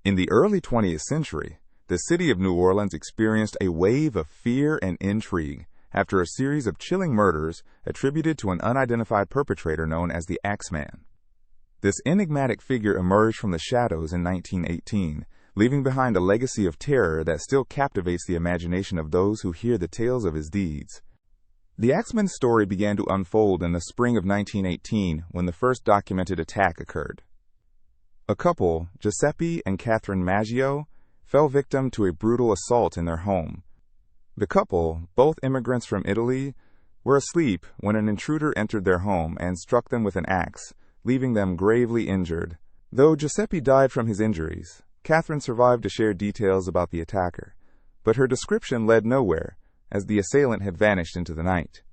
In the early 20th century, the city of New Orleans experienced a wave of fear and intrigue after a series of chilling murders attributed to an unidentified perpetrator known as the Axeman. This enigmatic figure emerged from the shadows in 1918, leaving behind a legacy of terror that still captivates the imagination of those who hear the tales of his deeds. The Axeman's story began to unfold in the spring of 1918 when the first documented attack occurred. A couple, Giuseppe and Catherine Maggio, fell victim to a brutal assault in their home. The couple, both immigrants from Italy, were asleep when an intruder entered their home and struck them with an axe, leaving them gravely injured. Though Giuseppe died from his injuries, Catherine survived to share details about the attacker, but her description led nowhere, as the assailant had vanished into the night.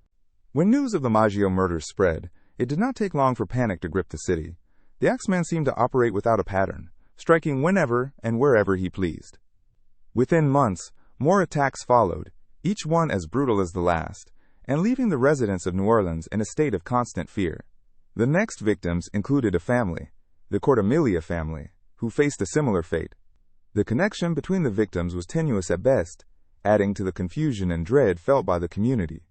When news of the Maggio murders spread, it did not take long for panic to grip the city. The Axeman seemed to operate without a pattern, striking whenever and wherever he pleased. Within months, more attacks followed, each one as brutal as the last, and leaving the residents of New Orleans in a state of constant fear. The next victims included a family, the Cordemelia family, who faced a similar fate. The connection between the victims was tenuous at best, adding to the confusion and dread felt by the community.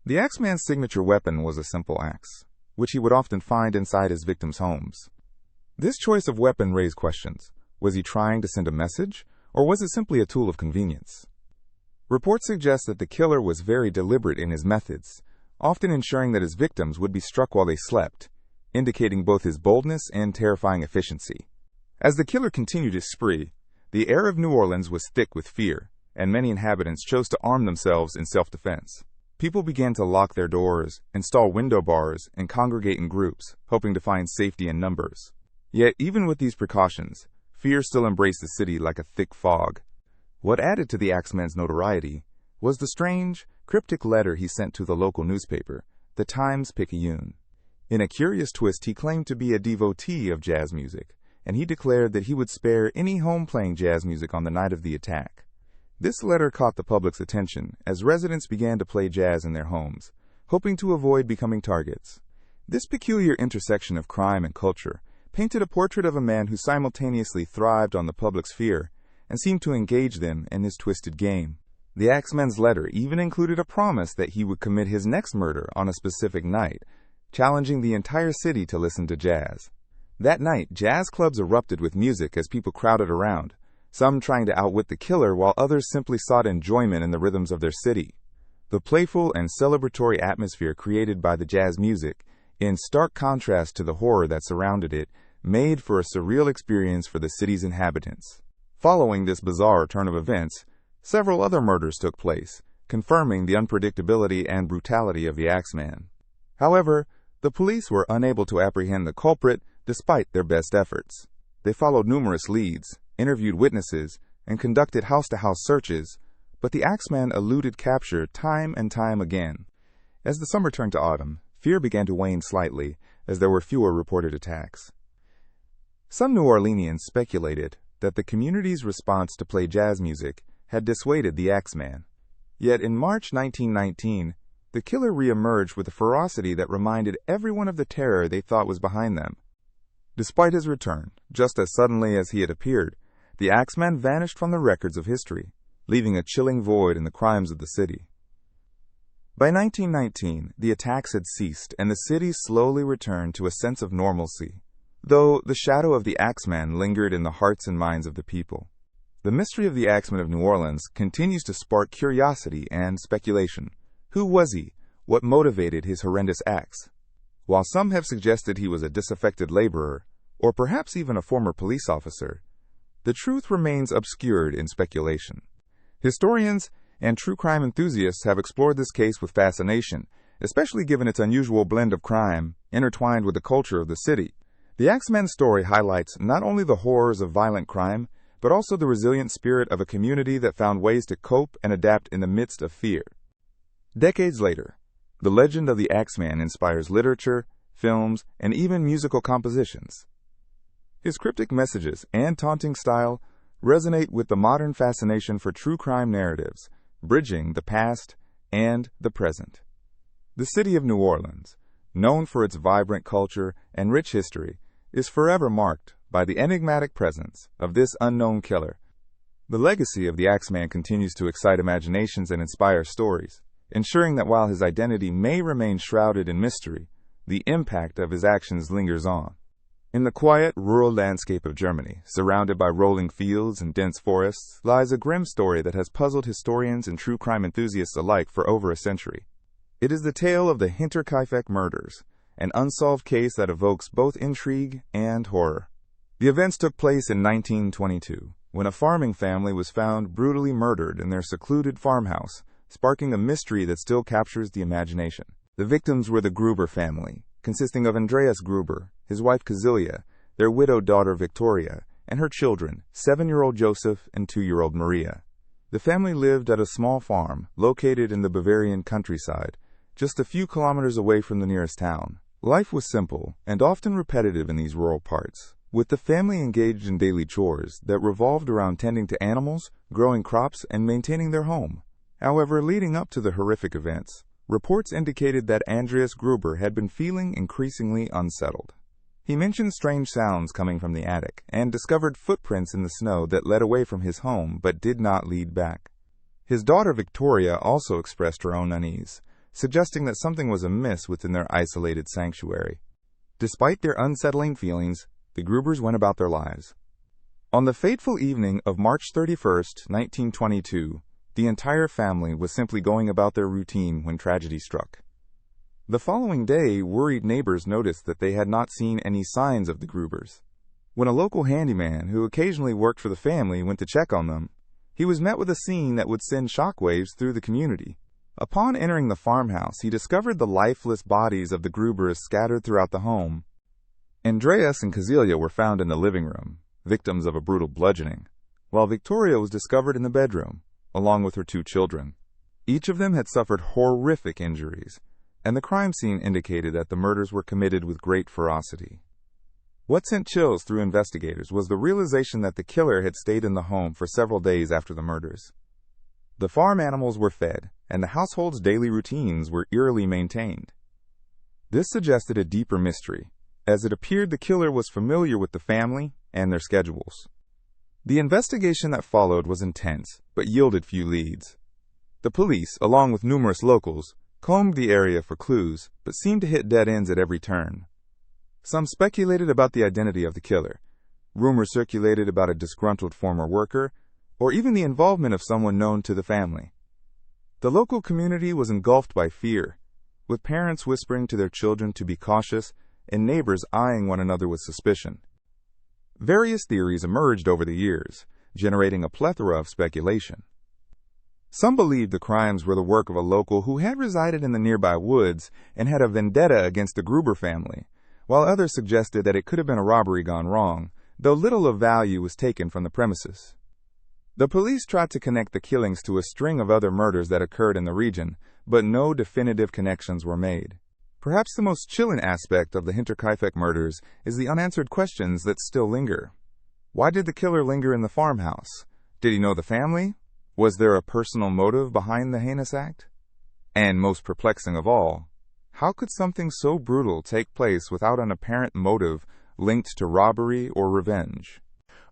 The Axeman's signature weapon was a simple axe, which he would often find inside his victims' homes. This choice of weapon raised questions. Was he trying to send a message, or was it simply a tool of convenience? Reports suggest that the killer was very deliberate in his methods, often ensuring that his victims would be struck while they slept, indicating both his boldness and terrifying efficiency. As the killer continued his spree, the air of New Orleans was thick with fear, and many inhabitants chose to arm themselves in self-defense. People began to lock their doors, install window bars, and congregate in groups, hoping to find safety in numbers. Yet, even with these precautions, fear still embraced the city like a thick fog. What added to the Axeman's notoriety was the strange, cryptic letter he sent to the local newspaper, the Times-Picayune. In a curious twist, he claimed to be a devotee of jazz music, and he declared that he would spare any home playing jazz music on the night of the attack. This letter caught the public's attention as residents began to play jazz in their homes, hoping to avoid becoming targets. This peculiar intersection of crime and culture painted a portrait of a man who simultaneously thrived on the public's fear and seemed to engage them in his twisted game. The Axeman's letter even included a promise that he would commit his next murder on a specific night, challenging the entire city to listen to jazz. That night, jazz clubs erupted with music as people crowded around, some trying to outwit the killer while others simply sought enjoyment in the rhythms of their city. The playful and celebratory atmosphere created by the jazz music, in stark contrast to the horror that surrounded it, made for a surreal experience for the city's inhabitants. Following this bizarre turn of events, several other murders took place, confirming the unpredictability and brutality of the Axeman. However, the police were unable to apprehend the culprit despite their best efforts. They followed numerous leads, interviewed witnesses, and conducted house-to-house searches, but the Axeman eluded capture time and time again. As the summer turned to autumn, fear began to wane slightly as there were fewer reported attacks. Some New Orleanians speculated that the community's response to play jazz music had dissuaded the Axeman. Yet in March 1919, the killer re-emerged with a ferocity that reminded everyone of the terror they thought was behind them. Despite his return, just as suddenly as he had appeared, the Axeman vanished from the records of history, leaving a chilling void in the crimes of the city. By 1919, the attacks had ceased and the city slowly returned to a sense of normalcy, though the shadow of the Axeman lingered in the hearts and minds of the people. The mystery of the Axeman of New Orleans continues to spark curiosity and speculation. Who was he? What motivated his horrendous acts? While some have suggested he was a disaffected laborer, or perhaps even a former police officer, the truth remains obscured in speculation. Historians and true crime enthusiasts have explored this case with fascination, especially given its unusual blend of crime intertwined with the culture of the city. The Axeman's story highlights not only the horrors of violent crime, but also the resilient spirit of a community that found ways to cope and adapt in the midst of fear. Decades later, the legend of the Axeman inspires literature, films, and even musical compositions. His cryptic messages and taunting style resonate with the modern fascination for true crime narratives, bridging the past and the present. The city of New Orleans, known for its vibrant culture and rich history, is forever marked by the enigmatic presence of this unknown killer. The legacy of the Axeman continues to excite imaginations and inspire stories, ensuring that while his identity may remain shrouded in mystery, the impact of his actions lingers on. In the quiet, rural landscape of Germany, surrounded by rolling fields and dense forests, lies a grim story that has puzzled historians and true crime enthusiasts alike for over a century. It is the tale of the Hinterkaifeck Murders, an unsolved case that evokes both intrigue and horror. The events took place in 1922, when a farming family was found brutally murdered in their secluded farmhouse, sparking a mystery that still captures the imagination. The victims were the Gruber family, consisting of Andreas Gruber, his wife Cecilia, their widowed daughter Victoria, and her children, 7-year-old Joseph and 2-year-old Maria. The family lived at a small farm located in the Bavarian countryside, just a few kilometers away from the nearest town. Life was simple and often repetitive in these rural parts, with the family engaged in daily chores that revolved around tending to animals, growing crops, and maintaining their home. However, leading up to the horrific events, reports indicated that Andreas Gruber had been feeling increasingly unsettled. He mentioned strange sounds coming from the attic and discovered footprints in the snow that led away from his home but did not lead back. His daughter Victoria also expressed her own unease, suggesting that something was amiss within their isolated sanctuary. Despite their unsettling feelings, the Grubers went about their lives. On the fateful evening of March 31st, 1922, the entire family was simply going about their routine when tragedy struck. The following day, worried neighbors noticed that they had not seen any signs of the Grubers. When a local handyman who occasionally worked for the family went to check on them, he was met with a scene that would send shockwaves through the community. Upon entering the farmhouse, he discovered the lifeless bodies of the Grubers scattered throughout the home. Andreas and Cecilia were found in the living room, victims of a brutal bludgeoning, while Victoria was discovered in the bedroom, along with her 2 children. Each of them had suffered horrific injuries, and the crime scene indicated that the murders were committed with great ferocity. What sent chills through investigators was the realization that the killer had stayed in the home for several days after the murders. The farm animals were fed, and the household's daily routines were eerily maintained. This suggested a deeper mystery, as it appeared the killer was familiar with the family and their schedules. The investigation that followed was intense, but yielded few leads. The police, along with numerous locals, combed the area for clues, but seemed to hit dead ends at every turn. Some speculated about the identity of the killer. Rumors circulated about a disgruntled former worker, or even the involvement of someone known to the family. The local community was engulfed by fear, with parents whispering to their children to be cautious and neighbors eyeing one another with suspicion. Various theories emerged over the years, generating a plethora of speculation. Some believed the crimes were the work of a local who had resided in the nearby woods and had a vendetta against the Gruber family, while others suggested that it could have been a robbery gone wrong, though little of value was taken from the premises. The police tried to connect the killings to a string of other murders that occurred in the region, but no definitive connections were made. Perhaps the most chilling aspect of the Hinterkaifeck murders is the unanswered questions that still linger. Why did the killer linger in the farmhouse? Did he know the family? Was there a personal motive behind the heinous act? And most perplexing of all, how could something so brutal take place without an apparent motive linked to robbery or revenge?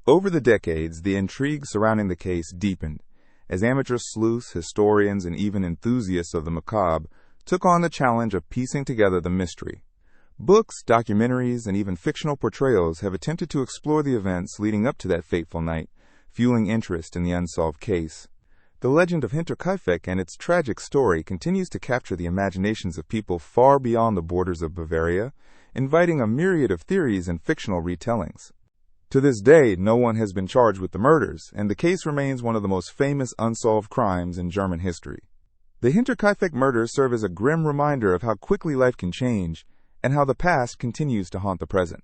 Over the decades, the intrigue surrounding the case deepened, as amateur sleuths, historians, and even enthusiasts of the macabre took on the challenge of piecing together the mystery. Books, documentaries, and even fictional portrayals have attempted to explore the events leading up to that fateful night, fueling interest in the unsolved case. The legend of Hinterkaifeck and its tragic story continues to capture the imaginations of people far beyond the borders of Bavaria, inviting a myriad of theories and fictional retellings. To this day, no one has been charged with the murders, and the case remains one of the most famous unsolved crimes in German history. The Hinterkaifeck murders serve as a grim reminder of how quickly life can change and how the past continues to haunt the present.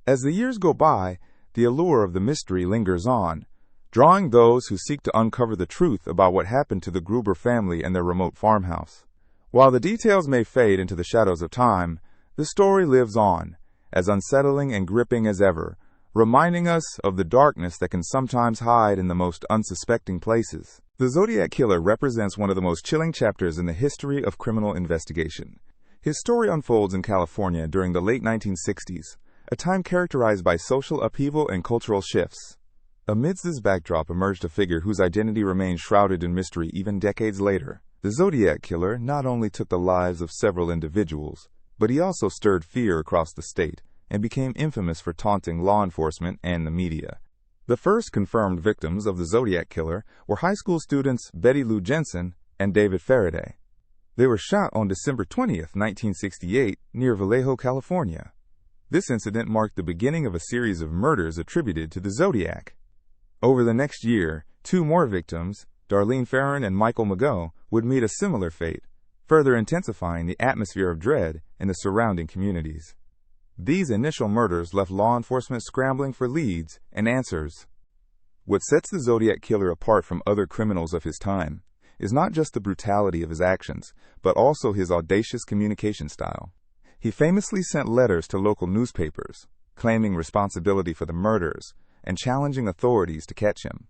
As the years go by, the allure of the mystery lingers on, drawing those who seek to uncover the truth about what happened to the Gruber family and their remote farmhouse. While the details may fade into the shadows of time, the story lives on, as unsettling and gripping as ever, reminding us of the darkness that can sometimes hide in the most unsuspecting places. The Zodiac Killer represents one of the most chilling chapters in the history of criminal investigation. His story unfolds in California during the late 1960s, a time characterized by social upheaval and cultural shifts. Amidst this backdrop emerged a figure whose identity remains shrouded in mystery even decades later. The Zodiac Killer not only took the lives of several individuals, but he also stirred fear across the state and became infamous for taunting law enforcement and the media. The first confirmed victims of the Zodiac Killer were high school students Betty Lou Jensen and David Faraday. They were shot on December 20th, 1968, near Vallejo, California. This incident marked the beginning of a series of murders attributed to the Zodiac. Over the next year, two more victims, Darlene Ferrin and Michael Mageau, would meet a similar fate, further intensifying the atmosphere of dread in the surrounding communities. These initial murders left law enforcement scrambling for leads and answers. What sets the Zodiac Killer apart from other criminals of his time is not just the brutality of his actions, but also his audacious communication style. He famously sent letters to local newspapers, claiming responsibility for the murders and challenging authorities to catch him.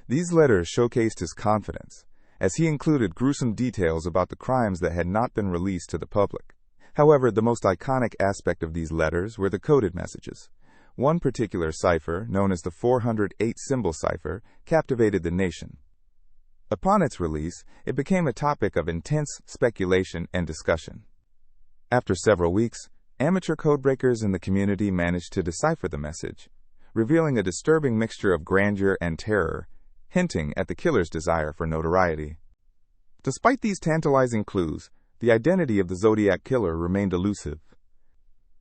These letters showcased his confidence, as he included gruesome details about the crimes that had not been released to the public. However, the most iconic aspect of these letters were the coded messages. One particular cipher, known as the 408-symbol cipher, captivated the nation. Upon its release, it became a topic of intense speculation and discussion. After several weeks, amateur codebreakers in the community managed to decipher the message, revealing a disturbing mixture of grandeur and terror, hinting at the killer's desire for notoriety. Despite these tantalizing clues, the identity of the Zodiac Killer remained elusive.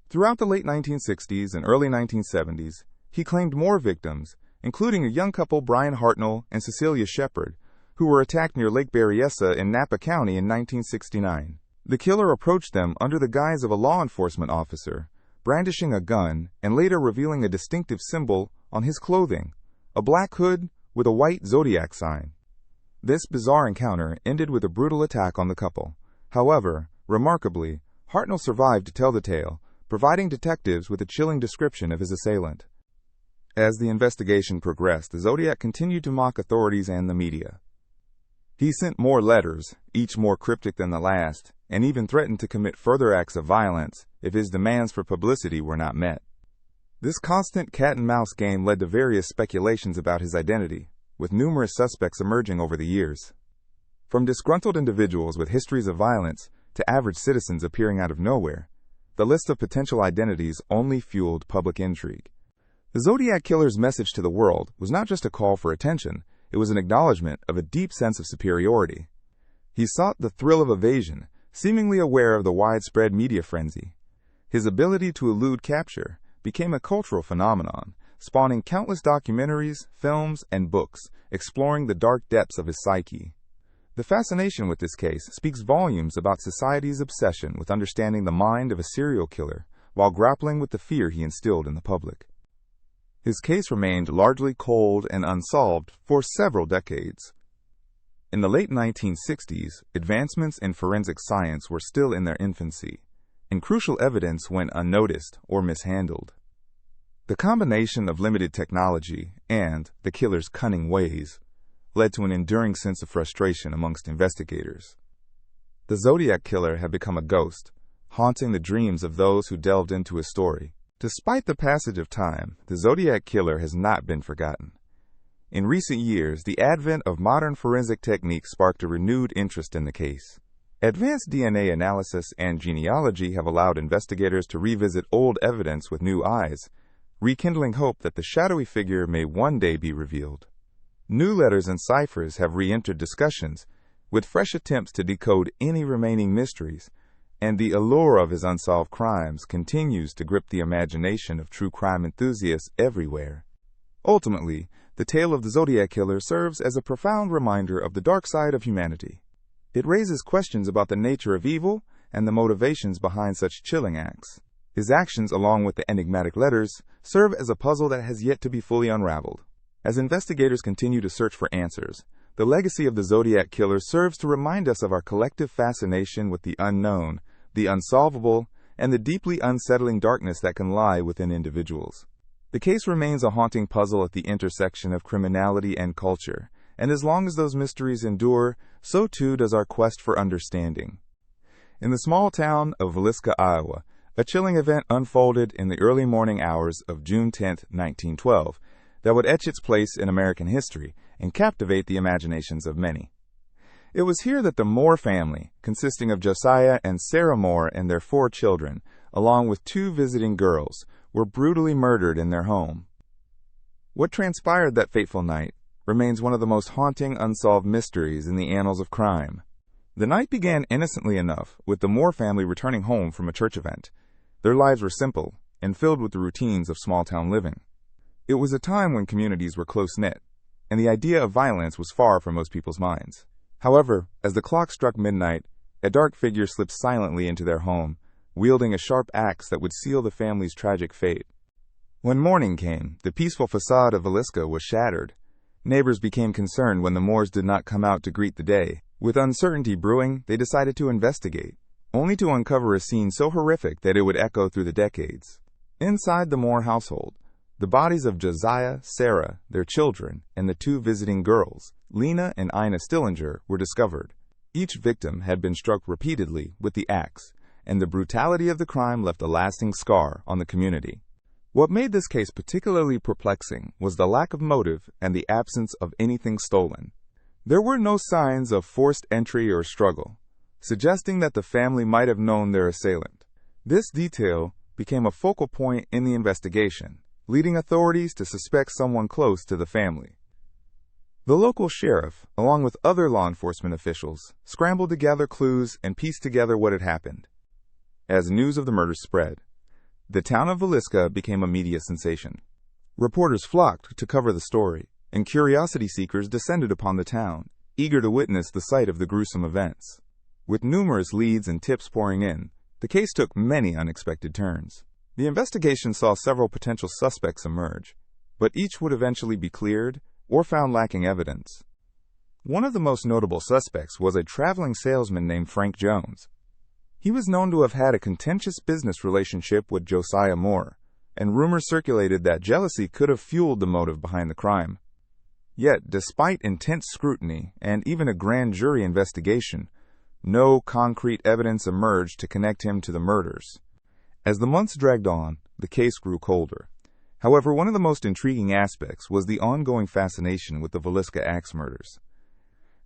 Throughout the late 1960s and early 1970s, he claimed more victims, including a young couple, Brian Hartnell and Cecilia Sheppard, who were attacked near Lake Berryessa in Napa County in 1969. The killer approached them under the guise of a law enforcement officer, brandishing a gun and later revealing a distinctive symbol on his clothing, a black hood with a white zodiac sign. This bizarre encounter ended with a brutal attack on the couple. However, remarkably, Hartnell survived to tell the tale, providing detectives with a chilling description of his assailant. As the investigation progressed, the Zodiac continued to mock authorities and the media. He sent more letters, each more cryptic than the last, and even threatened to commit further acts of violence if his demands for publicity were not met. This constant cat-and-mouse game led to various speculations about his identity, with numerous suspects emerging over the years. From disgruntled individuals with histories of violence to average citizens appearing out of nowhere, the list of potential identities only fueled public intrigue. The Zodiac Killer's message to the world was not just a call for attention, it was an acknowledgement of a deep sense of superiority. He sought the thrill of evasion, seemingly aware of the widespread media frenzy. His ability to elude capture became a cultural phenomenon, spawning countless documentaries, films, and books exploring the dark depths of his psyche. The fascination with this case speaks volumes about society's obsession with understanding the mind of a serial killer while grappling with the fear he instilled in the public. His case remained largely cold and unsolved for several decades. In the late 1960s, advancements in forensic science were still in their infancy, and crucial evidence went unnoticed or mishandled. The combination of limited technology and the killer's cunning ways led to an enduring sense of frustration amongst investigators. The Zodiac Killer had become a ghost, haunting the dreams of those who delved into his story. Despite the passage of time, the Zodiac Killer has not been forgotten. In recent years, the advent of modern forensic techniques sparked a renewed interest in the case. Advanced DNA analysis and genealogy have allowed investigators to revisit old evidence with new eyes, rekindling hope that the shadowy figure may one day be revealed. New letters and ciphers have re-entered discussions, with fresh attempts to decode any remaining mysteries, and the allure of his unsolved crimes continues to grip the imagination of true crime enthusiasts everywhere. Ultimately, the tale of the Zodiac Killer serves as a profound reminder of the dark side of humanity. It raises questions about the nature of evil and the motivations behind such chilling acts. His actions, along with the enigmatic letters, serve as a puzzle that has yet to be fully unraveled. As investigators continue to search for answers, the legacy of the Zodiac Killer serves to remind us of our collective fascination with the unknown, the unsolvable, and the deeply unsettling darkness that can lie within individuals. The case remains a haunting puzzle at the intersection of criminality and culture, and as long as those mysteries endure, so too does our quest for understanding. In the small town of Villisca, Iowa, A chilling event unfolded in the early morning hours of June 10, 1912, that would etch its place in American history and captivate the imaginations of many. It was here that the Moore family, consisting of Josiah and Sarah Moore and their 4 children, along with 2 visiting girls, were brutally murdered in their home. What transpired that fateful night remains one of the most haunting unsolved mysteries in the annals of crime. The night began innocently enough, with the Moore family returning home from a church event. Their lives were simple and filled with the routines of small-town living. It was a time when communities were close-knit, and the idea of violence was far from most people's minds. However, as the clock struck midnight, a dark figure slipped silently into their home, wielding a sharp axe that would seal the family's tragic fate. When morning came, the peaceful facade of Villisca was shattered. Neighbors became concerned when the Moores did not come out to greet the day. With uncertainty brewing, they decided to investigate, only to uncover a scene so horrific that it would echo through the decades. Inside the Moore household, the bodies of Josiah, Sarah, their children, and the 2 visiting girls, Lena and Ina Stillinger, were discovered. Each victim had been struck repeatedly with the axe, and the brutality of the crime left a lasting scar on the community. What made this case particularly perplexing was the lack of motive and the absence of anything stolen. There were no signs of forced entry or struggle, suggesting that the family might have known their assailant. This detail became a focal point in the investigation, leading authorities to suspect someone close to the family. The local sheriff, along with other law enforcement officials, scrambled to gather clues and piece together what had happened. As news of the murders spread, the town of Villisca became a media sensation. Reporters flocked to cover the story, and curiosity seekers descended upon the town, eager to witness the site of the gruesome events. With numerous leads and tips pouring in, the case took many unexpected turns. The investigation saw several potential suspects emerge, but each would eventually be cleared or found lacking evidence. One of the most notable suspects was a traveling salesman named Frank Jones. He was known to have had a contentious business relationship with Josiah Moore, and rumors circulated that jealousy could have fueled the motive behind the crime. Yet, despite intense scrutiny and even a grand jury investigation, no concrete evidence emerged to connect him to the murders. As the months dragged on, the case grew colder. However, one of the most intriguing aspects was the ongoing fascination with the Villisca Axe Murders.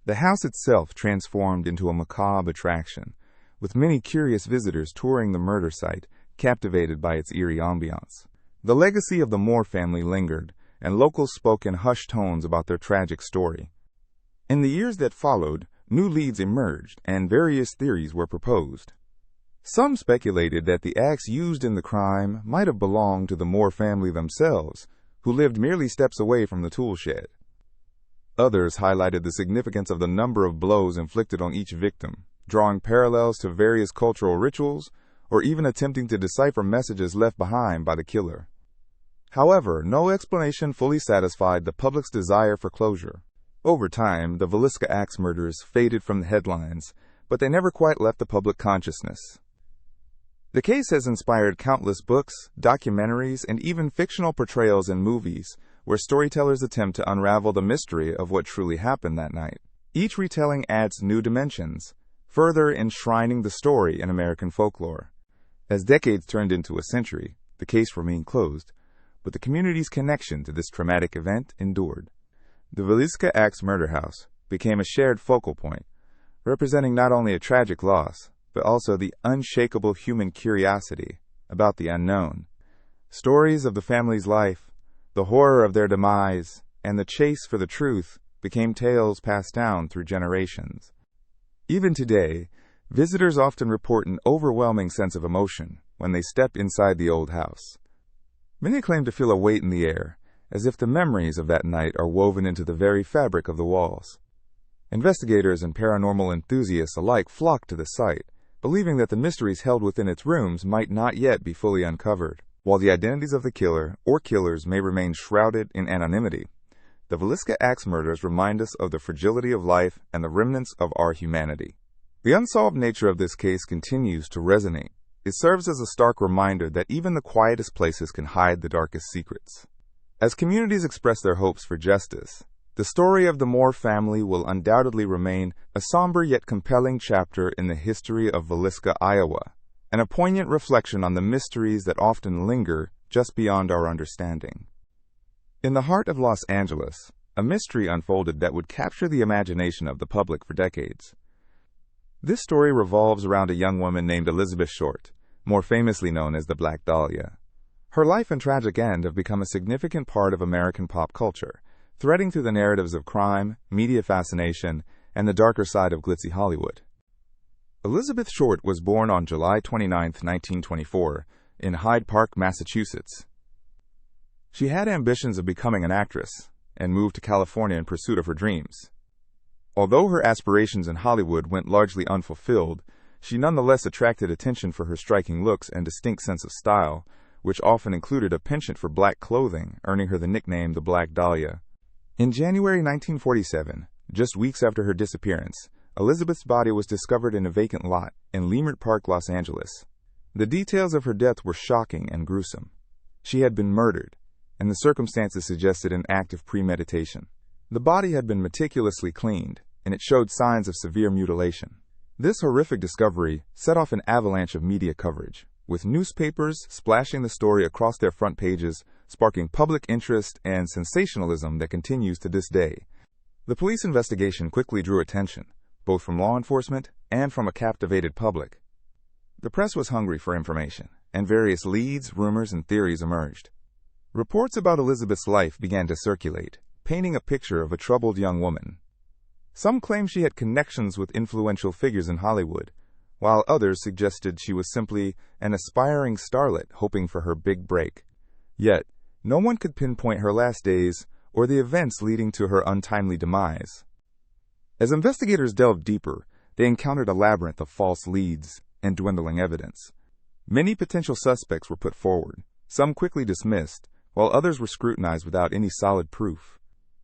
The house itself transformed into a macabre attraction, with many curious visitors touring the murder site, captivated by its eerie ambiance. The legacy of the Moore family lingered, and locals spoke in hushed tones about their tragic story. In the years that followed, new leads emerged, and various theories were proposed. Some speculated that the axe used in the crime might have belonged to the Moore family themselves, who lived merely steps away from the tool shed. Others highlighted the significance of the number of blows inflicted on each victim, drawing parallels to various cultural rituals, or even attempting to decipher messages left behind by the killer. However, no explanation fully satisfied the public's desire for closure. Over time, the Villisca Axe Murders faded from the headlines, but they never quite left the public consciousness. The case has inspired countless books, documentaries, and even fictional portrayals in movies, where storytellers attempt to unravel the mystery of what truly happened that night. Each retelling adds new dimensions, further enshrining the story in American folklore. As decades turned into a century, the case remained closed, but the community's connection to this traumatic event endured. The Villisca Axe Murder House became a shared focal point, representing not only a tragic loss, but also the unshakable human curiosity about the unknown. Stories of the family's life, the horror of their demise, and the chase for the truth became tales passed down through generations. Even today, visitors often report an overwhelming sense of emotion when they step inside the old house. Many claim to feel a weight in the air, as if the memories of that night are woven into the very fabric of the walls. Investigators and paranormal enthusiasts alike flock to the site, believing that the mysteries held within its rooms might not yet be fully uncovered. While the identities of the killer or killers may remain shrouded in anonymity, the Villisca Axe Murders remind us of the fragility of life and the remnants of our humanity. The unsolved nature of this case continues to resonate. It serves as a stark reminder that even the quietest places can hide the darkest secrets. As communities express their hopes for justice, the story of the Moore family will undoubtedly remain a somber yet compelling chapter in the history of Villisca, Iowa, and a poignant reflection on the mysteries that often linger just beyond our understanding. In the heart of Los Angeles, a mystery unfolded that would capture the imagination of the public for decades. This story revolves around a young woman named Elizabeth Short, more famously known as the Black Dahlia. Her life and tragic end have become a significant part of American pop culture, threading through the narratives of crime, media fascination, and the darker side of glitzy Hollywood. Elizabeth Short was born on July 29, 1924, in Hyde Park, Massachusetts. She had ambitions of becoming an actress, and moved to California in pursuit of her dreams. Although her aspirations in Hollywood went largely unfulfilled, she nonetheless attracted attention for her striking looks and distinct sense of style, which often included a penchant for black clothing, earning her the nickname the Black Dahlia. In January 1947, just weeks after her disappearance, Elizabeth's body was discovered in a vacant lot in Leimert Park, Los Angeles. The details of her death were shocking and gruesome. She had been murdered, and the circumstances suggested an act of premeditation. The body had been meticulously cleaned, and it showed signs of severe mutilation. This horrific discovery set off an avalanche of media coverage, with newspapers splashing the story across their front pages, sparking public interest and sensationalism that continues to this day. The police investigation quickly drew attention, both from law enforcement and from a captivated public. The press was hungry for information, and various leads, rumors, and theories emerged. Reports about Elizabeth's life began to circulate, painting a picture of a troubled young woman. Some claimed she had connections with influential figures in Hollywood, while others suggested she was simply an aspiring starlet hoping for her big break. Yet, no one could pinpoint her last days or the events leading to her untimely demise. As investigators delved deeper, they encountered a labyrinth of false leads and dwindling evidence. Many potential suspects were put forward, some quickly dismissed, while others were scrutinized without any solid proof.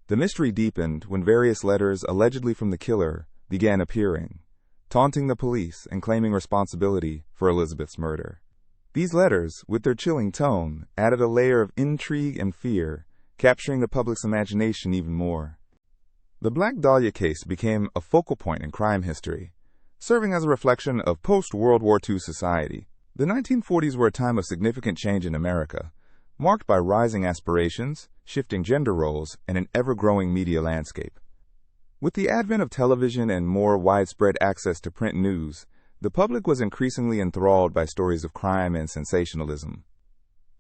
The mystery deepened when various letters allegedly from the killer began appearing, taunting the police and claiming responsibility for Elizabeth's murder. These letters, with their chilling tone, added a layer of intrigue and fear, capturing the public's imagination even more. The Black Dahlia case became a focal point in crime history, serving as a reflection of post-World War II society. The 1940s were a time of significant change in America, marked by rising aspirations, shifting gender roles, and an ever-growing media landscape. With the advent of television and more widespread access to print news, the public was increasingly enthralled by stories of crime and sensationalism.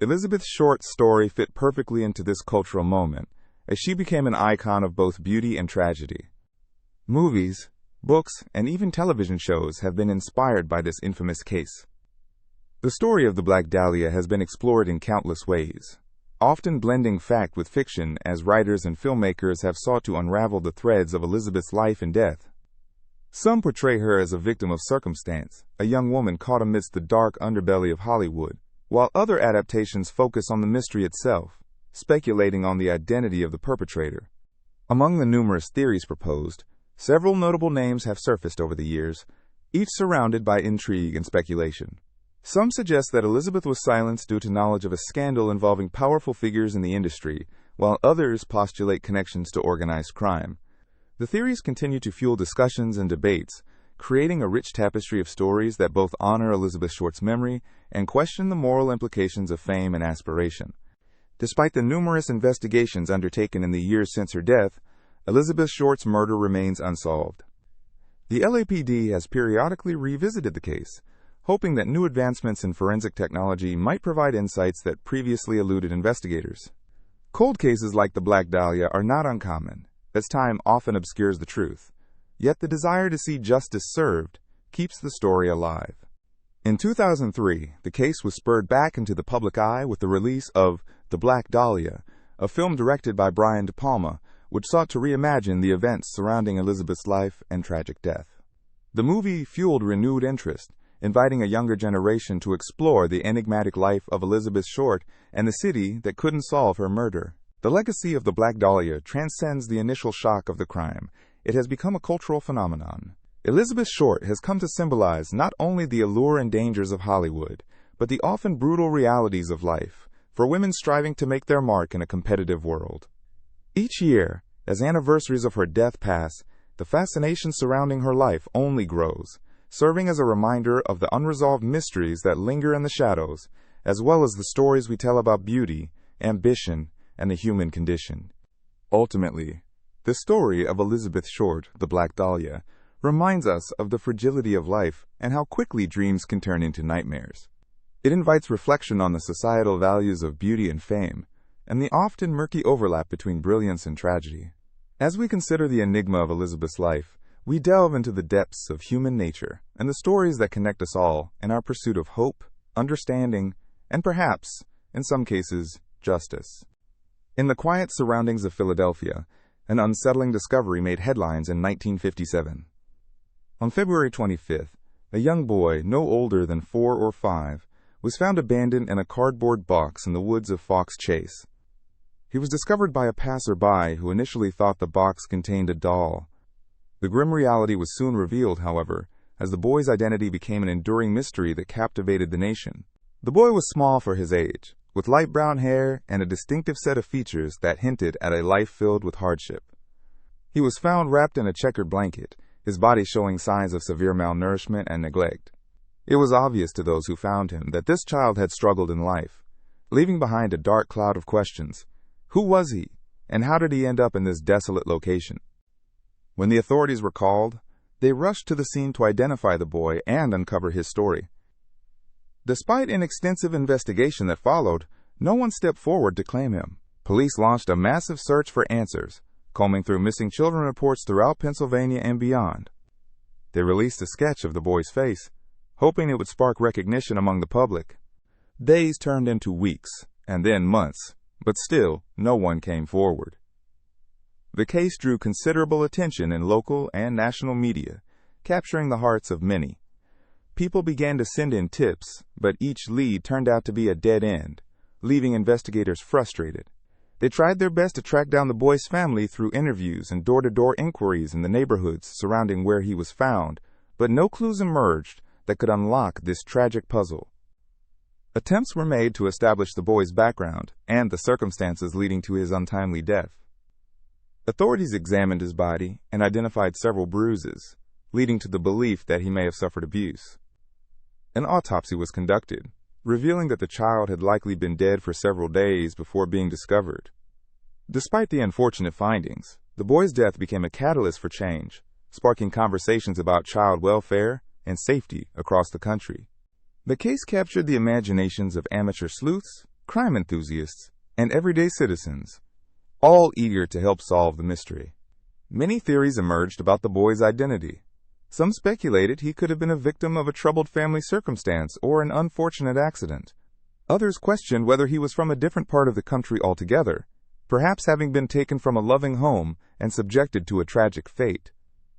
Elizabeth Short's story fit perfectly into this cultural moment, as she became an icon of both beauty and tragedy. Movies, books, and even television shows have been inspired by this infamous case. The story of the Black Dahlia has been explored in countless ways, often blending fact with fiction as writers and filmmakers have sought to unravel the threads of Elizabeth's life and death. Some portray her as a victim of circumstance, a young woman caught amidst the dark underbelly of Hollywood, while other adaptations focus on the mystery itself, speculating on the identity of the perpetrator. Among the numerous theories proposed, several notable names have surfaced over the years, each surrounded by intrigue and speculation. Some suggest that Elizabeth was silenced due to knowledge of a scandal involving powerful figures in the industry, while others postulate connections to organized crime. The theories continue to fuel discussions and debates, creating a rich tapestry of stories that both honor Elizabeth Short's memory and question the moral implications of fame and aspiration. Despite the numerous investigations undertaken in the years since her death, Elizabeth Short's murder remains unsolved. The LAPD has periodically revisited the case, hoping that new advancements in forensic technology might provide insights that previously eluded investigators. Cold cases like the Black Dahlia are not uncommon, as time often obscures the truth. Yet the desire to see justice served keeps the story alive. In 2003, the case was spurred back into the public eye with the release of The Black Dahlia, a film directed by Brian De Palma, which sought to reimagine the events surrounding Elizabeth's life and tragic death. The movie fueled renewed interest, inviting a younger generation to explore the enigmatic life of Elizabeth Short and the city that couldn't solve her murder. The legacy of the Black Dahlia transcends the initial shock of the crime. It has become a cultural phenomenon. Elizabeth Short has come to symbolize not only the allure and dangers of Hollywood, but the often brutal realities of life, for women striving to make their mark in a competitive world. Each year, as anniversaries of her death pass, the fascination surrounding her life only grows, serving as a reminder of the unresolved mysteries that linger in the shadows, as well as the stories we tell about beauty, ambition, and the human condition. Ultimately, the story of Elizabeth Short, the Black Dahlia, reminds us of the fragility of life and how quickly dreams can turn into nightmares. It invites reflection on the societal values of beauty and fame, and the often murky overlap between brilliance and tragedy. As we consider the enigma of Elizabeth's life, we delve into the depths of human nature and the stories that connect us all in our pursuit of hope, understanding, and perhaps, in some cases, justice. In the quiet surroundings of Philadelphia, an unsettling discovery made headlines in 1957. On February 25th, a young boy, no older than 4 or 5, was found abandoned in a cardboard box in the woods of Fox Chase. He was discovered by a passerby who initially thought the box contained a doll. The grim reality was soon revealed, however, as the boy's identity became an enduring mystery that captivated the nation. The boy was small for his age, with light brown hair and a distinctive set of features that hinted at a life filled with hardship. He was found wrapped in a checkered blanket, his body showing signs of severe malnourishment and neglect. It was obvious to those who found him that this child had struggled in life, leaving behind a dark cloud of questions. Who was he, and how did he end up in this desolate location? When the authorities were called, they rushed to the scene to identify the boy and uncover his story. Despite an extensive investigation that followed, no one stepped forward to claim him. Police launched a massive search for answers, combing through missing children reports throughout Pennsylvania and beyond. They released a sketch of the boy's face, hoping it would spark recognition among the public. Days turned into weeks, and then months, but still, no one came forward. The case drew considerable attention in local and national media, capturing the hearts of many. People began to send in tips, but each lead turned out to be a dead end, leaving investigators frustrated. They tried their best to track down the boy's family through interviews and door-to-door inquiries in the neighborhoods surrounding where he was found, but no clues emerged that could unlock this tragic puzzle. Attempts were made to establish the boy's background and the circumstances leading to his untimely death. Authorities examined his body and identified several bruises, leading to the belief that he may have suffered abuse. An autopsy was conducted, revealing that the child had likely been dead for several days before being discovered. Despite the unfortunate findings, the boy's death became a catalyst for change, sparking conversations about child welfare and safety across the country. The case captured the imaginations of amateur sleuths, crime enthusiasts, and everyday citizens, all eager to help solve the mystery. Many theories emerged about the boy's identity. Some speculated he could have been a victim of a troubled family circumstance or an unfortunate accident. Others questioned whether he was from a different part of the country altogether, perhaps having been taken from a loving home and subjected to a tragic fate.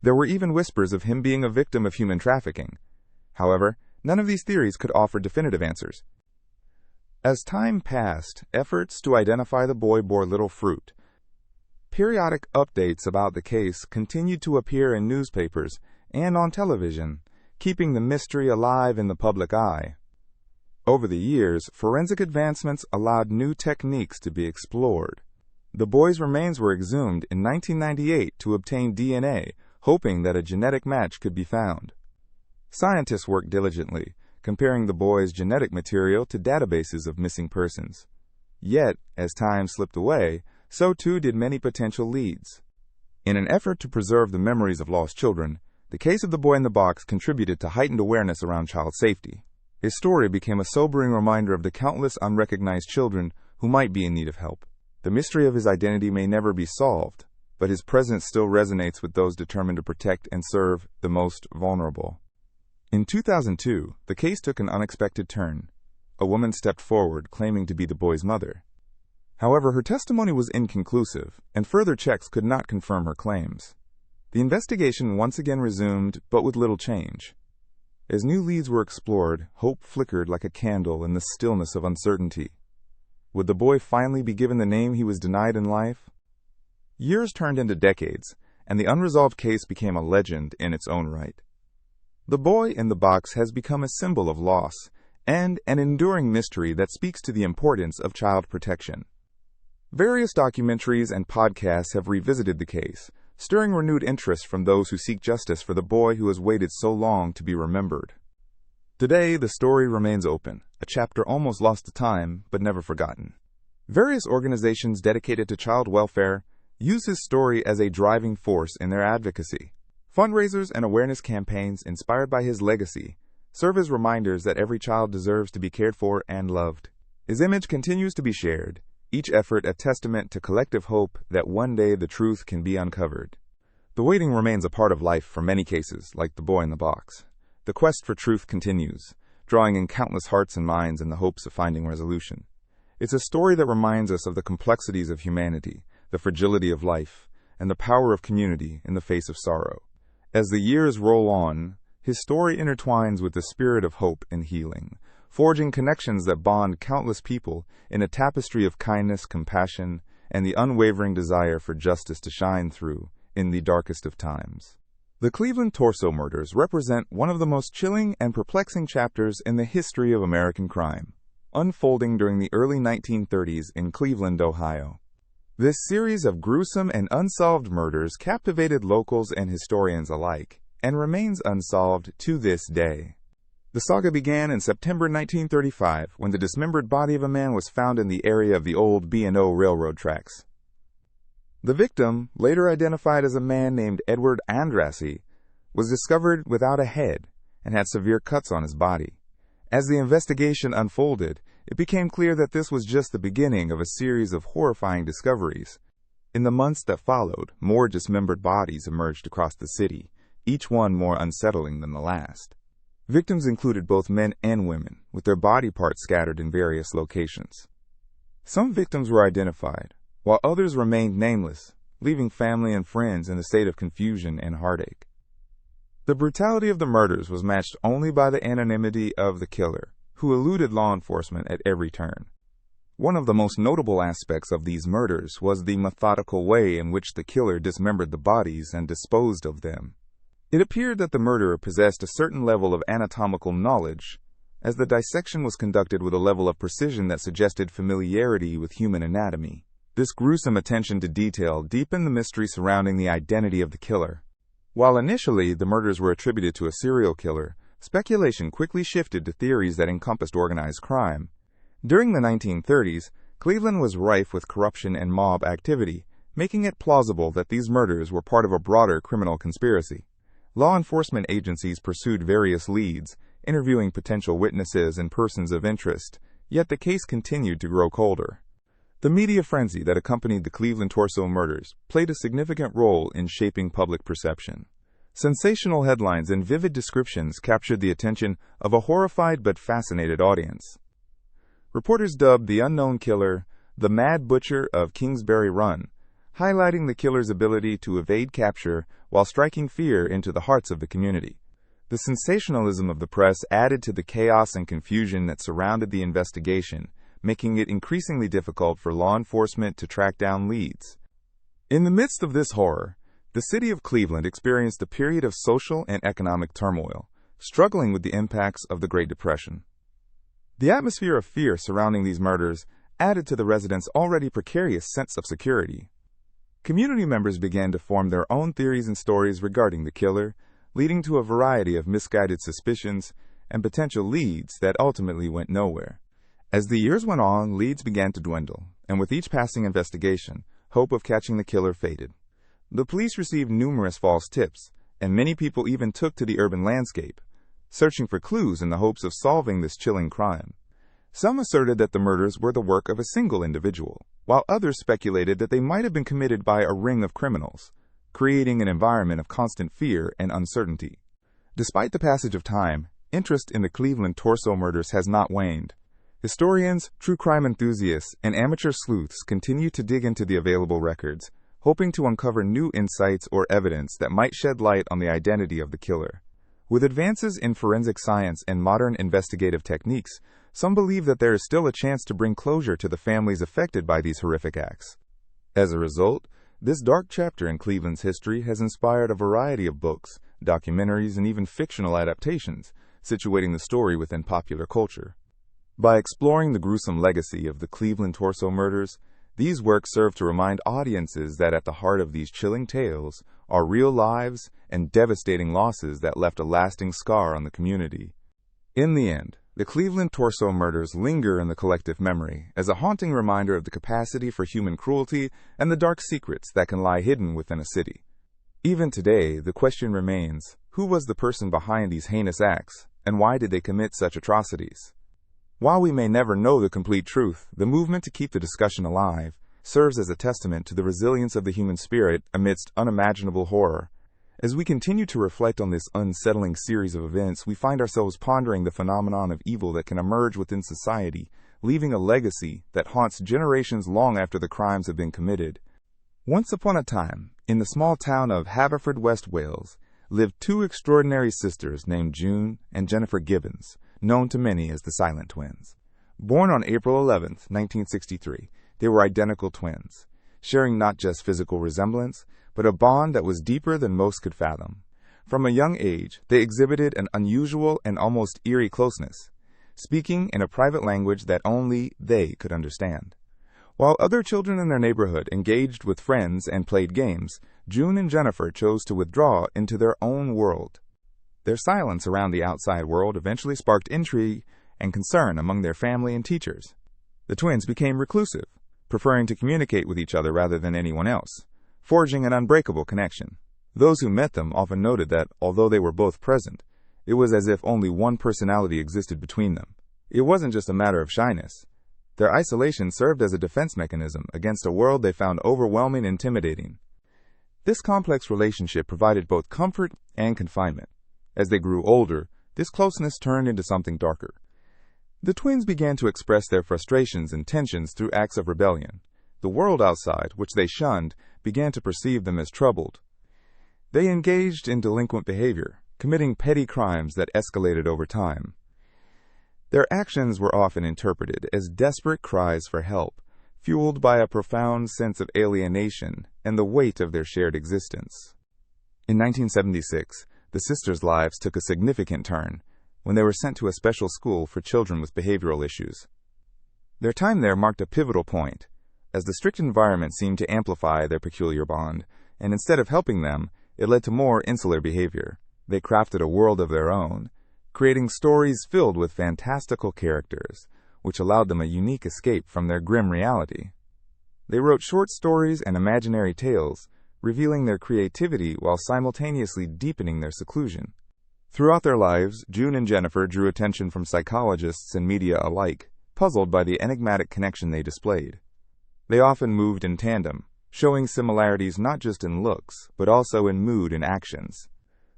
There were even whispers of him being a victim of human trafficking. However, none of these theories could offer definitive answers. As time passed, efforts to identify the boy bore little fruit. Periodic updates about the case continued to appear in newspapers and on television, keeping the mystery alive in the public eye. Over the years, forensic advancements allowed new techniques to be explored. The boy's remains were exhumed in 1998 to obtain DNA, hoping that a genetic match could be found. Scientists worked diligently, comparing the boy's genetic material to databases of missing persons. Yet, as time slipped away, so too did many potential leads. In an effort to preserve the memories of lost children, the case of the boy in the box contributed to heightened awareness around child safety. His story became a sobering reminder of the countless unrecognized children who might be in need of help. The mystery of his identity may never be solved, but his presence still resonates with those determined to protect and serve the most vulnerable. In 2002, the case took an unexpected turn. A woman stepped forward claiming to be the boy's mother. However, her testimony was inconclusive, and further checks could not confirm her claims. The investigation once again resumed, but with little change. As new leads were explored, hope flickered like a candle in the stillness of uncertainty. Would the boy finally be given the name he was denied in life? Years turned into decades, and the unresolved case became a legend in its own right. The boy in the box has become a symbol of loss and an enduring mystery that speaks to the importance of child protection. Various documentaries and podcasts have revisited the case, stirring renewed interest from those who seek justice for the boy who has waited so long to be remembered. Today, the story remains open, a chapter almost lost to time, but never forgotten. Various organizations dedicated to child welfare use his story as a driving force in their advocacy. Fundraisers and awareness campaigns inspired by his legacy serve as reminders that every child deserves to be cared for and loved. His image continues to be shared, each effort a testament to collective hope that one day the truth can be uncovered. The waiting remains a part of life for many cases, like the boy in the box. The quest for truth continues, drawing in countless hearts and minds in the hopes of finding resolution. It's a story that reminds us of the complexities of humanity, the fragility of life, and the power of community in the face of sorrow. As the years roll on, his story intertwines with the spirit of hope and healing, forging connections that bond countless people in a tapestry of kindness, compassion, and the unwavering desire for justice to shine through in the darkest of times. The Cleveland Torso Murders represent one of the most chilling and perplexing chapters in the history of American crime, unfolding during the early 1930s in Cleveland, Ohio. This series of gruesome and unsolved murders captivated locals and historians alike, and remains unsolved to this day. The saga began in September 1935 when the dismembered body of a man was found in the area of the old B&O railroad tracks. The victim, later identified as a man named Edward Andrassy, was discovered without a head and had severe cuts on his body. As the investigation unfolded, it became clear that this was just the beginning of a series of horrifying discoveries. In the months that followed, more dismembered bodies emerged across the city, each one more unsettling than the last. Victims included both men and women, with their body parts scattered in various locations. Some victims were identified, while others remained nameless, leaving family and friends in a state of confusion and heartache. The brutality of the murders was matched only by the anonymity of the killer, who eluded law enforcement at every turn. One of the most notable aspects of these murders was the methodical way in which the killer dismembered the bodies and disposed of them. It appeared that the murderer possessed a certain level of anatomical knowledge, as the dissection was conducted with a level of precision that suggested familiarity with human anatomy. This gruesome attention to detail deepened the mystery surrounding the identity of the killer. While initially the murders were attributed to a serial killer, speculation quickly shifted to theories that encompassed organized crime. During the 1930s, Cleveland was rife with corruption and mob activity, making it plausible that these murders were part of a broader criminal conspiracy. Law enforcement agencies pursued various leads, interviewing potential witnesses and persons of interest, yet the case continued to grow colder. The media frenzy that accompanied the Cleveland Torso Murders played a significant role in shaping public perception. Sensational headlines and vivid descriptions captured the attention of a horrified but fascinated audience. Reporters dubbed the unknown killer the Mad Butcher of Kingsbury Run, highlighting the killer's ability to evade capture while striking fear into the hearts of the community. The sensationalism of the press added to the chaos and confusion that surrounded the investigation, making it increasingly difficult for law enforcement to track down leads. In the midst of this horror, the city of Cleveland experienced a period of social and economic turmoil, struggling with the impacts of the Great Depression. The atmosphere of fear surrounding these murders added to the residents' already precarious sense of security. Community members began to form their own theories and stories regarding the killer, leading to a variety of misguided suspicions and potential leads that ultimately went nowhere. As the years went on, leads began to dwindle, and with each passing investigation, hope of catching the killer faded. The police received numerous false tips, and many people even took to the urban landscape, searching for clues in the hopes of solving this chilling crime. Some asserted that the murders were the work of a single individual, while others speculated that they might have been committed by a ring of criminals, creating an environment of constant fear and uncertainty. Despite the passage of time, interest in the Cleveland Torso Murders has not waned. Historians, true crime enthusiasts, and amateur sleuths continue to dig into the available records, hoping to uncover new insights or evidence that might shed light on the identity of the killer. With advances in forensic science and modern investigative techniques, some believe that there is still a chance to bring closure to the families affected by these horrific acts. As a result, this dark chapter in Cleveland's history has inspired a variety of books, documentaries, and even fictional adaptations, situating the story within popular culture. By exploring the gruesome legacy of the Cleveland Torso Murders, These works serve to remind audiences that at the heart of these chilling tales are real lives and devastating losses that left a lasting scar on the community. In the end, the Cleveland torso murders linger in the collective memory as a haunting reminder of the capacity for human cruelty and the dark secrets that can lie hidden within a city. Even today, the question remains, who was the person behind these heinous acts, and why did they commit such atrocities? While we may never know the complete truth, the movement to keep the discussion alive serves as a testament to the resilience of the human spirit amidst unimaginable horror. As we continue to reflect on this unsettling series of events, we find ourselves pondering the phenomenon of evil that can emerge within society, leaving a legacy that haunts generations long after the crimes have been committed. Once upon a time, in the small town of Haverford, West Wales, lived two extraordinary sisters named June and Jennifer Gibbons, known to many as the Silent Twins. Born on April 11, 1963, they were identical twins, sharing not just physical resemblance, but a bond that was deeper than most could fathom. From a young age, they exhibited an unusual and almost eerie closeness, speaking in a private language that only they could understand. While other children in their neighborhood engaged with friends and played games, June and Jennifer chose to withdraw into their own world. Their silence around the outside world eventually sparked intrigue and concern among their family and teachers. The twins became reclusive, preferring to communicate with each other rather than anyone else, forging an unbreakable connection. Those who met them often noted that, although they were both present, it was as if only one personality existed between them. It wasn't just a matter of shyness. Their isolation served as a defense mechanism against a world they found overwhelming and intimidating. This complex relationship provided both comfort and confinement. As they grew older, this closeness turned into something darker. The twins began to express their frustrations and tensions through acts of rebellion. The world outside, which they shunned, began to perceive them as troubled. They engaged in delinquent behavior, committing petty crimes that escalated over time. Their actions were often interpreted as desperate cries for help, fueled by a profound sense of alienation and the weight of their shared existence. In 1976, the sisters' lives took a significant turn when they were sent to a special school for children with behavioral issues. Their time there marked a pivotal point, as the strict environment seemed to amplify their peculiar bond, and instead of helping them, it led to more insular behavior. They crafted a world of their own, creating stories filled with fantastical characters, which allowed them a unique escape from their grim reality. They wrote short stories and imaginary tales, revealing their creativity while simultaneously deepening their seclusion. Throughout their lives, June and Jennifer drew attention from psychologists and media alike, puzzled by the enigmatic connection they displayed. They often moved in tandem, showing similarities not just in looks, but also in mood and actions.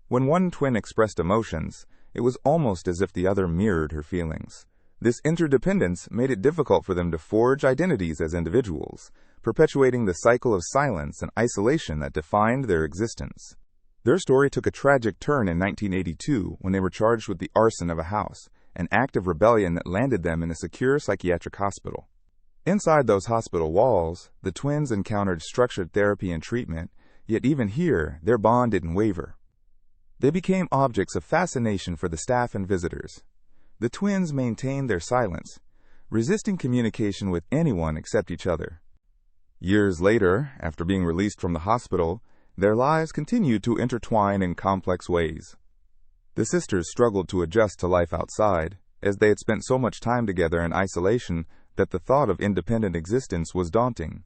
When one twin expressed emotions, it was almost as if the other mirrored her feelings. This interdependence made it difficult for them to forge identities as individuals, perpetuating the cycle of silence and isolation that defined their existence. Their story took a tragic turn in 1982 when they were charged with the arson of a house, an act of rebellion that landed them in a secure psychiatric hospital. Inside those hospital walls, the twins encountered structured therapy and treatment, yet even here, their bond didn't waver. They became objects of fascination for the staff and visitors. The twins maintained their silence, resisting communication with anyone except each other. Years later, after being released from the hospital, their lives continued to intertwine in complex ways. The sisters struggled to adjust to life outside, as they had spent so much time together in isolation that the thought of independent existence was daunting.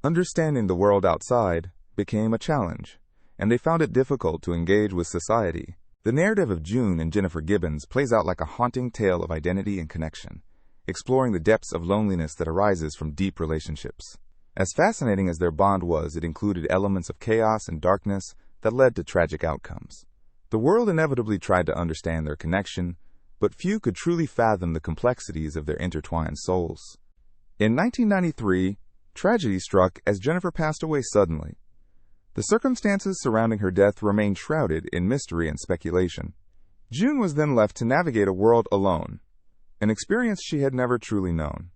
Understanding the world outside became a challenge, and they found it difficult to engage with society. The narrative of June and Jennifer Gibbons plays out like a haunting tale of identity and connection, exploring the depths of loneliness that arises from deep relationships. As fascinating as their bond was, it included elements of chaos and darkness that led to tragic outcomes. The world inevitably tried to understand their connection, but few could truly fathom the complexities of their intertwined souls. In 1993, tragedy struck as Jennifer passed away suddenly. The circumstances surrounding her death remained shrouded in mystery and speculation. June was then left to navigate a world alone, an experience she had never truly known.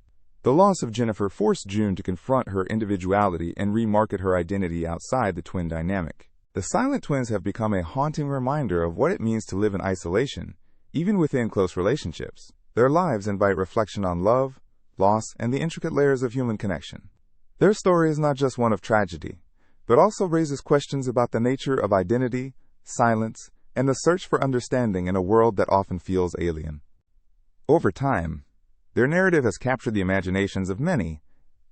The loss of Jennifer forced June to confront her individuality and remarket her identity outside the twin dynamic. The Silent Twins have become a haunting reminder of what it means to live in isolation, even within close relationships. Their lives invite reflection on love, loss, and the intricate layers of human connection. Their story is not just one of tragedy, but also raises questions about the nature of identity, silence, and the search for understanding in a world that often feels alien. Over time, their narrative has captured the imaginations of many,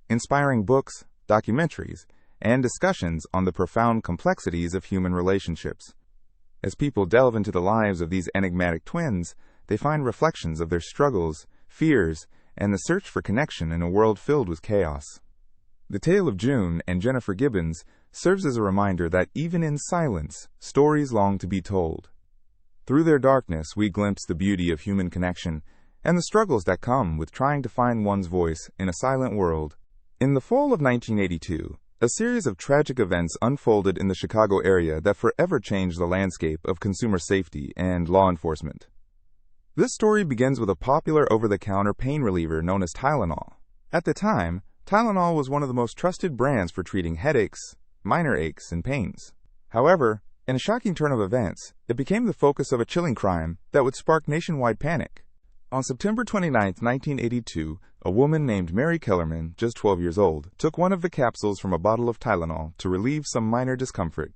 inspiring books, documentaries, and discussions on the profound complexities of human relationships. As people delve into the lives of these enigmatic twins, they find reflections of their struggles, fears, and the search for connection in a world filled with chaos. The tale of June and Jennifer Gibbons serves as a reminder that even in silence, stories long to be told. Through their darkness, we glimpse the beauty of human connection and the struggles that come with trying to find one's voice in a silent world. In the fall of 1982, a series of tragic events unfolded in the Chicago area that forever changed the landscape of consumer safety and law enforcement. This story begins with a popular over-the-counter pain reliever known as Tylenol. At the time, Tylenol was one of the most trusted brands for treating headaches, minor aches, and pains. However, in a shocking turn of events, it became the focus of a chilling crime that would spark nationwide panic. On September 29, 1982, a woman named Mary Kellerman, just 12 years old, took one of the capsules from a bottle of Tylenol to relieve some minor discomfort.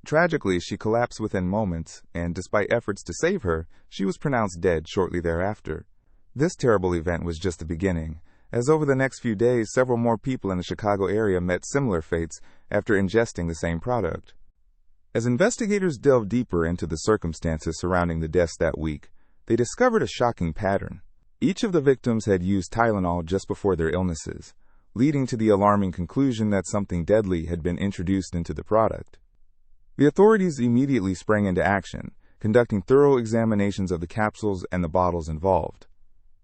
Tragically, she collapsed within moments, and despite efforts to save her, she was pronounced dead shortly thereafter. This terrible event was just the beginning, as over the next few days, several more people in the Chicago area met similar fates after ingesting the same product. As investigators delved deeper into the circumstances surrounding the deaths that week, they discovered a shocking pattern. Each of the victims had used Tylenol just before their illnesses, leading to the alarming conclusion that something deadly had been introduced into the product. The authorities immediately sprang into action, conducting thorough examinations of the capsules and the bottles involved.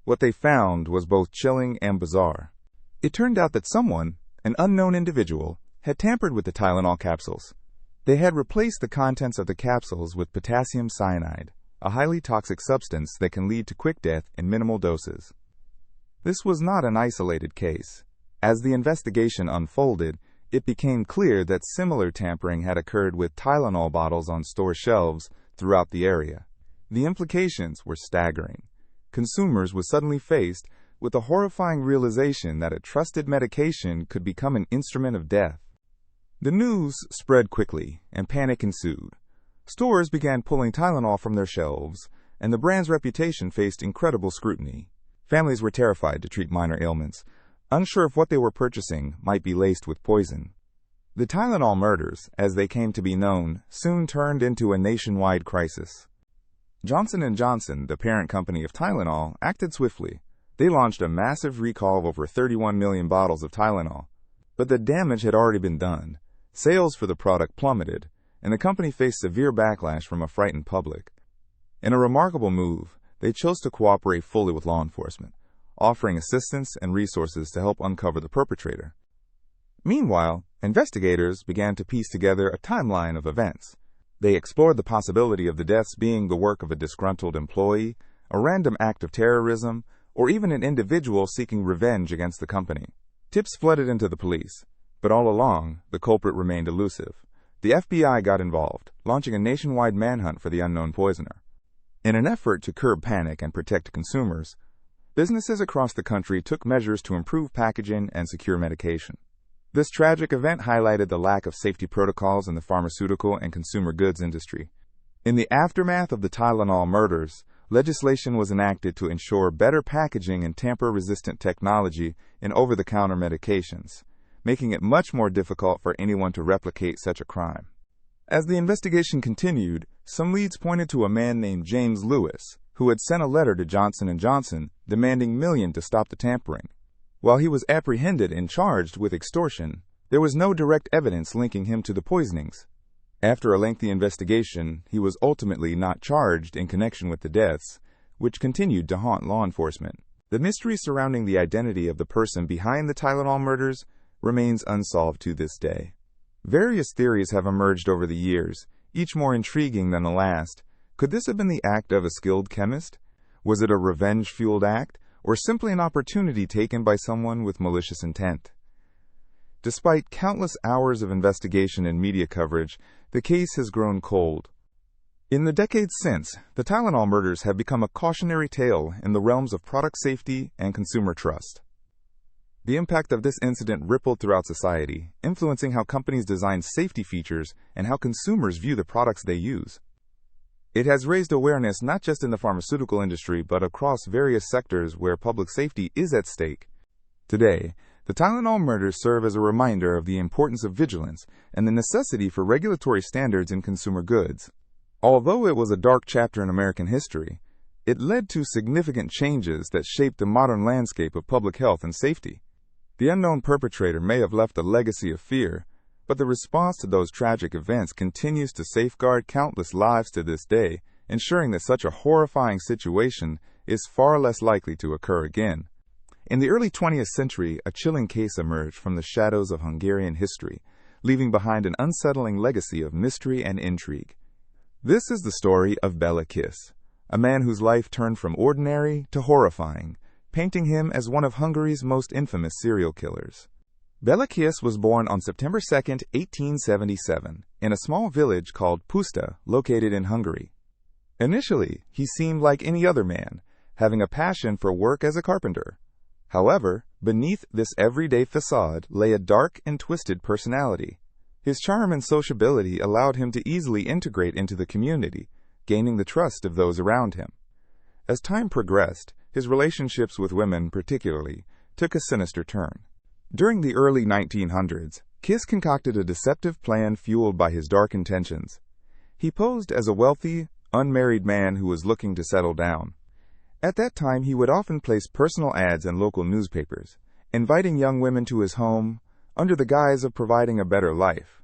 What they found was both chilling and bizarre. It turned out that someone, an unknown individual, had tampered with the Tylenol capsules. They had replaced the contents of the capsules with potassium cyanide, a highly toxic substance that can lead to quick death in minimal doses. This was not an isolated case. As the investigation unfolded, it became clear that similar tampering had occurred with Tylenol bottles on store shelves throughout the area. The implications were staggering. Consumers were suddenly faced with the horrifying realization that a trusted medication could become an instrument of death. The news spread quickly, and panic ensued. Stores began pulling Tylenol from their shelves, and the brand's reputation faced incredible scrutiny. Families were terrified to treat minor ailments, unsure if what they were purchasing might be laced with poison. The Tylenol Murders, as they came to be known, soon turned into a nationwide crisis. Johnson & Johnson, the parent company of Tylenol, acted swiftly. They launched a massive recall of over 31 million bottles of Tylenol. But the damage had already been done. Sales for the product plummeted, and the company faced severe backlash from a frightened public. In a remarkable move, they chose to cooperate fully with law enforcement, offering assistance and resources to help uncover the perpetrator. Meanwhile, investigators began to piece together a timeline of events. They explored the possibility of the deaths being the work of a disgruntled employee, a random act of terrorism, or even an individual seeking revenge against the company. Tips flooded into the police, but all along, the culprit remained elusive. The FBI got involved, launching a nationwide manhunt for the unknown poisoner. In an effort to curb panic and protect consumers, businesses across the country took measures to improve packaging and secure medication. This tragic event highlighted the lack of safety protocols in the pharmaceutical and consumer goods industry. In the aftermath of the Tylenol murders, legislation was enacted to ensure better packaging and tamper-resistant technology in over-the-counter medications, making it much more difficult for anyone to replicate such a crime. As the investigation continued, some leads pointed to a man named James Lewis, who had sent a letter to Johnson & Johnson demanding millions to stop the tampering. While he was apprehended and charged with extortion, there was no direct evidence linking him to the poisonings. After a lengthy investigation, he was ultimately not charged in connection with the deaths, which continued to haunt law enforcement. The mystery surrounding the identity of the person behind the Tylenol murders remains unsolved to this day. Various theories have emerged over the years, each more intriguing than the last. Could this have been the act of a skilled chemist? Was it a revenge-fueled act, or simply an opportunity taken by someone with malicious intent? Despite countless hours of investigation and media coverage, the case has grown cold. In the decades since, the Tylenol murders have become a cautionary tale in the realms of product safety and consumer trust. The impact of this incident rippled throughout society, influencing how companies design safety features and how consumers view the products they use. It has raised awareness not just in the pharmaceutical industry but across various sectors where public safety is at stake. Today, the Tylenol murders serve as a reminder of the importance of vigilance and the necessity for regulatory standards in consumer goods. Although it was a dark chapter in American history, it led to significant changes that shaped the modern landscape of public health and safety. The unknown perpetrator may have left a legacy of fear, but the response to those tragic events continues to safeguard countless lives to this day, ensuring that such a horrifying situation is far less likely to occur again. In the early 20th century, a chilling case emerged from the shadows of Hungarian history, leaving behind an unsettling legacy of mystery and intrigue. This is the story of Bela Kiss, a man whose life turned from ordinary to horrifying, painting him as one of Hungary's most infamous serial killers. Bela Kiss was born on September 2, 1877, in a small village called Puszta, located in Hungary. Initially, he seemed like any other man, having a passion for work as a carpenter. However, beneath this everyday facade lay a dark and twisted personality. His charm and sociability allowed him to easily integrate into the community, gaining the trust of those around him. As time progressed, his relationships with women, particularly, took a sinister turn. During the early 1900s, Kiss concocted a deceptive plan fueled by his dark intentions. He posed as a wealthy, unmarried man who was looking to settle down. At that time, he would often place personal ads in local newspapers, inviting young women to his home under the guise of providing a better life.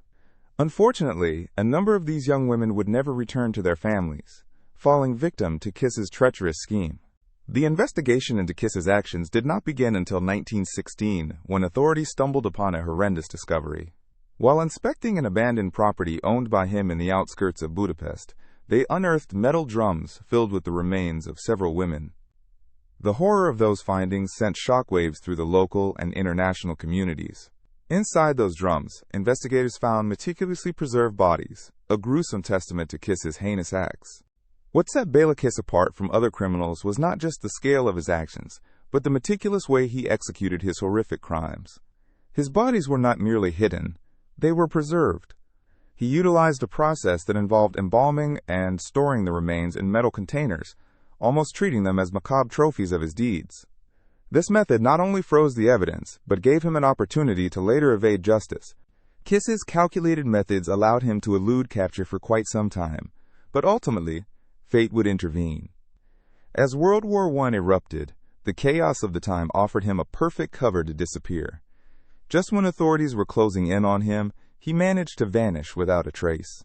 Unfortunately, a number of these young women would never return to their families, falling victim to Kiss's treacherous scheme. The investigation into Kiss's actions did not begin until 1916, when authorities stumbled upon a horrendous discovery. While inspecting an abandoned property owned by him in the outskirts of Budapest, they unearthed metal drums filled with the remains of several women. The horror of those findings sent shockwaves through the local and international communities. Inside those drums, investigators found meticulously preserved bodies, a gruesome testament to Kiss's heinous acts. What set Bela Kiss apart from other criminals was not just the scale of his actions, but the meticulous way he executed his horrific crimes. His bodies were not merely hidden, they were preserved. He utilized a process that involved embalming and storing the remains in metal containers, almost treating them as macabre trophies of his deeds. This method not only froze the evidence, but gave him an opportunity to later evade justice. Kiss's calculated methods allowed him to elude capture for quite some time, but ultimately, fate would intervene. As World War I erupted, the chaos of the time offered him a perfect cover to disappear. Just when authorities were closing in on him, he managed to vanish without a trace.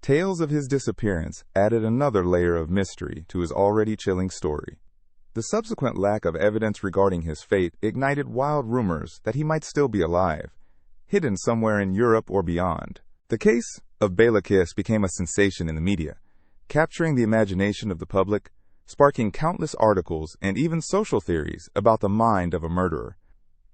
Tales of his disappearance added another layer of mystery to his already chilling story. The subsequent lack of evidence regarding his fate ignited wild rumors that he might still be alive, hidden somewhere in Europe or beyond. The case of Bela Kiss became a sensation in the media, capturing the imagination of the public, sparking countless articles and even social theories about the mind of a murderer.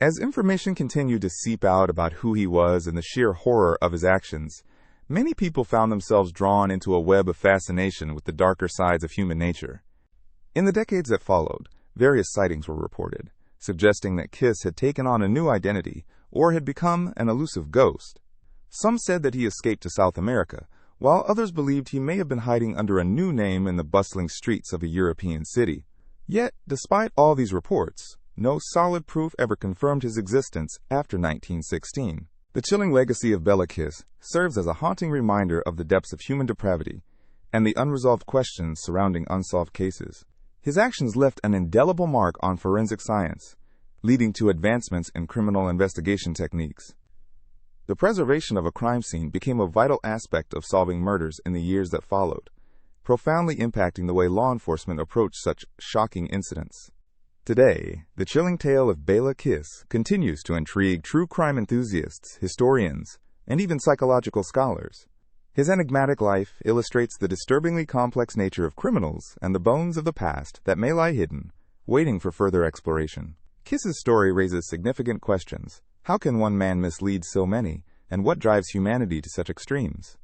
As information continued to seep out about who he was and the sheer horror of his actions, many people found themselves drawn into a web of fascination with the darker sides of human nature. In the decades that followed, various sightings were reported, suggesting that Kiss had taken on a new identity or had become an elusive ghost. Some said that he escaped to South America, while others believed he may have been hiding under a new name in the bustling streets of a European city. Yet, despite all these reports, no solid proof ever confirmed his existence after 1916. The chilling legacy of Bela Kiss serves as a haunting reminder of the depths of human depravity and the unresolved questions surrounding unsolved cases. His actions left an indelible mark on forensic science, leading to advancements in criminal investigation techniques. The preservation of a crime scene became a vital aspect of solving murders in the years that followed, profoundly impacting the way law enforcement approached such shocking incidents. Today, the chilling tale of Bela Kiss continues to intrigue true crime enthusiasts, historians, and even psychological scholars. His enigmatic life illustrates the disturbingly complex nature of criminals and the bones of the past that may lie hidden, waiting for further exploration. Kiss's story raises significant questions. How can one man mislead so many, and what drives humanity to such extremes?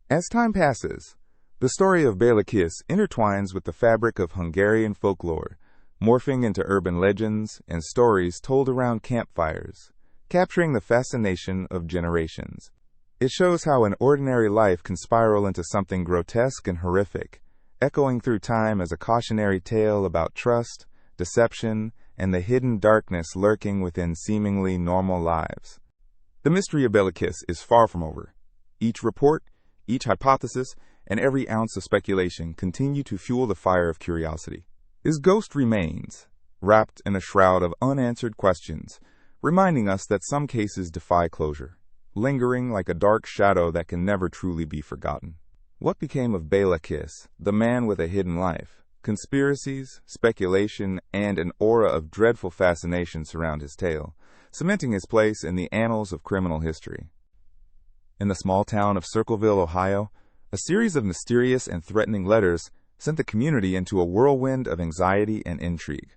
As time passes, the story of Bela Kiss intertwines with the fabric of Hungarian folklore, morphing into urban legends and stories told around campfires, capturing the fascination of generations. It shows how an ordinary life can spiral into something grotesque and horrific, echoing through time as a cautionary tale about trust, deception, and the hidden darkness lurking within seemingly normal lives. The mystery of Villisca is far from over. Each report, each hypothesis, and every ounce of speculation continue to fuel the fire of curiosity. His ghost remains, wrapped in a shroud of unanswered questions, reminding us that some cases defy closure, lingering like a dark shadow that can never truly be forgotten. What became of Villisca, the man with a hidden life? Conspiracies, speculation, and an aura of dreadful fascination surround his tale, cementing his place in the annals of criminal history. In the small town of Circleville, Ohio, a series of mysterious and threatening letters sent the community into a whirlwind of anxiety and intrigue.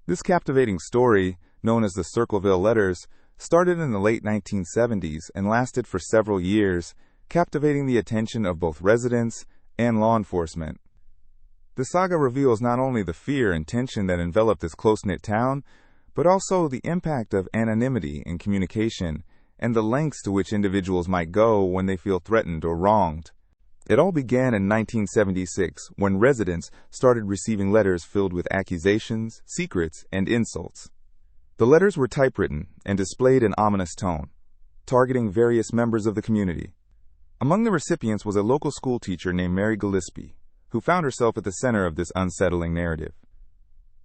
This captivating story, known as the Circleville Letters, started in the late 1970s and lasted for several years, captivating the attention of both residents and law enforcement. The saga reveals not only the fear and tension that enveloped this close-knit town, but also the impact of anonymity in communication and the lengths to which individuals might go when they feel threatened or wronged. It all began in 1976 when residents started receiving letters filled with accusations, secrets, and insults. The letters were typewritten and displayed an ominous tone, targeting various members of the community. Among the recipients was a local school teacher named Mary Gillespie, who found herself at the center of this unsettling narrative.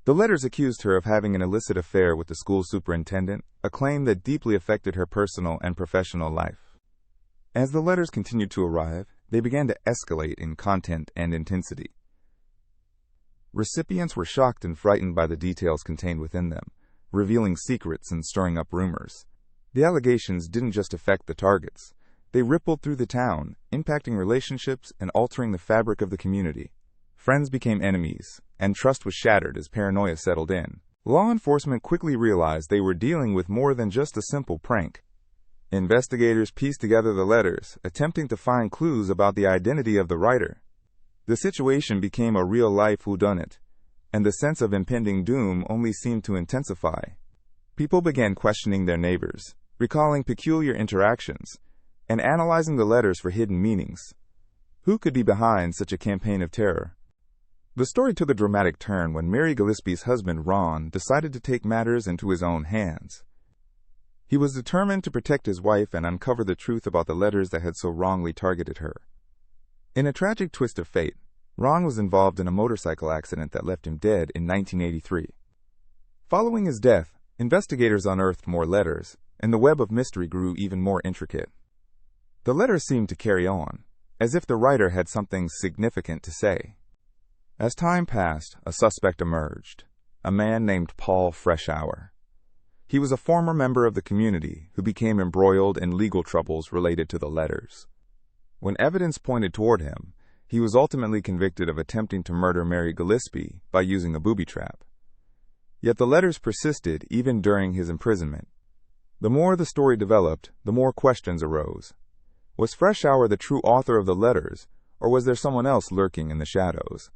The letters accused her of having an illicit affair with the school superintendent, a claim that deeply affected her personal and professional life. As the letters continued to arrive, they began to escalate in content and intensity. Recipients were shocked and frightened by the details contained within them, revealing secrets and stirring up rumors. The allegations didn't just affect the targets. They rippled through the town, impacting relationships and altering the fabric of the community. Friends became enemies, and trust was shattered as paranoia settled in. Law enforcement quickly realized they were dealing with more than just a simple prank. Investigators pieced together the letters, attempting to find clues about the identity of the writer. The situation became a real-life whodunit, and the sense of impending doom only seemed to intensify. People began questioning their neighbors, recalling peculiar interactions, and analyzing the letters for hidden meanings. Who could be behind such a campaign of terror? The story took a dramatic turn when Mary Gillespie's husband, Ron, decided to take matters into his own hands. He was determined to protect his wife and uncover the truth about the letters that had so wrongly targeted her. In a tragic twist of fate, Ron was involved in a motorcycle accident that left him dead in 1983. Following his death, investigators unearthed more letters, and the web of mystery grew even more intricate. The letters seemed to carry on, as if the writer had something significant to say. As time passed, a suspect emerged, a man named Paul Freshour. He was a former member of the community who became embroiled in legal troubles related to the letters. When evidence pointed toward him, he was ultimately convicted of attempting to murder Mary Gillespie by using a booby trap. Yet the letters persisted even during his imprisonment. The more the story developed, the more questions arose. Was Freshour the true author of the letters, or was there someone else lurking in the shadows?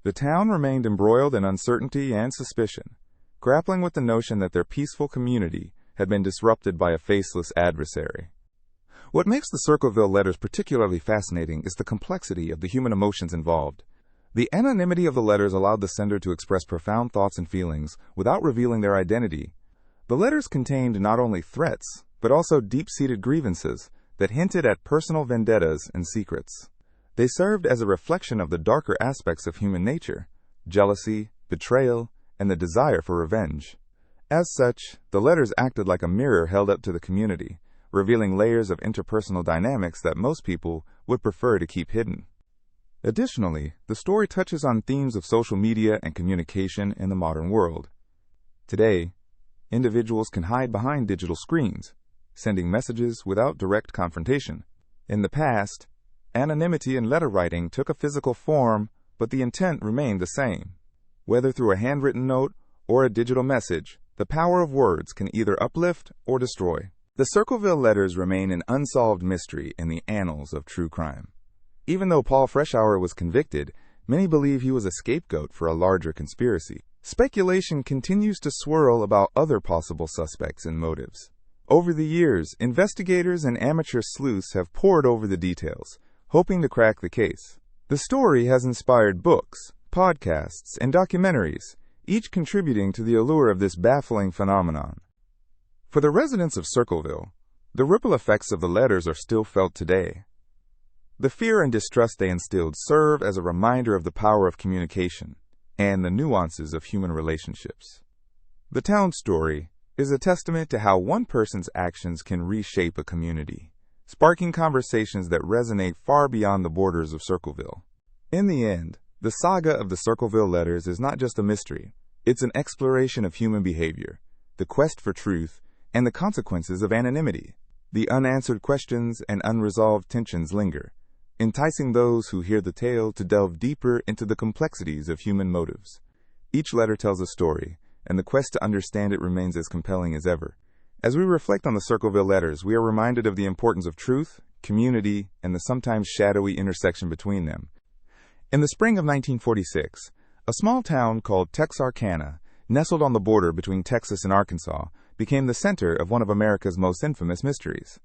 The town remained embroiled in uncertainty and suspicion, grappling with the notion that their peaceful community had been disrupted by a faceless adversary. What makes the Circleville Letters particularly fascinating is the complexity of the human emotions involved. The anonymity of the letters allowed the sender to express profound thoughts and feelings without revealing their identity. The letters contained not only threats, but also deep-seated grievances that hinted at personal vendettas and secrets. They served as a reflection of the darker aspects of human nature, jealousy, betrayal, and the desire for revenge. As such, the letters acted like a mirror held up to the community, revealing layers of interpersonal dynamics that most people would prefer to keep hidden. Additionally, the story touches on themes of social media and communication in the modern world. Today, individuals can hide behind digital screens, sending messages without direct confrontation. In the past, anonymity in letter writing took a physical form, but the intent remained the same. Whether through a handwritten note or a digital message, the power of words can either uplift or destroy. The Circleville Letters remain an unsolved mystery in the annals of true crime. Even though Paul Freshour was convicted, many believe he was a scapegoat for a larger conspiracy. Speculation continues to swirl about other possible suspects and motives. Over the years, investigators and amateur sleuths have pored over the details, hoping to crack the case. The story has inspired books, podcasts, and documentaries, each contributing to the allure of this baffling phenomenon. For the residents of Circleville, the ripple effects of the letters are still felt today. The fear and distrust they instilled serve as a reminder of the power of communication and the nuances of human relationships. The town story is a testament to how one person's actions can reshape a community, sparking conversations that resonate far beyond the borders of Circleville. In the end, the saga of the Circleville Letters is not just a mystery, it's an exploration of human behavior, the quest for truth, and the consequences of anonymity. The unanswered questions and unresolved tensions linger, enticing those who hear the tale to delve deeper into the complexities of human motives. Each letter tells a story, and the quest to understand it remains as compelling as ever. As we reflect on the Circleville Letters, we are reminded of the importance of truth, community, and the sometimes shadowy intersection between them. In the spring of 1946, a small town called Texarkana, nestled on the border between Texas and Arkansas, became the center of one of America's most infamous mysteries.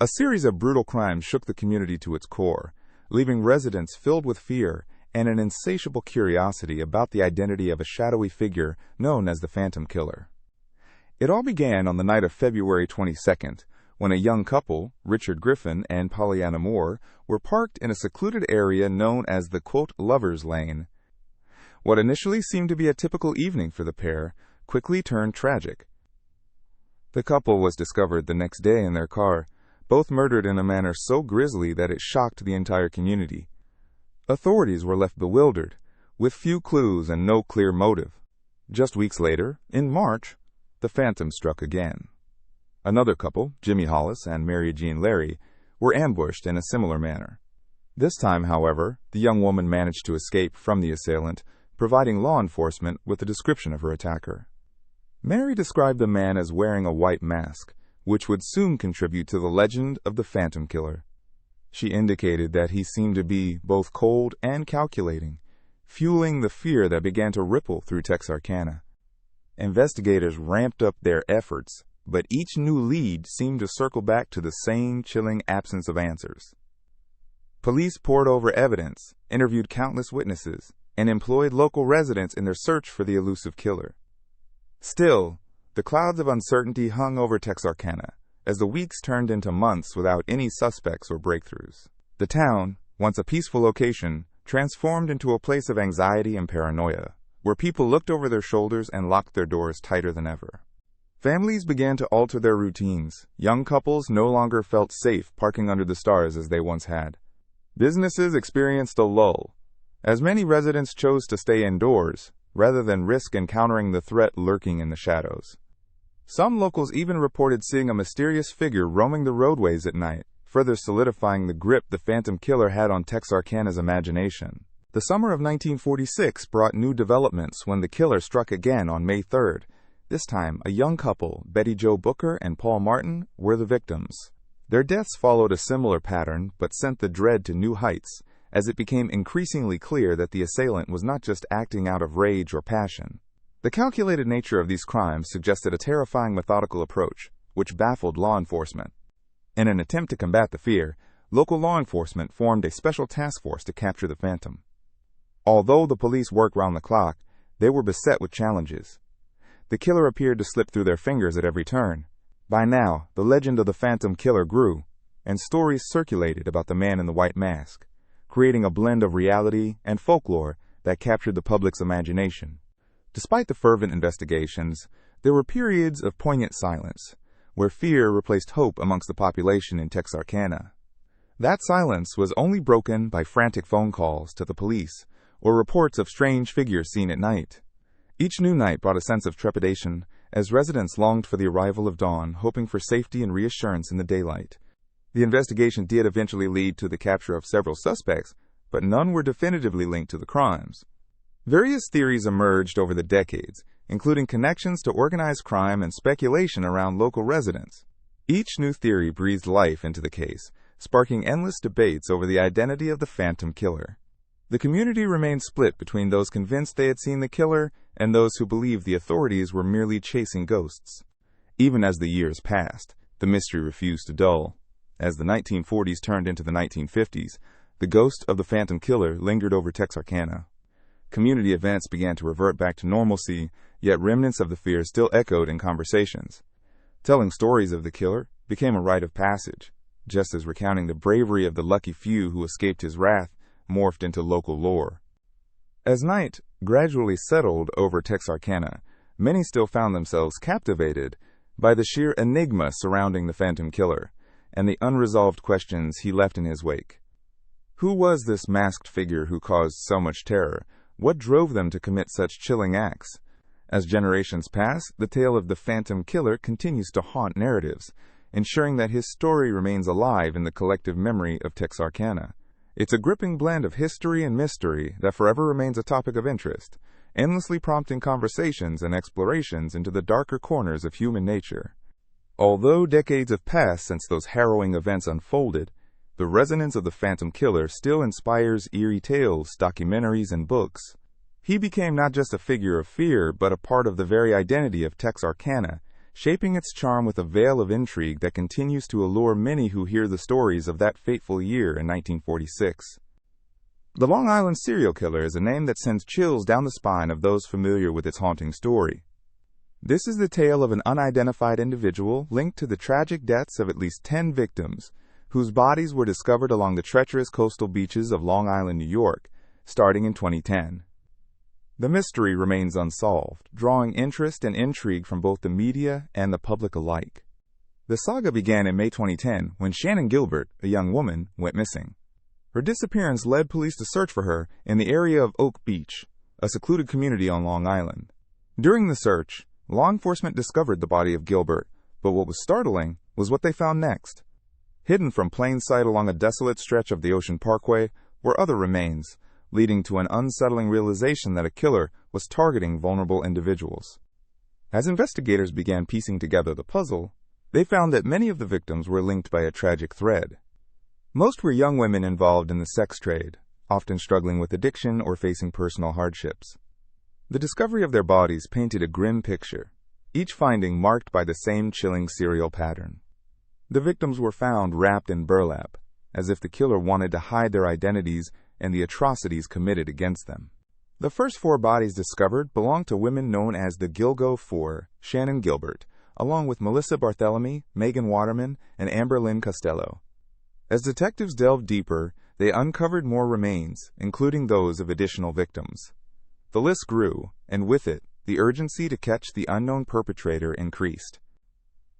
A series of brutal crimes shook the community to its core, leaving residents filled with fear and an insatiable curiosity about the identity of a shadowy figure known as the Phantom Killer. It all began on the night of February 22nd, when a young couple, Richard Griffin and Pollyanna Moore, were parked in a secluded area known as the, quote, Lover's Lane. What initially seemed to be a typical evening for the pair quickly turned tragic. The couple was discovered the next day in their car, both murdered in a manner so grisly that it shocked the entire community. Authorities were left bewildered, with few clues and no clear motive. Just weeks later, in March, the phantom struck again. Another couple, Jimmy Hollis and Mary Jean Larry, were ambushed in a similar manner. This time, however, the young woman managed to escape from the assailant, providing law enforcement with a description of her attacker. Mary described the man as wearing a white mask, which would soon contribute to the legend of the Phantom Killer. She indicated that he seemed to be both cold and calculating, fueling the fear that began to ripple through Texarkana. Investigators ramped up their efforts, but each new lead seemed to circle back to the same chilling absence of answers. Police pored over evidence, interviewed countless witnesses, and employed local residents in their search for the elusive killer. Still, the clouds of uncertainty hung over Texarkana, as the weeks turned into months without any suspects or breakthroughs. The town, once a peaceful location, transformed into a place of anxiety and paranoia, where people looked over their shoulders and locked their doors tighter than ever. Families began to alter their routines. Young couples no longer felt safe parking under the stars as they once had. Businesses experienced a lull, as many residents chose to stay indoors, rather than risk encountering the threat lurking in the shadows. Some locals even reported seeing a mysterious figure roaming the roadways at night, further solidifying the grip the Phantom Killer had on Texarkana's imagination. The summer of 1946 brought new developments when the killer struck again on May 3rd. This time, a young couple, Betty Jo Booker and Paul Martin, were the victims. Their deaths followed a similar pattern, but sent the dread to new heights, as it became increasingly clear that the assailant was not just acting out of rage or passion. The calculated nature of these crimes suggested a terrifying methodical approach, which baffled law enforcement. In an attempt to combat the fear, local law enforcement formed a special task force to capture the phantom. Although the police worked round the clock, they were beset with challenges. The killer appeared to slip through their fingers at every turn. By now, the legend of the Phantom Killer grew, and stories circulated about the man in the white mask, creating a blend of reality and folklore that captured the public's imagination. Despite the fervent investigations, there were periods of poignant silence, where fear replaced hope amongst the population in Texarkana. That silence was only broken by frantic phone calls to the police or reports of strange figures seen at night. Each new night brought a sense of trepidation, as residents longed for the arrival of dawn, hoping for safety and reassurance in the daylight. The investigation did eventually lead to the capture of several suspects, but none were definitively linked to the crimes. Various theories emerged over the decades, including connections to organized crime and speculation around local residents. Each new theory breathed life into the case, sparking endless debates over the identity of the Phantom Killer. The community remained split between those convinced they had seen the killer and those who believed the authorities were merely chasing ghosts. Even as the years passed, the mystery refused to dull. As the 1940s turned into the 1950s, the ghost of the Phantom Killer lingered over Texarkana. Community events began to revert back to normalcy, yet remnants of the fear still echoed in conversations. Telling stories of the killer became a rite of passage, just as recounting the bravery of the lucky few who escaped his wrath morphed into local lore. As night gradually settled over Texarkana, many still found themselves captivated by the sheer enigma surrounding the Phantom Killer and the unresolved questions he left in his wake. Who was this masked figure who caused so much terror? What drove them to commit such chilling acts? As generations pass, the tale of the Phantom Killer continues to haunt narratives, ensuring that his story remains alive in the collective memory of Texarkana. It's a gripping blend of history and mystery that forever remains a topic of interest, endlessly prompting conversations and explorations into the darker corners of human nature. Although decades have passed since those harrowing events unfolded, the resonance of the Phantom Killer still inspires eerie tales, documentaries, and books. He became not just a figure of fear, but a part of the very identity of Texarkana, shaping its charm with a veil of intrigue that continues to allure many who hear the stories of that fateful year in 1946. The Long Island serial killer is a name that sends chills down the spine of those familiar with its haunting story. This is the tale of an unidentified individual linked to the tragic deaths of at least 10 victims, whose bodies were discovered along the treacherous coastal beaches of Long Island, New York, starting in 2010. The mystery remains unsolved, drawing interest and intrigue from both the media and the public alike. The saga began in May 2010 when Shannon Gilbert, a young woman, went missing. Her disappearance led police to search for her in the area of Oak Beach, a secluded community on Long Island. During the search, law enforcement discovered the body of Gilbert, but what was startling was what they found next. Hidden from plain sight along a desolate stretch of the Ocean Parkway were other remains, leading to an unsettling realization that a killer was targeting vulnerable individuals. As investigators began piecing together the puzzle, they found that many of the victims were linked by a tragic thread. Most were young women involved in the sex trade, often struggling with addiction or facing personal hardships. The discovery of their bodies painted a grim picture, each finding marked by the same chilling serial pattern. The victims were found wrapped in burlap, as if the killer wanted to hide their identities and the atrocities committed against them. The first 4 bodies discovered belonged to women known as the Gilgo Four, Shannon Gilbert, along with Melissa Barthelemy, Megan Waterman, and Amber Lynn Costello. As detectives delved deeper, they uncovered more remains, including those of additional victims. The list grew, and with it, the urgency to catch the unknown perpetrator increased.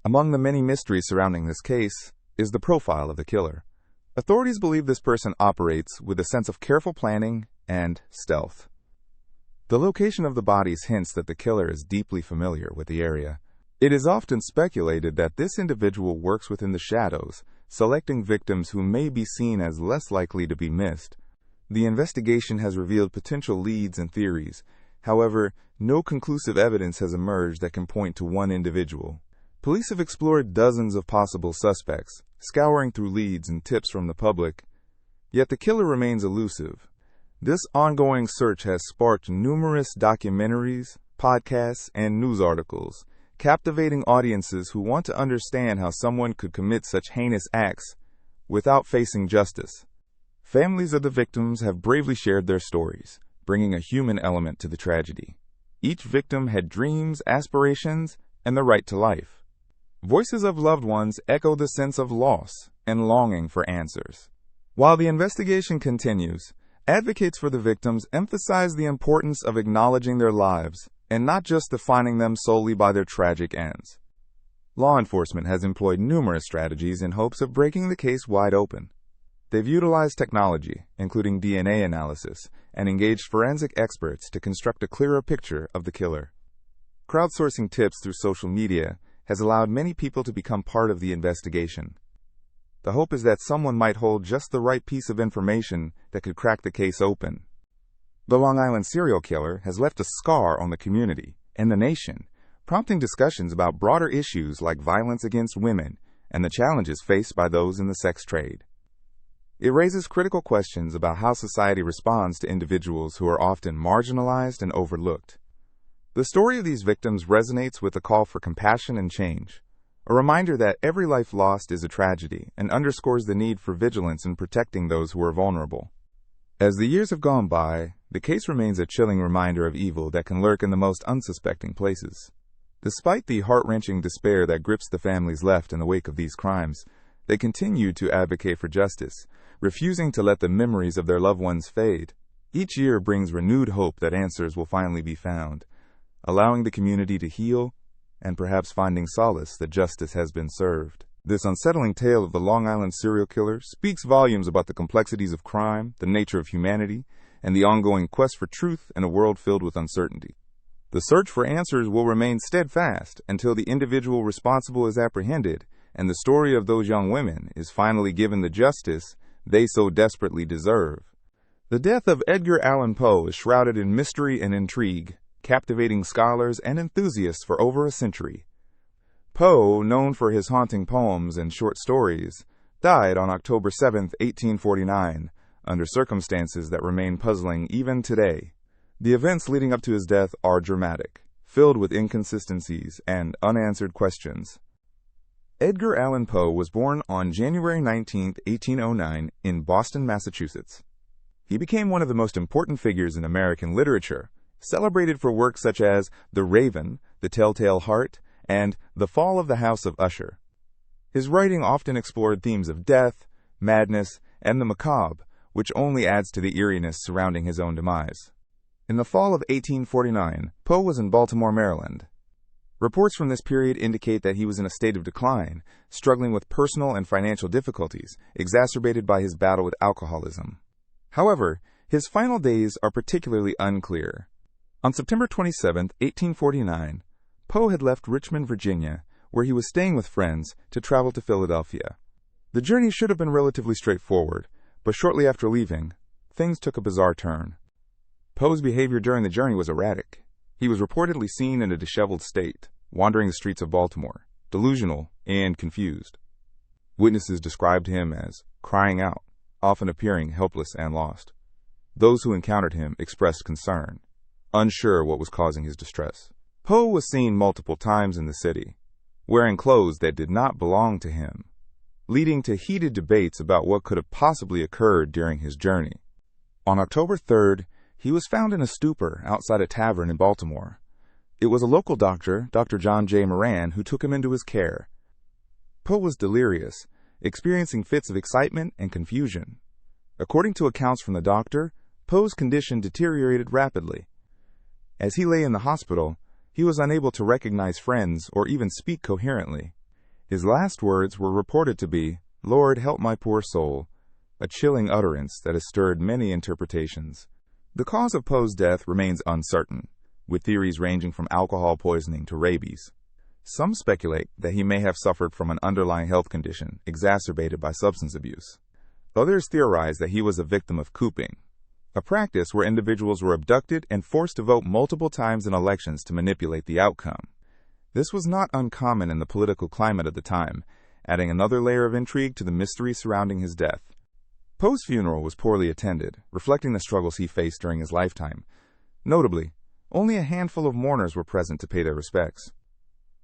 Among the many mysteries surrounding this case is the profile of the killer. Authorities believe this person operates with a sense of careful planning and stealth. The location of the bodies hints that the killer is deeply familiar with the area. It is often speculated that this individual works within the shadows, selecting victims who may be seen as less likely to be missed. The investigation has revealed potential leads and theories. However, no conclusive evidence has emerged that can point to one individual. Police have explored dozens of possible suspects, scouring through leads and tips from the public. Yet the killer remains elusive. This ongoing search has sparked numerous documentaries, podcasts, and news articles, captivating audiences who want to understand how someone could commit such heinous acts without facing justice. Families of the victims have bravely shared their stories, bringing a human element to the tragedy. Each victim had dreams, aspirations, and the right to life. Voices of loved ones echo the sense of loss and longing for answers. While the investigation continues, advocates for the victims emphasize the importance of acknowledging their lives and not just defining them solely by their tragic ends. Law enforcement has employed numerous strategies in hopes of breaking the case wide open. They've utilized technology, including DNA analysis, and engaged forensic experts to construct a clearer picture of the killer. Crowdsourcing tips through social media has allowed many people to become part of the investigation. The hope is that someone might hold just the right piece of information that could crack the case open. The Long Island serial killer has left a scar on the community and the nation, prompting discussions about broader issues like violence against women and the challenges faced by those in the sex trade. It raises critical questions about how society responds to individuals who are often marginalized and overlooked. The story of these victims resonates with a call for compassion and change, a reminder that every life lost is a tragedy and underscores the need for vigilance in protecting those who are vulnerable. As the years have gone by, the case remains a chilling reminder of evil that can lurk in the most unsuspecting places. Despite the heart-wrenching despair that grips the families left in the wake of these crimes, they continue to advocate for justice, refusing to let the memories of their loved ones fade. Each year brings renewed hope that answers will finally be found, allowing the community to heal and perhaps finding solace that justice has been served. This unsettling tale of the Long Island serial killer speaks volumes about the complexities of crime, the nature of humanity, and the ongoing quest for truth in a world filled with uncertainty. The search for answers will remain steadfast until the individual responsible is apprehended and the story of those young women is finally given the justice they so desperately deserve. The death of Edgar Allan Poe is shrouded in mystery and intrigue, captivating scholars and enthusiasts for over a century. Poe, known for his haunting poems and short stories, died on October 7, 1849, under circumstances that remain puzzling even today. The events leading up to his death are dramatic, filled with inconsistencies and unanswered questions. Edgar Allan Poe was born on January 19, 1809, in Boston, Massachusetts. He became one of the most important figures in American literature, celebrated for works such as The Raven, The Telltale Heart, and The Fall of the House of Usher. His writing often explored themes of death, madness, and the macabre, which only adds to the eeriness surrounding his own demise. In the fall of 1849, Poe was in Baltimore, Maryland. Reports from this period indicate that he was in a state of decline, struggling with personal and financial difficulties, exacerbated by his battle with alcoholism. However, his final days are particularly unclear. On September 27, 1849, Poe had left Richmond, Virginia, where he was staying with friends, to travel to Philadelphia. The journey should have been relatively straightforward, but shortly after leaving, things took a bizarre turn. Poe's behavior during the journey was erratic. He was reportedly seen in a disheveled state, wandering the streets of Baltimore, delusional and confused. Witnesses described him as crying out, often appearing helpless and lost. Those who encountered him expressed concern, unsure what was causing his distress. Poe was seen multiple times in the city, wearing clothes that did not belong to him, leading to heated debates about what could have possibly occurred during his journey. On October 3rd, he was found in a stupor outside a tavern in Baltimore. It was a local doctor, Dr. John J. Moran, who took him into his care. Poe was delirious, experiencing fits of excitement and confusion. According to accounts from the doctor, Poe's condition deteriorated rapidly. As he lay in the hospital, he was unable to recognize friends or even speak coherently. His last words were reported to be, "Lord, help my poor soul," a chilling utterance that has stirred many interpretations. The cause of Poe's death remains uncertain, with theories ranging from alcohol poisoning to rabies. Some speculate that he may have suffered from an underlying health condition exacerbated by substance abuse. Others theorize that he was a victim of cooping, a practice where individuals were abducted and forced to vote multiple times in elections to manipulate the outcome. This was not uncommon in the political climate of the time, adding another layer of intrigue to the mystery surrounding his death. Poe's funeral was poorly attended, reflecting the struggles he faced during his lifetime. Notably, only a handful of mourners were present to pay their respects.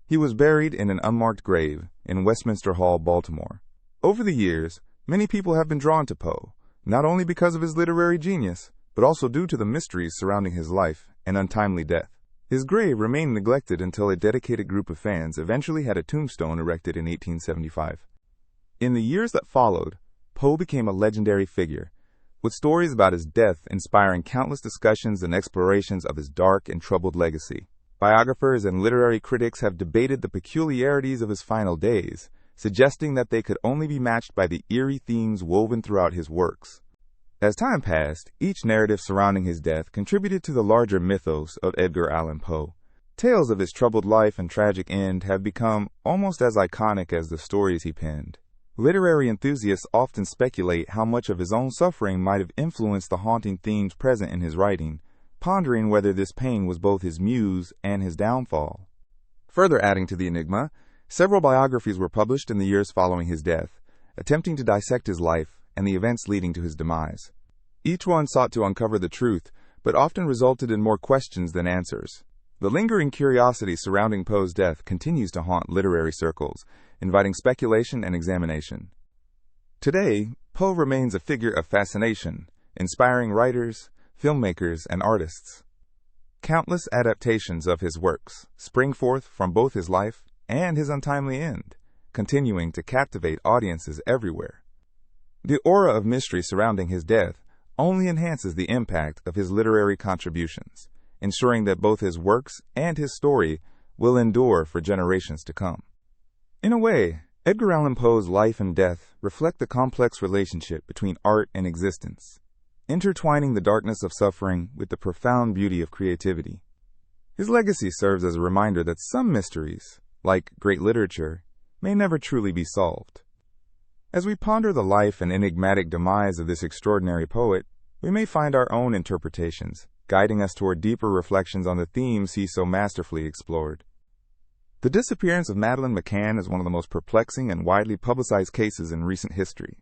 He was buried in an unmarked grave in Westminster Hall, Baltimore. Over the years, many people have been drawn to Poe, not only because of his literary genius, but also due to the mysteries surrounding his life and untimely death. His grave remained neglected until a dedicated group of fans eventually had a tombstone erected in 1875. In the years that followed, Poe became a legendary figure, with stories about his death inspiring countless discussions and explorations of his dark and troubled legacy. Biographers and literary critics have debated the peculiarities of his final days, suggesting that they could only be matched by the eerie themes woven throughout his works. As time passed, each narrative surrounding his death contributed to the larger mythos of Edgar Allan Poe. Tales of his troubled life and tragic end have become almost as iconic as the stories he penned. Literary enthusiasts often speculate how much of his own suffering might have influenced the haunting themes present in his writing, pondering whether this pain was both his muse and his downfall. Further adding to the enigma, several biographies were published in the years following his death, attempting to dissect his life and the events leading to his demise. Each one sought to uncover the truth, but often resulted in more questions than answers. The lingering curiosity surrounding Poe's death continues to haunt literary circles, inviting speculation and examination. Today, Poe remains a figure of fascination, inspiring writers, filmmakers, and artists. Countless adaptations of his works spring forth from both his life and his untimely end, continuing to captivate audiences everywhere. The aura of mystery surrounding his death only enhances the impact of his literary contributions, ensuring that both his works and his story will endure for generations to come. In a way, Edgar Allan Poe's life and death reflect the complex relationship between art and existence, intertwining the darkness of suffering with the profound beauty of creativity. His legacy serves as a reminder that some mysteries, like great literature, may never truly be solved. As we ponder the life and enigmatic demise of this extraordinary poet, we may find our own interpretations, guiding us toward deeper reflections on the themes he so masterfully explored. The disappearance of Madeleine McCann is one of the most perplexing and widely publicized cases in recent history.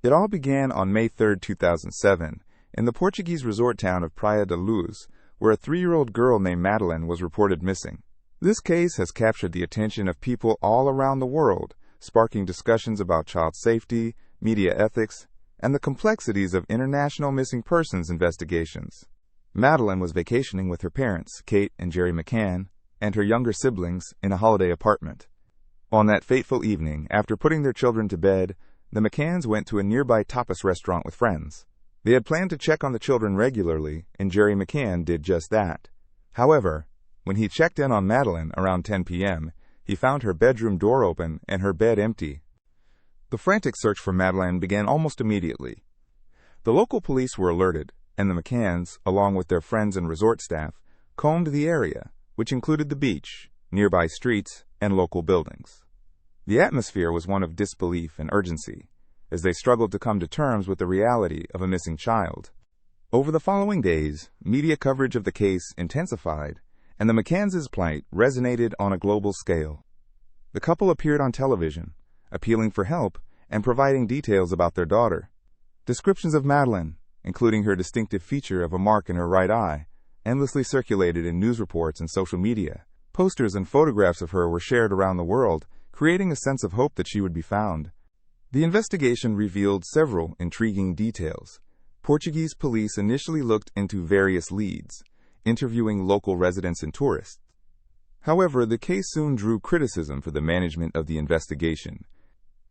It all began on May 3, 2007, in the Portuguese resort town of Praia da Luz, where a 3-year-old girl named Madeleine was reported missing. This case has captured the attention of people all around the world, sparking discussions about child safety, media ethics, and the complexities of international missing persons investigations. Madeleine was vacationing with her parents, Kate and Jerry McCann, and her younger siblings in a holiday apartment. On that fateful evening, after putting their children to bed, the McCanns went to a nearby tapas restaurant with friends. They had planned to check on the children regularly, and Jerry McCann did just that. However, when he checked in on Madeleine around 10 p.m., he found her bedroom door open and her bed empty. The frantic search for Madeleine began almost immediately. The local police were alerted, and the McCanns, along with their friends and resort staff, combed the area, which included the beach, nearby streets, and local buildings. The atmosphere was one of disbelief and urgency, as they struggled to come to terms with the reality of a missing child. Over the following days, media coverage of the case intensified, and the McCanns' plight resonated on a global scale. The couple appeared on television, appealing for help and providing details about their daughter. Descriptions of Madeleine, including her distinctive feature of a mark in her right eye, endlessly circulated in news reports and social media. Posters and photographs of her were shared around the world, creating a sense of hope that she would be found. The investigation revealed several intriguing details. Portuguese police initially looked into various leads, interviewing local residents and tourists. However, the case soon drew criticism for the management of the investigation.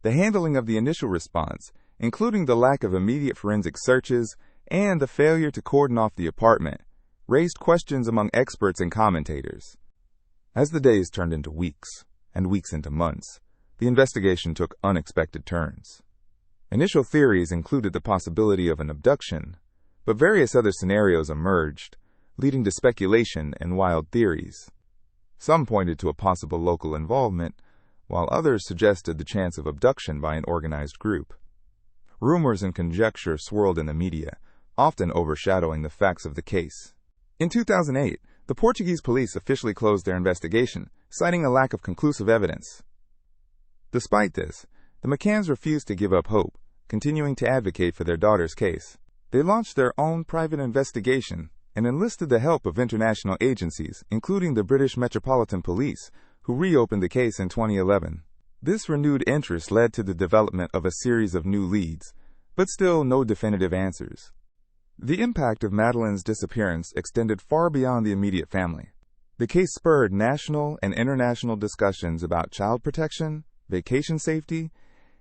The handling of the initial response, including the lack of immediate forensic searches and the failure to cordon off the apartment, raised questions among experts and commentators. As the days turned into weeks, and weeks into months, the investigation took unexpected turns. Initial theories included the possibility of an abduction, but various other scenarios emerged, leading to speculation and wild theories. Some pointed to a possible local involvement, while others suggested the chance of abduction by an organized group. Rumors and conjecture swirled in the media, often overshadowing the facts of the case. In 2008, the Portuguese police officially closed their investigation, citing a lack of conclusive evidence. Despite this, the McCanns refused to give up hope, continuing to advocate for their daughter's case. They launched their own private investigation and enlisted the help of international agencies, including the British Metropolitan Police, who reopened the case in 2011. This renewed interest led to the development of a series of new leads, but still no definitive answers. The impact of Madeleine's disappearance extended far beyond the immediate family. The case spurred national and international discussions about child protection, vacation safety,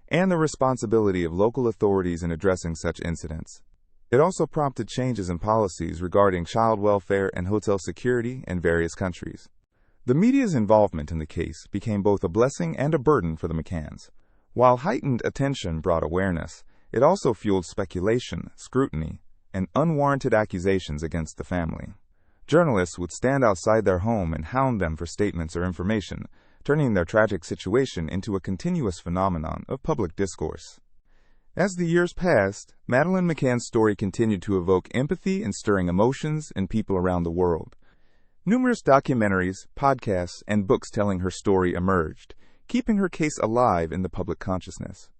and the responsibility of local authorities in addressing such incidents. It also prompted changes in policies regarding child welfare and hotel security in various countries. The media's involvement in the case became both a blessing and a burden for the McCanns. While heightened attention brought awareness, it also fueled speculation, scrutiny, and unwarranted accusations against the family. Journalists would stand outside their home and hound them for statements or information, turning their tragic situation into a continuous phenomenon of public discourse. As the years passed, Madeleine McCann's story continued to evoke empathy and stirring emotions in people around the world. Numerous documentaries, podcasts, and books telling her story emerged, keeping her case alive in the public consciousness.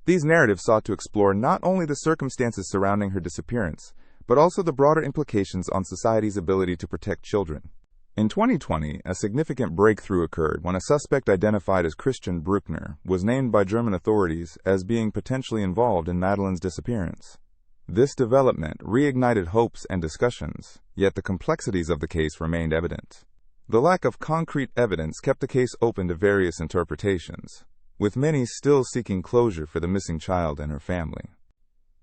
These narratives sought to explore not only the circumstances surrounding her disappearance, but also the broader implications on society's ability to protect children. In 2020, a significant breakthrough occurred when a suspect identified as Christian Bruckner was named by German authorities as being potentially involved in Madeleine's disappearance. This development reignited hopes and discussions, yet the complexities of the case remained evident. The lack of concrete evidence kept the case open to various interpretations, with many still seeking closure for the missing child and her family.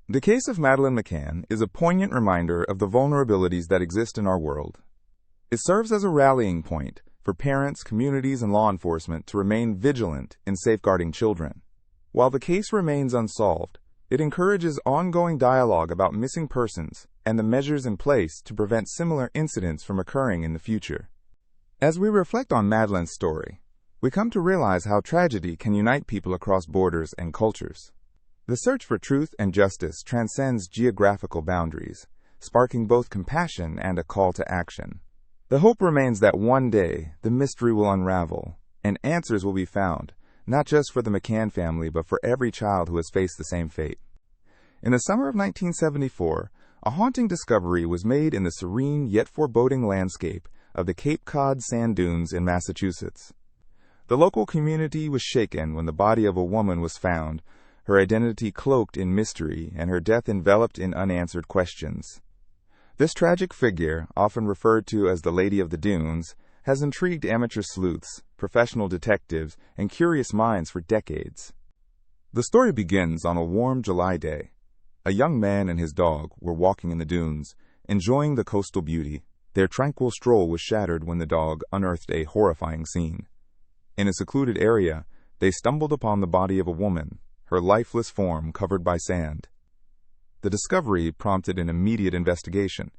The case of Madeleine McCann is a poignant reminder of the vulnerabilities that exist in our world. It serves as a rallying point for parents, communities, and law enforcement to remain vigilant in safeguarding children. While the case remains unsolved, it encourages ongoing dialogue about missing persons and the measures in place to prevent similar incidents from occurring in the future. As we reflect on Madeleine's story, we come to realize how tragedy can unite people across borders and cultures. The search for truth and justice transcends geographical boundaries, sparking both compassion and a call to action. The hope remains that one day the mystery will unravel and answers will be found, not just for the McCann family but for every child who has faced the same fate. In the summer of 1974, a haunting discovery was made in the serene yet foreboding landscape of the Cape Cod sand dunes in Massachusetts. The local community was shaken when the body of a woman was found, her identity cloaked in mystery and her death enveloped in unanswered questions. This tragic figure, often referred to as the Lady of the Dunes, has intrigued amateur sleuths, professional detectives, and curious minds for decades. The story begins on a warm July day. A young man and his dog were walking in the dunes, enjoying the coastal beauty. Their tranquil stroll was shattered when the dog unearthed a horrifying scene. In a secluded area, they stumbled upon the body of a woman, her lifeless form covered by sand. The discovery prompted an immediate investigation,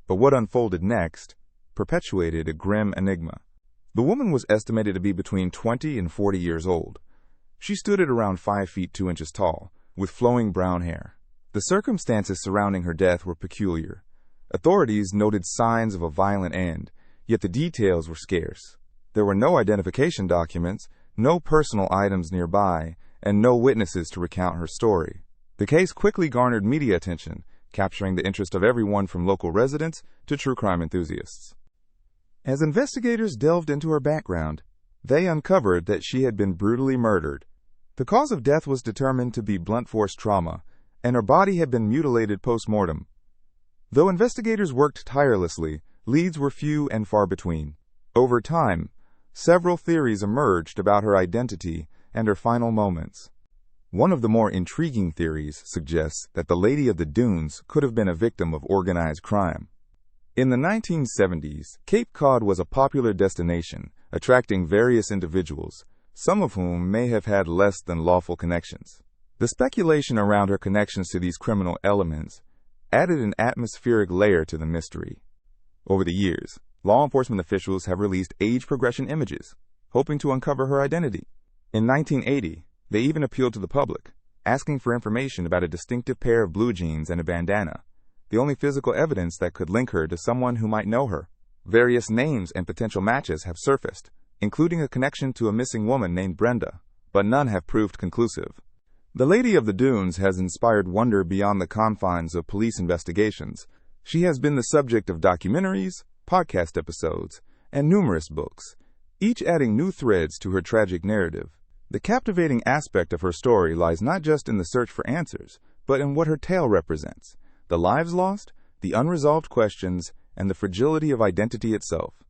but what unfolded next perpetuated a grim enigma. The woman was estimated to be between 20 and 40 years old. She stood at around 5 feet 2 inches tall, with flowing brown hair. The circumstances surrounding her death were peculiar. Authorities noted signs of a violent end, yet the details were scarce. There were no identification documents, no personal items nearby, and no witnesses to recount her story. The case quickly garnered media attention, capturing the interest of everyone from local residents to true crime enthusiasts. As investigators delved into her background, they uncovered that she had been brutally murdered. The cause of death was determined to be blunt force trauma, and her body had been mutilated post-mortem. Though investigators worked tirelessly, leads were few and far between. Over time, several theories emerged about her identity and her final moments. One of the more intriguing theories suggests that the Lady of the Dunes could have been a victim of organized crime. In the 1970s, Cape Cod was a popular destination, attracting various individuals, some of whom may have had less than lawful connections. The speculation around her connections to these criminal elements added an atmospheric layer to the mystery. Over the years, law enforcement officials have released age progression images, hoping to uncover her identity. In 1980, they even appealed to the public, asking for information about a distinctive pair of blue jeans and a bandana, the only physical evidence that could link her to someone who might know her. Various names and potential matches have surfaced, including a connection to a missing woman named Brenda, but none have proved conclusive. The Lady of the Dunes has inspired wonder beyond the confines of police investigations. She has been the subject of documentaries, podcast episodes, and numerous books, each adding new threads to her tragic narrative. The captivating aspect of her story lies not just in the search for answers, but in what her tale represents: the lives lost, the unresolved questions, and the fragility of identity itself.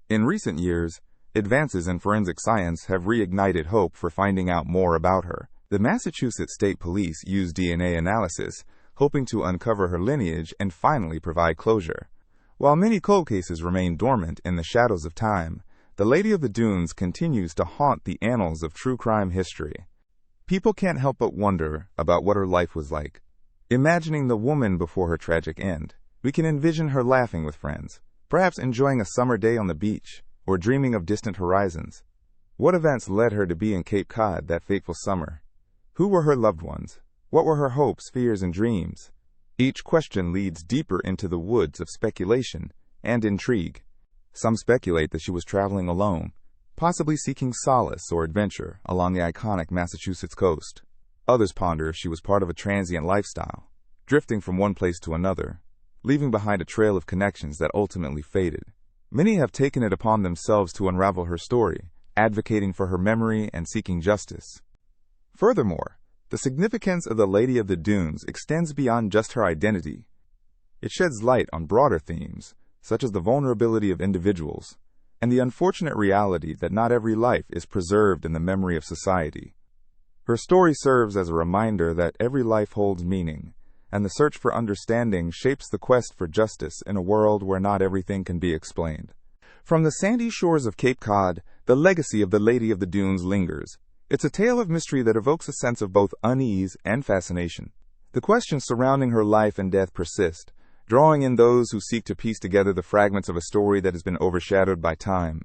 In recent years, advances in forensic science have reignited hope for finding out more about her. The Massachusetts State Police used DNA analysis, hoping to uncover her lineage and finally provide closure. While many cold cases remain dormant in the shadows of time, the Lady of the Dunes continues to haunt the annals of true crime history. People can't help but wonder about what her life was like. Imagining the woman before her tragic end, we can envision her laughing with friends, perhaps enjoying a summer day on the beach, or dreaming of distant horizons. What events led her to be in Cape Cod that fateful summer? Who were her loved ones? What were her hopes, fears, and dreams? Each question leads deeper into the woods of speculation and intrigue. Some speculate that she was traveling alone, possibly seeking solace or adventure along the iconic Massachusetts coast. Others ponder if she was part of a transient lifestyle, drifting from one place to another, leaving behind a trail of connections that ultimately faded. Many have taken it upon themselves to unravel her story, advocating for her memory and seeking justice. Furthermore, the significance of the Lady of the Dunes extends beyond just her identity. It sheds light on broader themes, such as the vulnerability of individuals, and the unfortunate reality that not every life is preserved in the memory of society. Her story serves as a reminder that every life holds meaning, and the search for understanding shapes the quest for justice in a world where not everything can be explained. From the sandy shores of Cape Cod, the legacy of the Lady of the Dunes lingers. It's a tale of mystery that evokes a sense of both unease and fascination. The questions surrounding her life and death persist, drawing in those who seek to piece together the fragments of a story that has been overshadowed by time.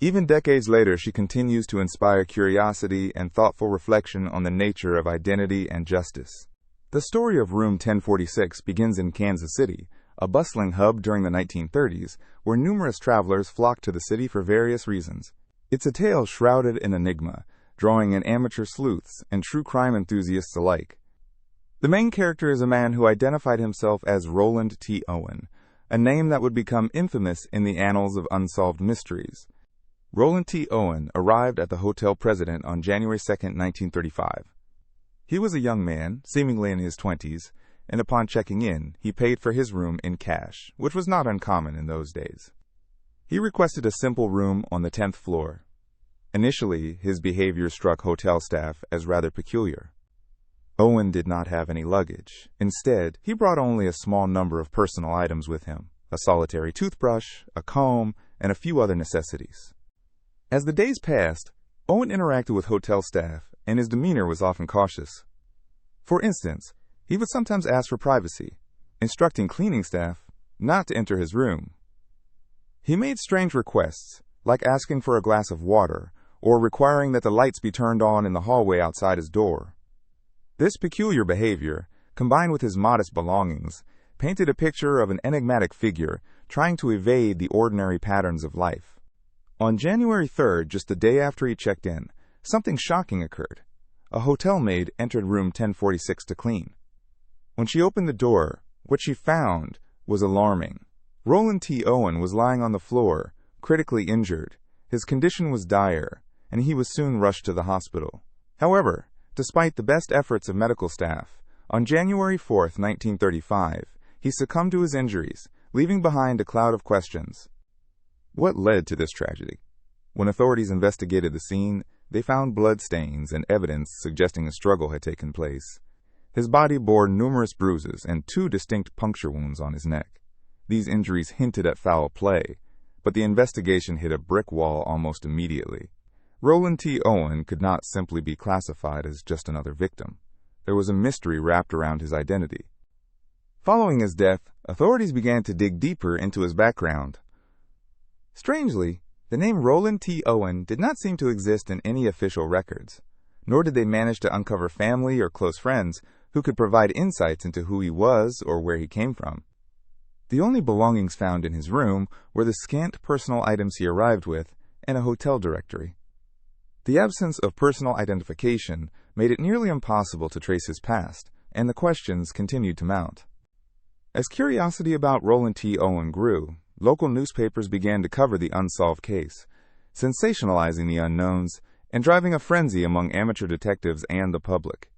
Even decades later, she continues to inspire curiosity and thoughtful reflection on the nature of identity and justice. The story of Room 1046 begins in Kansas City, a bustling hub during the 1930s, where numerous travelers flocked to the city for various reasons. It's a tale shrouded in enigma, drawing in amateur sleuths and true crime enthusiasts alike. The main character is a man who identified himself as Roland T. Owen, a name that would become infamous in the annals of unsolved mysteries. Roland T. Owen arrived at the Hotel President on January 2, 1935. He was a young man, seemingly in his 20s, and upon checking in, he paid for his room in cash, which was not uncommon in those days. He requested a simple room on the 10th floor. Initially, his behavior struck hotel staff as rather peculiar. Owen did not have any luggage. Instead, he brought only a small number of personal items with him, a solitary toothbrush, a comb, and a few other necessities. As the days passed, Owen interacted with hotel staff, and his demeanor was often cautious. For instance, he would sometimes ask for privacy, instructing cleaning staff not to enter his room. He made strange requests, like asking for a glass of water or requiring that the lights be turned on in the hallway outside his door. This peculiar behavior, combined with his modest belongings, painted a picture of an enigmatic figure trying to evade the ordinary patterns of life. On January 3rd, just the day after he checked in, something shocking occurred. A hotel maid entered room 1046 to clean. When she opened the door, what she found was alarming. Roland T. Owen was lying on the floor, critically injured. His condition was dire, and he was soon rushed to the hospital. However, despite the best efforts of medical staff, on January 4, 1935, he succumbed to his injuries, leaving behind a cloud of questions. What led to this tragedy? When authorities investigated the scene, they found blood stains and evidence suggesting a struggle had taken place. His body bore numerous bruises and 2 distinct puncture wounds on his neck. These injuries hinted at foul play, but the investigation hit a brick wall almost immediately. Roland T. Owen could not simply be classified as just another victim. There was a mystery wrapped around his identity. Following his death, authorities began to dig deeper into his background. Strangely, the name Roland T. Owen did not seem to exist in any official records, nor did they manage to uncover family or close friends who could provide insights into who he was or where he came from. The only belongings found in his room were the scant personal items he arrived with and a hotel directory. The absence of personal identification made it nearly impossible to trace his past, and the questions continued to mount. As curiosity about Roland T. Owen grew, local newspapers began to cover the unsolved case, sensationalizing the unknowns and driving a frenzy among amateur detectives and the public.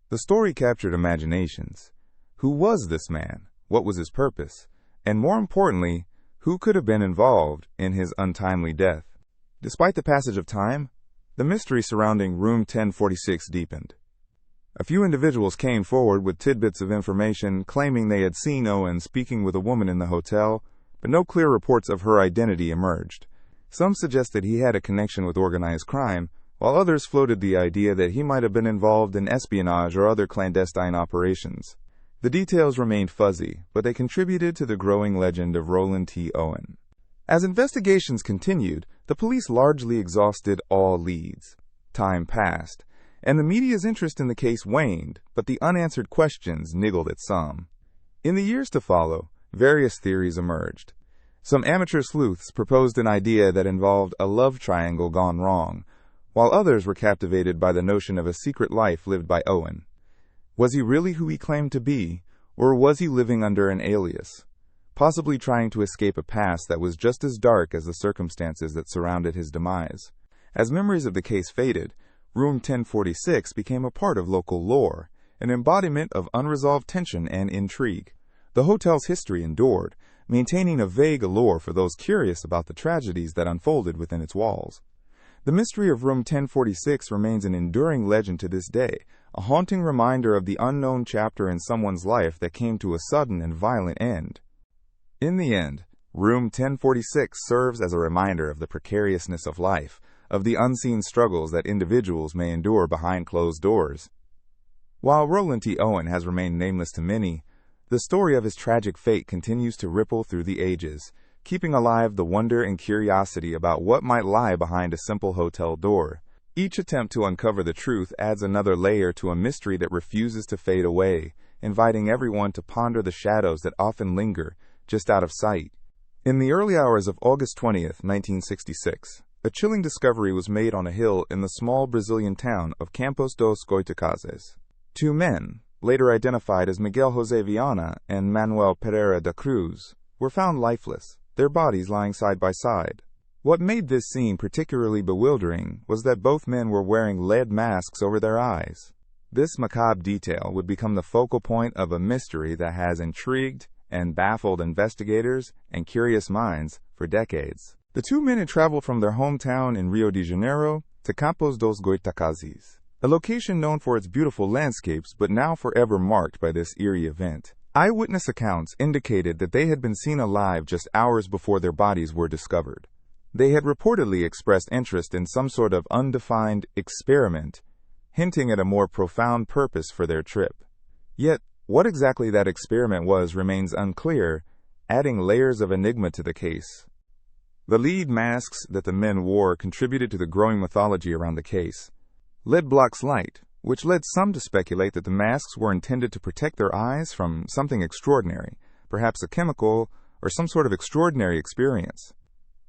The story captured imaginations. Who was this man? What was his purpose? And more importantly, who could have been involved in his untimely death? Despite the passage of time, the mystery surrounding room 1046 deepened. A few individuals came forward with tidbits of information claiming they had seen Owen speaking with a woman in the hotel, but no clear reports of her identity emerged. Some suggested he had a connection with organized crime, while others floated the idea that he might have been involved in espionage or other clandestine operations. The details remained fuzzy, but they contributed to the growing legend of Roland T. Owen. As investigations continued, the police largely exhausted all leads. Time passed, and the media's interest in the case waned, but the unanswered questions niggled at some. In the years to follow, various theories emerged. Some amateur sleuths proposed an idea that involved a love triangle gone wrong, while others were captivated by the notion of a secret life lived by Owen. Was he really who he claimed to be, or was he living under an alias, possibly trying to escape a past that was just as dark as the circumstances that surrounded his demise? As memories of the case faded, Room 1046 became a part of local lore, an embodiment of unresolved tension and intrigue. The hotel's history endured, maintaining a vague allure for those curious about the tragedies that unfolded within its walls. The mystery of Room 1046 remains an enduring legend to this day, a haunting reminder of the unknown chapter in someone's life that came to a sudden and violent end. In the end, Room 1046 serves as a reminder of the precariousness of life, of the unseen struggles that individuals may endure behind closed doors. While Roland T. Owen has remained nameless to many, the story of his tragic fate continues to ripple through the ages, keeping alive the wonder and curiosity about what might lie behind a simple hotel door. Each attempt to uncover the truth adds another layer to a mystery that refuses to fade away, inviting everyone to ponder the shadows that often linger just out of sight. In the early hours of August 20th, 1966, a chilling discovery was made on a hill in the small Brazilian town of Campos dos Goitacazes. Two men, later identified as Miguel José Viana and Manuel Pereira da Cruz, were found lifeless, their bodies lying side by side. What made this scene particularly bewildering was that both men were wearing lead masks over their eyes. This macabre detail would become the focal point of a mystery that has intrigued and baffled investigators and curious minds for decades. The two men had traveled from their hometown in Rio de Janeiro to Campos dos Goitacazes, a location known for its beautiful landscapes but now forever marked by this eerie event. Eyewitness accounts indicated that they had been seen alive just hours before their bodies were discovered. They had reportedly expressed interest in some sort of undefined experiment, hinting at a more profound purpose for their trip. Yet, what exactly that experiment was remains unclear, adding layers of enigma to the case. The lead masks that the men wore contributed to the growing mythology around the case. Lead blocks light, which led some to speculate that the masks were intended to protect their eyes from something extraordinary, perhaps a chemical or some sort of extraordinary experience.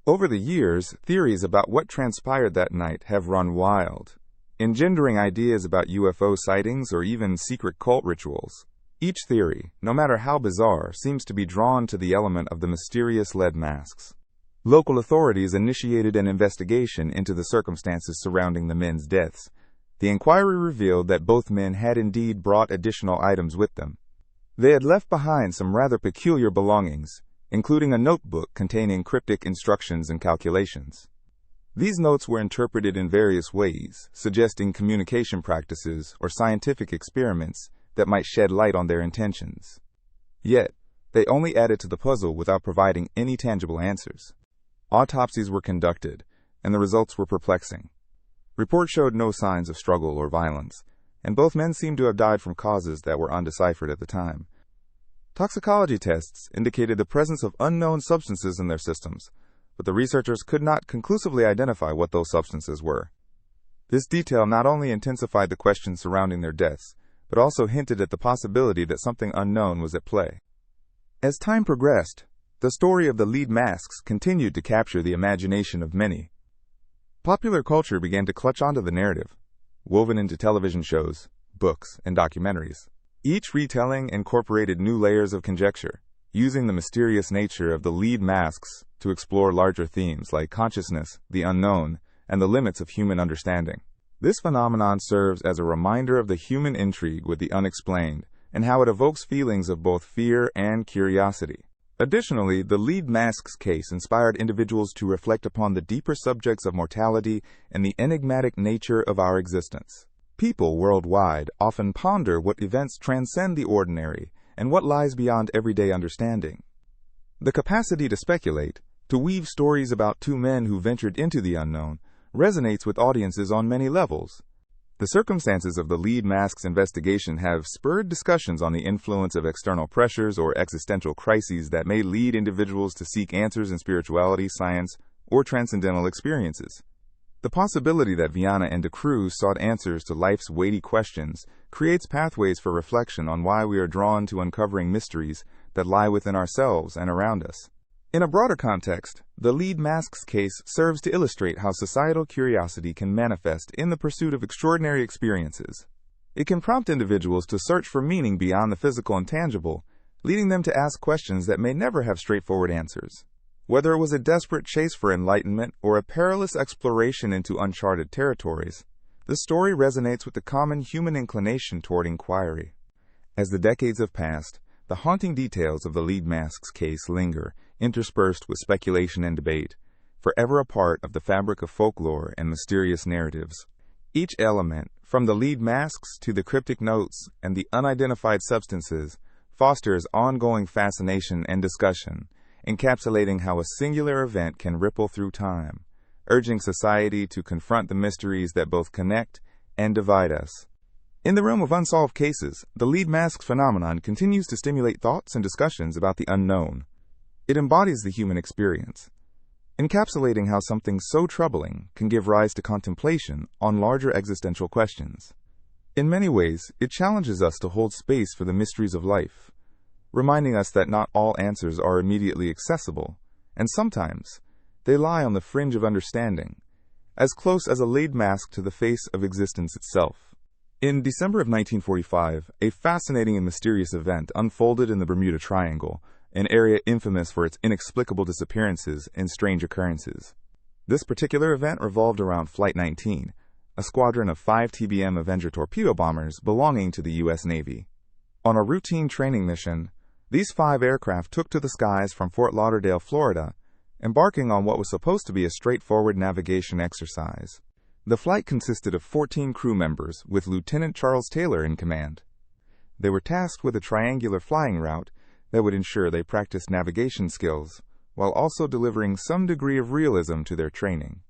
Over the years, theories about what transpired that night have run wild, engendering ideas about UFO sightings or even secret cult rituals. Each theory, no matter how bizarre, seems to be drawn to the element of the mysterious lead masks. Local authorities initiated an investigation into the circumstances surrounding the men's deaths. The inquiry revealed that both men had indeed brought additional items with them. They had left behind some rather peculiar belongings, including a notebook containing cryptic instructions and calculations. These notes were interpreted in various ways, suggesting communication practices or scientific experiments that might shed light on their intentions. Yet, they only added to the puzzle without providing any tangible answers. Autopsies were conducted, and the results were perplexing. Reports showed no signs of struggle or violence, and both men seemed to have died from causes that were undeciphered at the time. Toxicology tests indicated the presence of unknown substances in their systems, but the researchers could not conclusively identify what those substances were. This detail not only intensified the questions surrounding their deaths, but also hinted at the possibility that something unknown was at play. As time progressed, the story of the lead masks continued to capture the imagination of many. Popular culture began to clutch onto the narrative, woven into television shows, books, and documentaries. Each retelling incorporated new layers of conjecture, using the mysterious nature of the lead masks to explore larger themes like consciousness, the unknown, and the limits of human understanding. This phenomenon serves as a reminder of the human intrigue with the unexplained and how it evokes feelings of both fear and curiosity. Additionally, the lead masks case inspired individuals to reflect upon the deeper subjects of mortality and the enigmatic nature of our existence. People worldwide often ponder what events transcend the ordinary and what lies beyond everyday understanding. The capacity to speculate, to weave stories about two men who ventured into the unknown, resonates with audiences on many levels. The circumstances of the lead masks investigation have spurred discussions on the influence of external pressures or existential crises that may lead individuals to seek answers in spirituality, science, or transcendental experiences. The possibility that Viana and de Cruz sought answers to life's weighty questions creates pathways for reflection on why we are drawn to uncovering mysteries that lie within ourselves and around us. In a broader context, the lead masks case serves to illustrate how societal curiosity can manifest in the pursuit of extraordinary experiences. It can prompt individuals to search for meaning beyond the physical and tangible, leading them to ask questions that may never have straightforward answers. Whether it was a desperate chase for enlightenment or a perilous exploration into uncharted territories, the story resonates with the common human inclination toward inquiry. As the decades have passed, the haunting details of the lead masks case linger, interspersed with speculation and debate, forever a part of the fabric of folklore and mysterious narratives. Each element, from the lead masks to the cryptic notes and the unidentified substances, fosters ongoing fascination and discussion, encapsulating how a singular event can ripple through time, urging society to confront the mysteries that both connect and divide us. In the realm of unsolved cases, the lead masks phenomenon continues to stimulate thoughts and discussions about the unknown. It embodies the human experience, encapsulating how something so troubling can give rise to contemplation on larger existential questions. In many ways, it challenges us to hold space for the mysteries of life, reminding us that not all answers are immediately accessible, and sometimes they lie on the fringe of understanding, as close as a lead mask to the face of existence itself. In December of 1945, a fascinating and mysterious event unfolded in the Bermuda Triangle, an area infamous for its inexplicable disappearances and strange occurrences. This particular event revolved around Flight 19, a squadron of 5 TBM Avenger torpedo bombers belonging to the U.S. Navy. On a routine training mission, these 5 aircraft took to the skies from Fort Lauderdale, Florida, embarking on what was supposed to be a straightforward navigation exercise. The flight consisted of 14 crew members, with Lieutenant Charles Taylor in command. They were tasked with a triangular flying route that would ensure they practiced navigation skills, while also delivering some degree of realism to their training.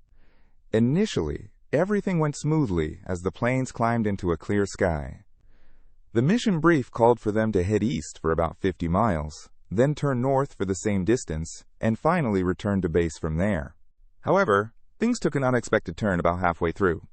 Initially, everything went smoothly as the planes climbed into a clear sky. The mission brief called for them to head east for about 50 miles, then turn north for the same distance, and finally return to base from there. However, things took an unexpected turn about halfway through.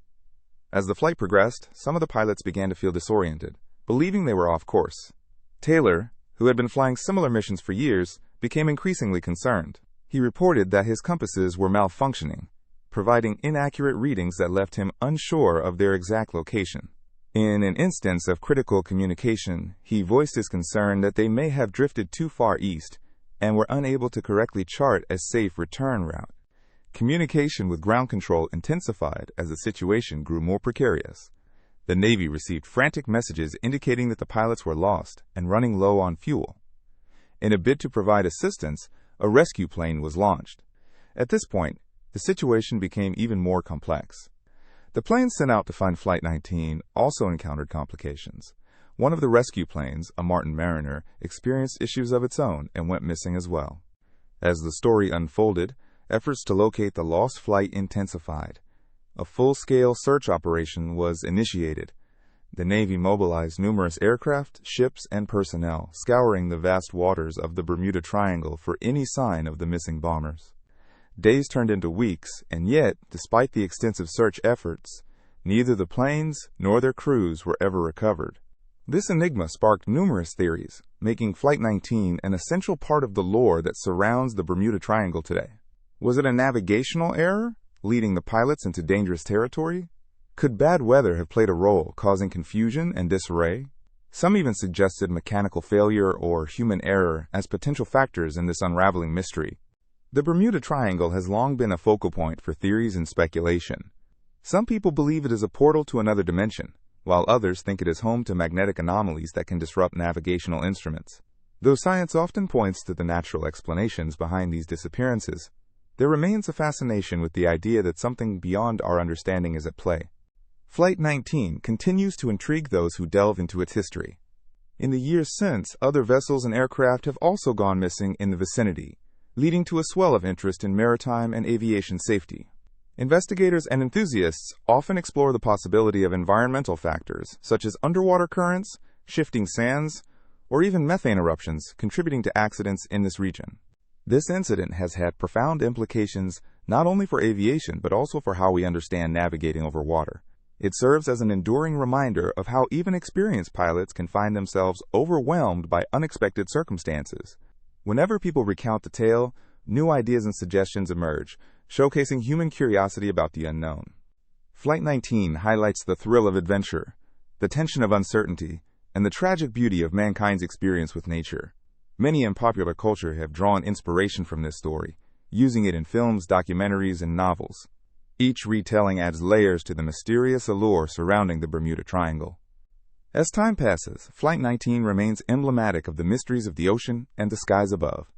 As the flight progressed, some of the pilots began to feel disoriented, believing they were off course. Taylor, who had been flying similar missions for years, became increasingly concerned. He reported that his compasses were malfunctioning, providing inaccurate readings that left him unsure of their exact location. In an instance of critical communication, he voiced his concern that they may have drifted too far east and were unable to correctly chart a safe return route. Communication with ground control intensified as the situation grew more precarious. The Navy received frantic messages indicating that the pilots were lost and running low on fuel. In a bid to provide assistance, a rescue plane was launched. At this point, the situation became even more complex. The plane sent out to find Flight 19 also encountered complications. One of the rescue planes, a Martin Mariner, experienced issues of its own and went missing as well. As the story unfolded, efforts to locate the lost flight intensified. A full-scale search operation was initiated. The Navy mobilized numerous aircraft, ships, and personnel, scouring the vast waters of the Bermuda Triangle for any sign of the missing bombers. Days turned into weeks, and yet, despite the extensive search efforts, neither the planes nor their crews were ever recovered. This enigma sparked numerous theories, making Flight 19 an essential part of the lore that surrounds the Bermuda Triangle today. Was it a navigational error, leading the pilots into dangerous territory? Could bad weather have played a role, causing confusion and disarray? Some even suggested mechanical failure or human error as potential factors in this unraveling mystery. The Bermuda Triangle has long been a focal point for theories and speculation. Some people believe it is a portal to another dimension, while others think it is home to magnetic anomalies that can disrupt navigational instruments. Though science often points to the natural explanations behind these disappearances, there remains a fascination with the idea that something beyond our understanding is at play. Flight 19 continues to intrigue those who delve into its history. In the years since, other vessels and aircraft have also gone missing in the vicinity, leading to a swell of interest in maritime and aviation safety. Investigators and enthusiasts often explore the possibility of environmental factors, such as underwater currents, shifting sands, or even methane eruptions contributing to accidents in this region. This incident has had profound implications not only for aviation but also for how we understand navigating over water. It serves as an enduring reminder of how even experienced pilots can find themselves overwhelmed by unexpected circumstances. Whenever people recount the tale, new ideas and suggestions emerge, showcasing human curiosity about the unknown. Flight 19 highlights the thrill of adventure, the tension of uncertainty, and the tragic beauty of mankind's experience with nature. Many in popular culture have drawn inspiration from this story, using it in films, documentaries, and novels. Each retelling adds layers to the mysterious allure surrounding the Bermuda Triangle. As time passes, Flight 19 remains emblematic of the mysteries of the ocean and the skies above.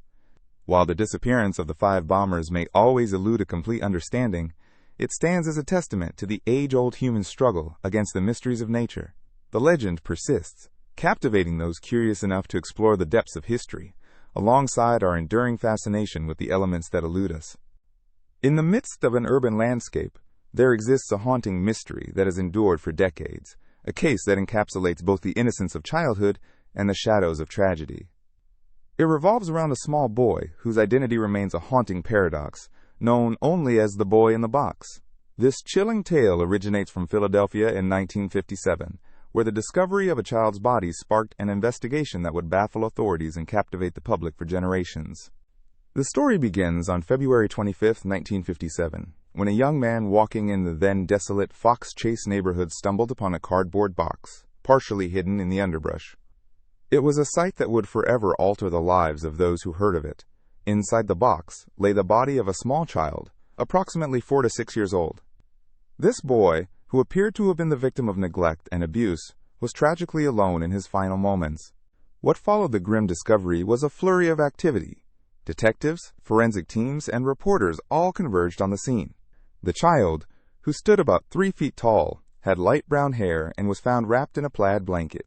While the disappearance of the 5 bombers may always elude a complete understanding, it stands as a testament to the age-old human struggle against the mysteries of nature. The legend persists, captivating those curious enough to explore the depths of history, alongside our enduring fascination with the elements that elude us. In the midst of an urban landscape, there exists a haunting mystery that has endured for decades, a case that encapsulates both the innocence of childhood and the shadows of tragedy. It revolves around a small boy whose identity remains a haunting paradox, known only as the boy in the box. This chilling tale originates from Philadelphia in 1957, where the discovery of a child's body sparked an investigation that would baffle authorities and captivate the public for generations. The story begins on February 25, 1957, when a young man walking in the then desolate Fox Chase neighborhood stumbled upon a cardboard box, partially hidden in the underbrush. It was a sight that would forever alter the lives of those who heard of it. Inside the box lay the body of a small child, approximately 4 to 6 years old. This boy, who appeared to have been the victim of neglect and abuse, was tragically alone in his final moments. What followed the grim discovery was a flurry of activity. Detectives, forensic teams, and reporters all converged on the scene. The child, who stood about 3 feet tall, had light brown hair and was found wrapped in a plaid blanket.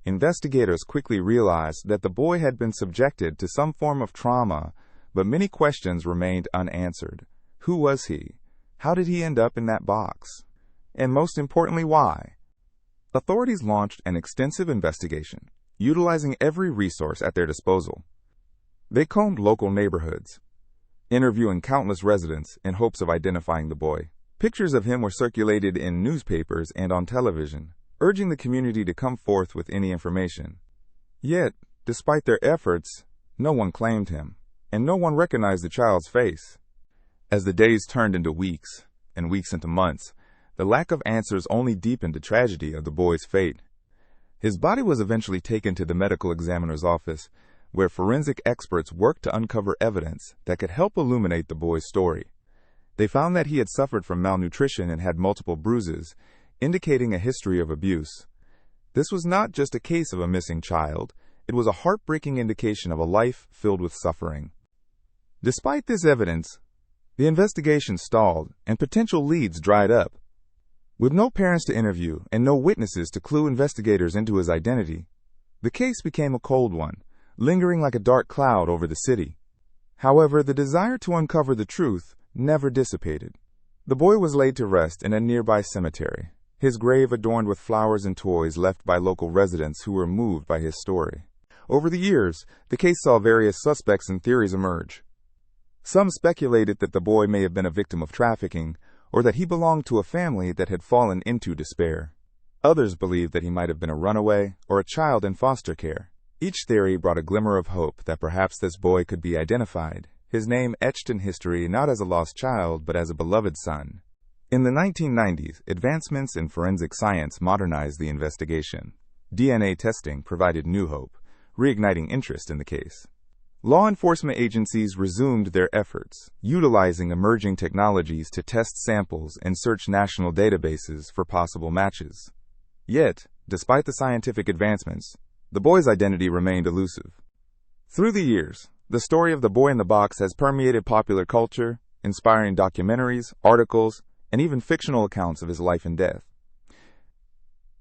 Investigators quickly realized that the boy had been subjected to some form of trauma, but many questions remained unanswered. Who was he? How did he end up in that box? And most importantly, why? Authorities launched an extensive investigation, utilizing every resource at their disposal. They combed local neighborhoods, interviewing countless residents in hopes of identifying the boy. Pictures of him were circulated in newspapers and on television, urging the community to come forth with any information. Yet, despite their efforts, no one claimed him, and no one recognized the child's face. As the days turned into weeks, and weeks into months, the lack of answers only deepened the tragedy of the boy's fate. His body was eventually taken to the medical examiner's office, where forensic experts worked to uncover evidence that could help illuminate the boy's story. They found that he had suffered from malnutrition and had multiple bruises, indicating a history of abuse. This was not just a case of a missing child, it was a heartbreaking indication of a life filled with suffering. Despite this evidence, the investigation stalled and potential leads dried up. With no parents to interview and no witnesses to clue investigators into his identity, the case became a cold one, lingering like a dark cloud over the city. However, the desire to uncover the truth never dissipated. The boy was laid to rest in a nearby cemetery, his grave adorned with flowers and toys left by local residents who were moved by his story. Over the years, the case saw various suspects and theories emerge. Some speculated that the boy may have been a victim of trafficking, or that he belonged to a family that had fallen into despair. Others believed that he might have been a runaway or a child in foster care. Each theory brought a glimmer of hope that perhaps this boy could be identified, his name etched in history not as a lost child but as a beloved son. In the 1990s, advancements in forensic science modernized the investigation. DNA testing provided new hope, reigniting interest in the case. Law enforcement agencies resumed their efforts, utilizing emerging technologies to test samples and search national databases for possible matches. Yet, despite the scientific advancements, the boy's identity remained elusive. Through the years, the story of the boy in the box has permeated popular culture, inspiring documentaries, articles, and even fictional accounts of his life and death.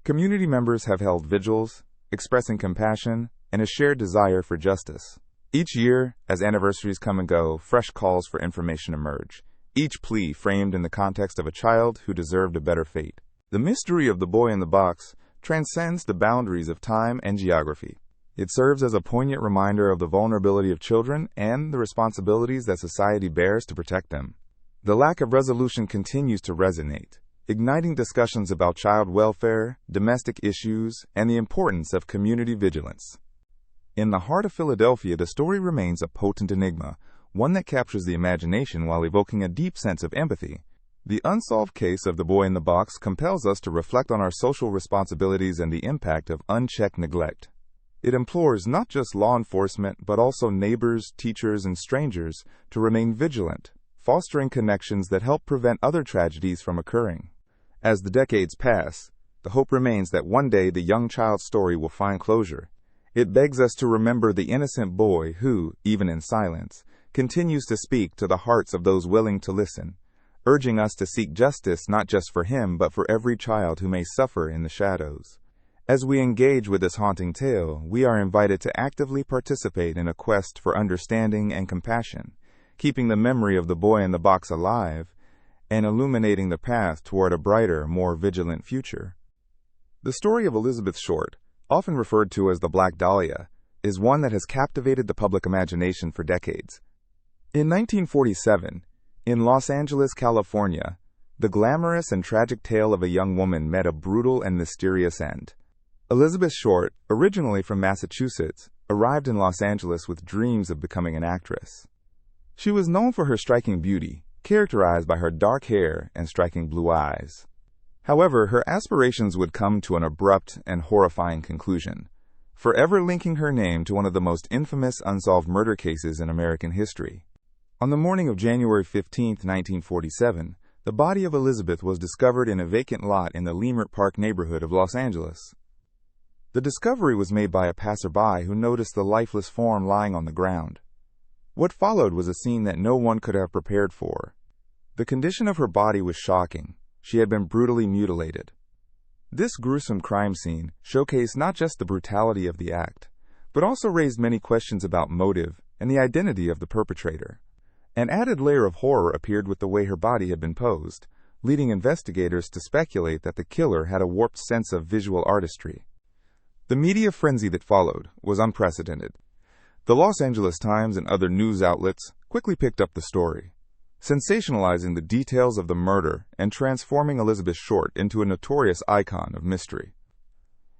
Community members have held vigils, expressing compassion and a shared desire for justice. Each year, as anniversaries come and go, fresh calls for information emerge, each plea framed in the context of a child who deserved a better fate. The mystery of the boy in the box transcends the boundaries of time and geography. It serves as a poignant reminder of the vulnerability of children and the responsibilities that society bears to protect them. The lack of resolution continues to resonate, igniting discussions about child welfare, domestic issues, and the importance of community vigilance. In the heart of Philadelphia, the story remains a potent enigma, one that captures the imagination while evoking a deep sense of empathy. The unsolved case of the boy in the box compels us to reflect on our social responsibilities and the impact of unchecked neglect. It implores not just law enforcement, but also neighbors, teachers, and strangers to remain vigilant, fostering connections that help prevent other tragedies from occurring. As the decades pass, the hope remains that one day the young child's story will find closure. It begs us to remember the innocent boy who, even in silence, continues to speak to the hearts of those willing to listen, urging us to seek justice not just for him but for every child who may suffer in the shadows. As we engage with this haunting tale, we are invited to actively participate in a quest for understanding and compassion, keeping the memory of the boy in the box alive and illuminating the path toward a brighter, more vigilant future. The story of Elizabeth Short, often referred to as the Black Dahlia, is one that has captivated the public imagination for decades. In 1947, in Los Angeles, California, the glamorous and tragic tale of a young woman met a brutal and mysterious end. Elizabeth Short, originally from Massachusetts, arrived in Los Angeles with dreams of becoming an actress. She was known for her striking beauty, characterized by her dark hair and striking blue eyes. However, her aspirations would come to an abrupt and horrifying conclusion, forever linking her name to one of the most infamous unsolved murder cases in American history. On the morning of January 15, 1947, the body of Elizabeth was discovered in a vacant lot in the Leimert Park neighborhood of Los Angeles. The discovery was made by a passerby who noticed the lifeless form lying on the ground. What followed was a scene that no one could have prepared for. The condition of her body was shocking. She had been brutally mutilated. This gruesome crime scene showcased not just the brutality of the act, but also raised many questions about motive and the identity of the perpetrator. An added layer of horror appeared with the way her body had been posed, leading investigators to speculate that the killer had a warped sense of visual artistry. The media frenzy that followed was unprecedented. The Los Angeles Times and other news outlets quickly picked up the story, sensationalizing the details of the murder and transforming Elizabeth Short into a notorious icon of mystery.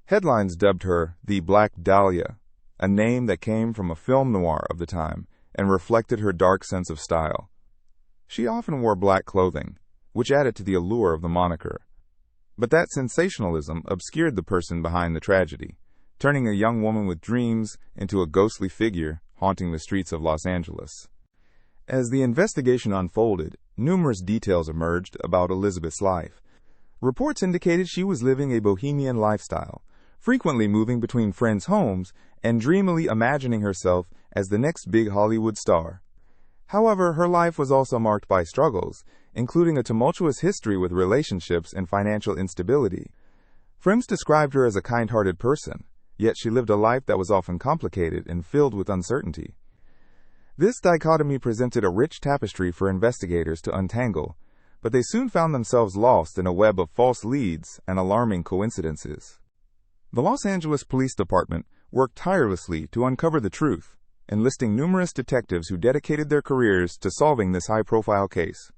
Headlines dubbed her the Black Dahlia, a name that came from a film noir of the time and reflected her dark sense of style. She often wore black clothing, which added to the allure of the moniker. But that sensationalism obscured the person behind the tragedy, turning a young woman with dreams into a ghostly figure haunting the streets of Los Angeles. As the investigation unfolded, numerous details emerged about Elizabeth's life. Reports indicated she was living a bohemian lifestyle, frequently moving between friends' homes and dreamily imagining herself as the next big Hollywood star. However, her life was also marked by struggles, including a tumultuous history with relationships and financial instability. Friends described her as a kind-hearted person, yet she lived a life that was often complicated and filled with uncertainty. This dichotomy presented a rich tapestry for investigators to untangle, but they soon found themselves lost in a web of false leads and alarming coincidences. The Los Angeles Police Department worked tirelessly to uncover the truth, enlisting numerous detectives who dedicated their careers to solving this high-profile case.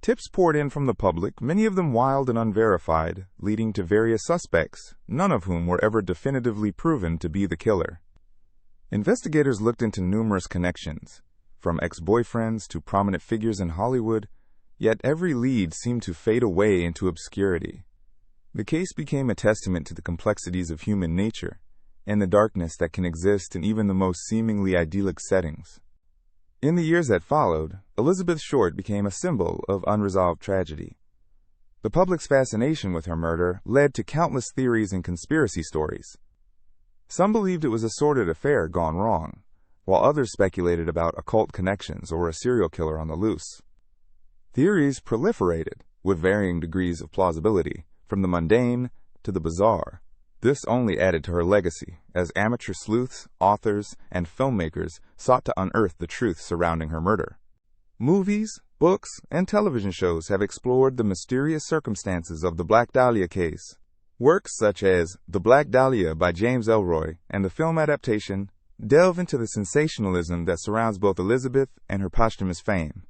Tips poured in from the public, many of them wild and unverified, leading to various suspects, none of whom were ever definitively proven to be the killer. Investigators looked into numerous connections, from ex-boyfriends to prominent figures in Hollywood, yet every lead seemed to fade away into obscurity. The case became a testament to the complexities of human nature and the darkness that can exist in even the most seemingly idyllic settings. In the years that followed, Elizabeth Short became a symbol of unresolved tragedy. The public's fascination with her murder led to countless theories and conspiracy stories. Some believed it was a sordid affair gone wrong, while others speculated about occult connections or a serial killer on the loose. Theories proliferated, with varying degrees of plausibility, from the mundane to the bizarre. This only added to her legacy, as amateur sleuths, authors, and filmmakers sought to unearth the truth surrounding her murder. Movies, books, and television shows have explored the mysterious circumstances of the Black Dahlia case. Works such as The Black Dahlia by James Ellroy and the film adaptation delve into the sensationalism that surrounds both Elizabeth and her posthumous fame.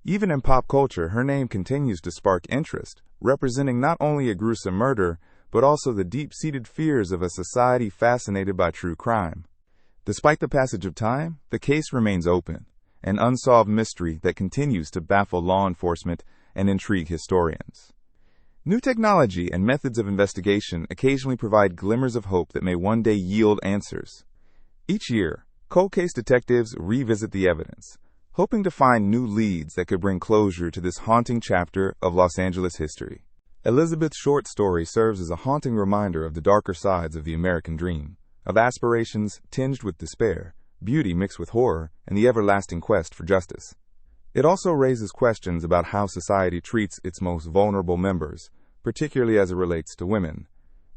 Even in pop culture, her name continues to spark interest, representing not only a gruesome murder, but also the deep-seated fears of a society fascinated by true crime. Despite the passage of time, the case remains open, an unsolved mystery that continues to baffle law enforcement and intrigue historians. New technology and methods of investigation occasionally provide glimmers of hope that may one day yield answers. Each year, cold case detectives revisit the evidence, hoping to find new leads that could bring closure to this haunting chapter of Los Angeles history. Elizabeth's short story serves as a haunting reminder of the darker sides of the American dream, of aspirations tinged with despair, beauty mixed with horror, and the everlasting quest for justice. It also raises questions about how society treats its most vulnerable members, particularly as it relates to women.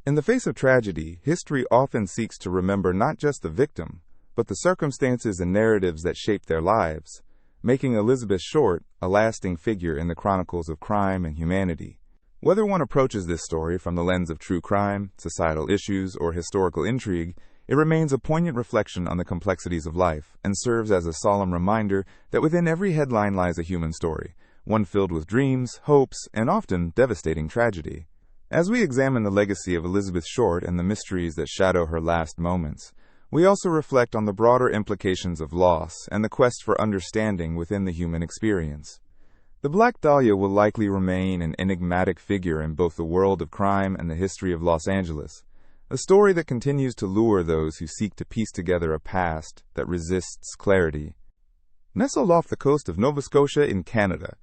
In the face of tragedy, history often seeks to remember not just the victim, but the circumstances and narratives that shaped their lives, making Elizabeth Short a lasting figure in the chronicles of crime and humanity. Whether one approaches this story from the lens of true crime, societal issues, or historical intrigue, it remains a poignant reflection on the complexities of life and serves as a solemn reminder that within every headline lies a human story, one filled with dreams, hopes, and often devastating tragedy. As we examine the legacy of Elizabeth Short and the mysteries that shadow her last moments, we also reflect on the broader implications of loss and the quest for understanding within the human experience. The Black Dahlia will likely remain an enigmatic figure in both the world of crime and the history of Los Angeles, a story that continues to lure those who seek to piece together a past that resists clarity. Nestled off the coast of Nova Scotia in Canada,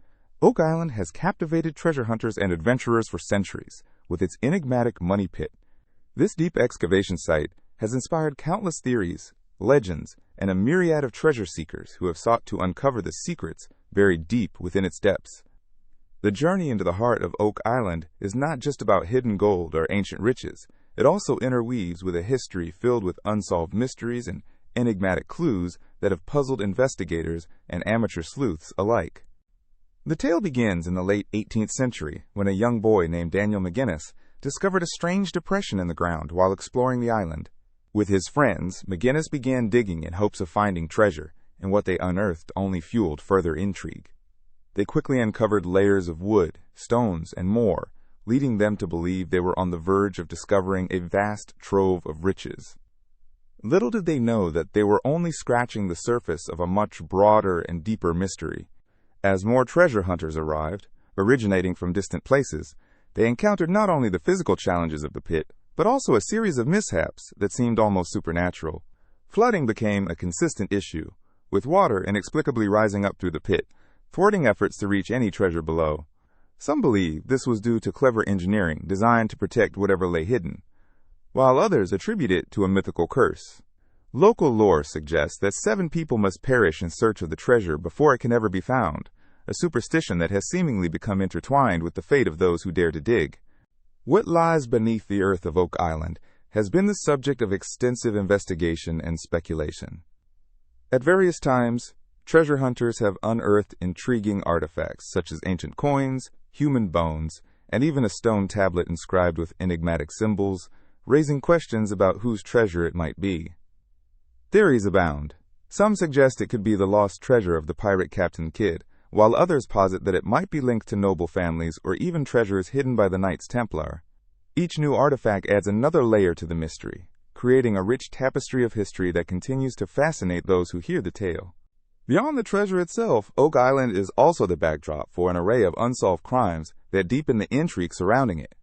Oak Island has captivated treasure hunters and adventurers for centuries with its enigmatic money pit. This deep excavation site has inspired countless theories, legends, and a myriad of treasure seekers who have sought to uncover the secrets buried deep within its depths. The journey into the heart of Oak Island is not just about hidden gold or ancient riches. It also interweaves with a history filled with unsolved mysteries and enigmatic clues that have puzzled investigators and amateur sleuths alike. The tale begins in the late 18th century when a young boy named Daniel McGinnis discovered a strange depression in the ground while exploring the island. With his friends, McGinnis began digging in hopes of finding treasure, and what they unearthed only fueled further intrigue. They quickly uncovered layers of wood, stones, and more, leading them to believe they were on the verge of discovering a vast trove of riches. Little did they know that they were only scratching the surface of a much broader and deeper mystery. As more treasure hunters arrived, originating from distant places, they encountered not only the physical challenges of the pit, but also a series of mishaps that seemed almost supernatural. Flooding became a consistent issue, with water inexplicably rising up through the pit, thwarting efforts to reach any treasure below. Some believe this was due to clever engineering designed to protect whatever lay hidden, while others attribute it to a mythical curse. Local lore suggests that 7 people must perish in search of the treasure before it can ever be found, a superstition that has seemingly become intertwined with the fate of those who dare to dig. What lies beneath the earth of Oak Island has been the subject of extensive investigation and speculation. At various times, treasure hunters have unearthed intriguing artifacts such as ancient coins, human bones, and even a stone tablet inscribed with enigmatic symbols, raising questions about whose treasure it might be. Theories abound. Some suggest it could be the lost treasure of the pirate Captain Kidd, while others posit that it might be linked to noble families or even treasures hidden by the Knights Templar. Each new artifact adds another layer to the mystery, creating a rich tapestry of history that continues to fascinate those who hear the tale. Beyond the treasure itself, Oak Island is also the backdrop for an array of unsolved crimes that deepen the intrigue surrounding it.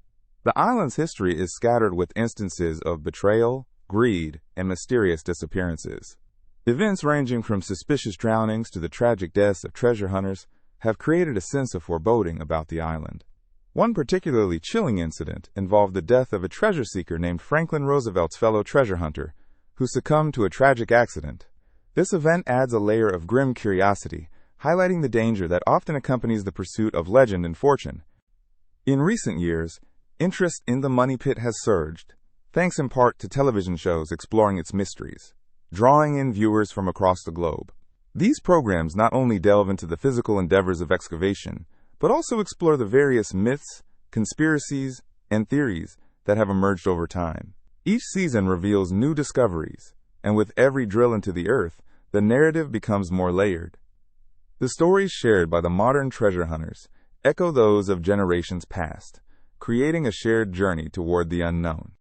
The island's history is scattered with instances of betrayal, greed, and mysterious disappearances. Events ranging from suspicious drownings to the tragic deaths of treasure hunters have created a sense of foreboding about the island. One particularly chilling incident involved the death of a treasure seeker named Franklin Roosevelt's fellow treasure hunter, who succumbed to a tragic accident. This event adds a layer of grim curiosity, highlighting the danger that often accompanies the pursuit of legend and fortune. In recent years, interest in the money pit has surged, thanks in part to television shows exploring its mysteries, drawing in viewers from across the globe. These programs not only delve into the physical endeavors of excavation, but also explore the various myths, conspiracies, and theories that have emerged over time. Each season reveals new discoveries, and with every drill into the earth, the narrative becomes more layered. The stories shared by the modern treasure hunters echo those of generations past, creating a shared journey toward the unknown.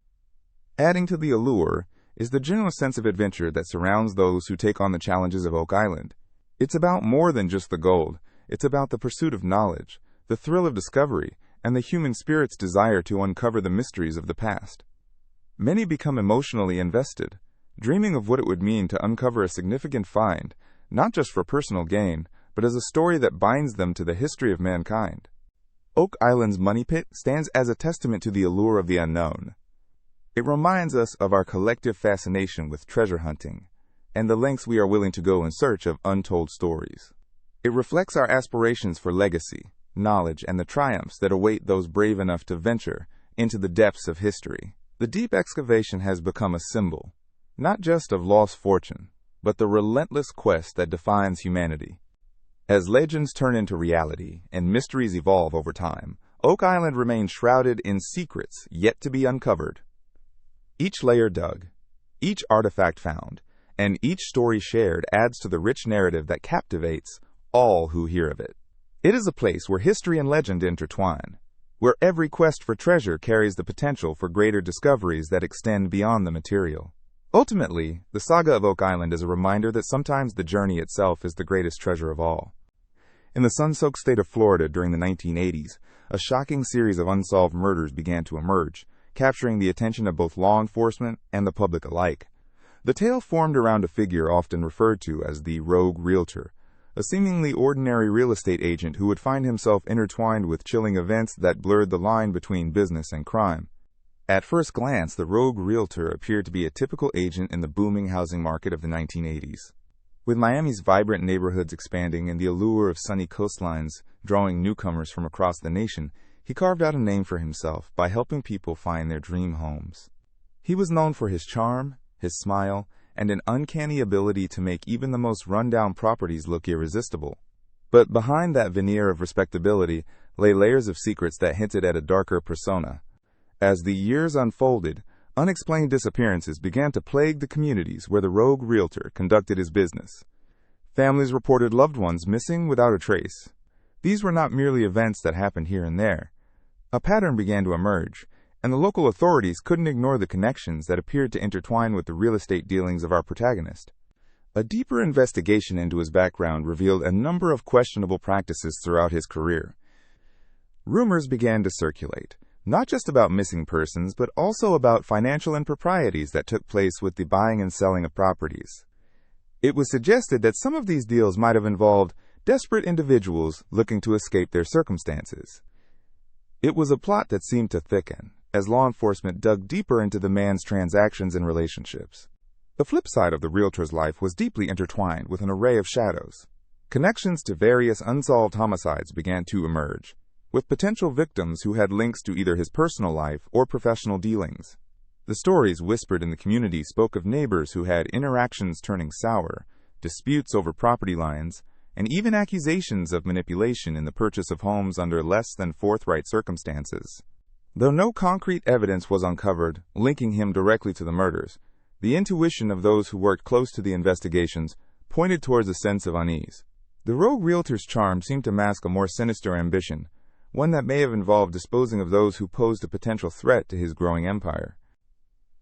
Adding to the allure is the general sense of adventure that surrounds those who take on the challenges of Oak Island. It's about more than just the gold. It's about the pursuit of knowledge, the thrill of discovery, and the human spirit's desire to uncover the mysteries of the past. Many become emotionally invested, dreaming of what it would mean to uncover a significant find, not just for personal gain, but as a story that binds them to the history of mankind. Oak Island's Money Pit stands as a testament to the allure of the unknown. It reminds us of our collective fascination with treasure hunting, and the lengths we are willing to go in search of untold stories. It reflects our aspirations for legacy, knowledge, and the triumphs that await those brave enough to venture into the depths of history. The deep excavation has become a symbol, not just of lost fortune, but the relentless quest that defines humanity. As legends turn into reality and mysteries evolve over time, Oak Island remains shrouded in secrets yet to be uncovered. Each layer dug, each artifact found, and each story shared adds to the rich narrative that captivates all who hear of it. It is a place where history and legend intertwine, where every quest for treasure carries the potential for greater discoveries that extend beyond the material. Ultimately, the saga of Oak Island is a reminder that sometimes the journey itself is the greatest treasure of all. In the sun-soaked state of Florida during the 1980s, a shocking series of unsolved murders began to emerge, capturing the attention of both law enforcement and the public alike. The tale formed around a figure often referred to as the rogue realtor, a seemingly ordinary real estate agent who would find himself intertwined with chilling events that blurred the line between business and crime. At first glance, the rogue realtor appeared to be a typical agent in the booming housing market of the 1980s. With Miami's vibrant neighborhoods expanding and the allure of sunny coastlines drawing newcomers from across the nation, he carved out a name for himself by helping people find their dream homes. He was known for his charm, his smile, and an uncanny ability to make even the most run-down properties look irresistible. But behind that veneer of respectability lay layers of secrets that hinted at a darker persona. As the years unfolded, unexplained disappearances began to plague the communities where the rogue realtor conducted his business. Families reported loved ones missing without a trace. These were not merely events that happened here and there. A pattern began to emerge, and the local authorities couldn't ignore the connections that appeared to intertwine with the real estate dealings of our protagonist. A deeper investigation into his background revealed a number of questionable practices throughout his career. Rumors began to circulate, not just about missing persons, but also about financial improprieties that took place with the buying and selling of properties. It was suggested that some of these deals might have involved desperate individuals looking to escape their circumstances. It was a plot that seemed to thicken as law enforcement dug deeper into the man's transactions and relationships. The flip side of the realtor's life was deeply intertwined with an array of shadows. Connections to various unsolved homicides began to emerge, with potential victims who had links to either his personal life or professional dealings. The stories whispered in the community spoke of neighbors who had interactions turning sour, disputes over property lines, and even accusations of manipulation in the purchase of homes under less than forthright circumstances. Though no concrete evidence was uncovered linking him directly to the murders, the intuition of those who worked close to the investigations pointed towards a sense of unease. The rogue realtor's charm seemed to mask a more sinister ambition, one that may have involved disposing of those who posed a potential threat to his growing empire.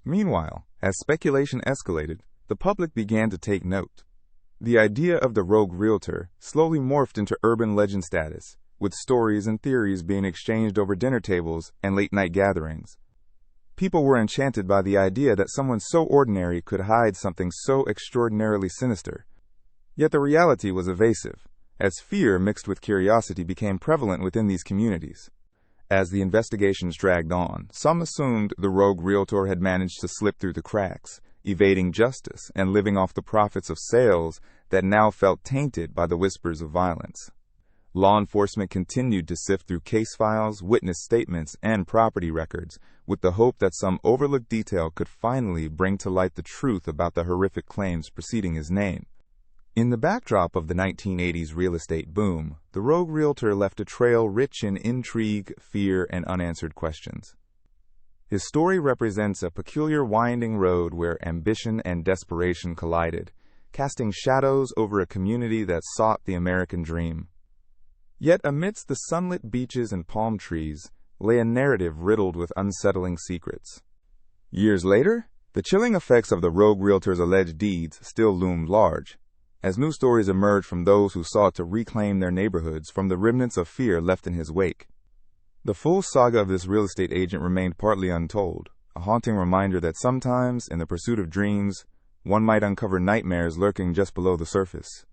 Meanwhile, as speculation escalated, the public began to take note. The idea of the rogue realtor slowly morphed into urban legend status, with stories and theories being exchanged over dinner tables and late-night gatherings. People were enchanted by the idea that someone so ordinary could hide something so extraordinarily sinister. Yet the reality was evasive, as fear mixed with curiosity became prevalent within these communities. As the investigations dragged on, some assumed the rogue realtor had managed to slip through the cracks, evading justice and living off the profits of sales that now felt tainted by the whispers of violence. Law enforcement continued to sift through case files, witness statements, and property records, with the hope that some overlooked detail could finally bring to light the truth about the horrific claims preceding his name. In the backdrop of the 1980s real estate boom, the rogue realtor left a trail rich in intrigue, fear, and unanswered questions. His story represents a peculiar winding road where ambition and desperation collided, casting shadows over a community that sought the American dream. Yet amidst the sunlit beaches and palm trees lay a narrative riddled with unsettling secrets. Years later, the chilling effects of the rogue realtor's alleged deeds still loomed large. as new stories emerged from those who sought to reclaim their neighborhoods from the remnants of fear left in his wake. The full saga of this real estate agent remained partly untold, a haunting reminder that sometimes, in the pursuit of dreams, one might uncover nightmares lurking just below the surface.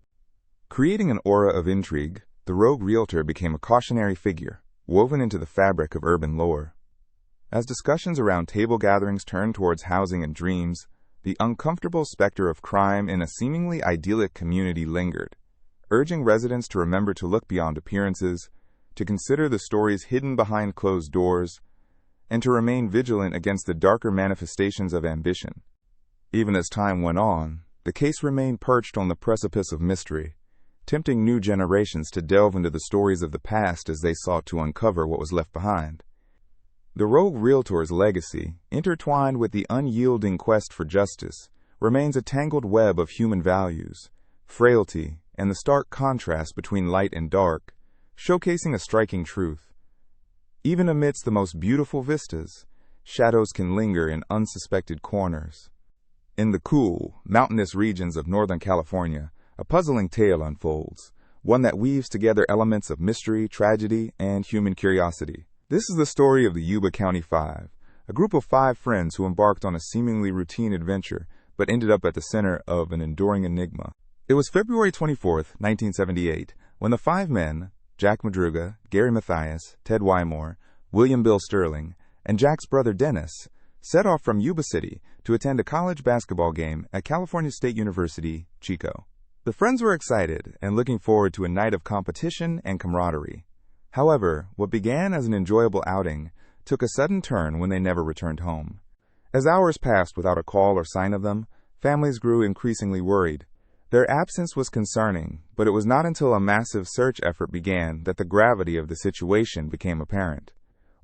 Creating an aura of intrigue, the rogue realtor became a cautionary figure, woven into the fabric of urban lore. As discussions around table gatherings turned towards housing and dreams, the uncomfortable specter of crime in a seemingly idyllic community lingered, urging residents to remember to look beyond appearances, to consider the stories hidden behind closed doors, and to remain vigilant against the darker manifestations of ambition. Even as time went on, the case remained perched on the precipice of mystery, tempting new generations to delve into the stories of the past as they sought to uncover what was left behind. The rogue realtor's legacy, intertwined with the unyielding quest for justice, remains a tangled web of human values, frailty, and the stark contrast between light and dark, showcasing a striking truth. Even amidst the most beautiful vistas, shadows can linger in unsuspected corners. In the cool, mountainous regions of Northern California, a puzzling tale unfolds, one that weaves together elements of mystery, tragedy, and human curiosity. This is the story of the Yuba County Five, a group of 5 friends who embarked on a seemingly routine adventure, but ended up at the center of an enduring enigma. It was February 24th, 1978, when the 5 men, Jack Madruga, Gary Mathias, Ted Wymore, William Bill Sterling, and Jack's brother Dennis, set off from Yuba City to attend a college basketball game at California State University, Chico. The friends were excited and looking forward to a night of competition and camaraderie. However, what began as an enjoyable outing took a sudden turn when they never returned home. As hours passed without a call or sign of them, families grew increasingly worried. Their absence was concerning, but it was not until a massive search effort began that the gravity of the situation became apparent.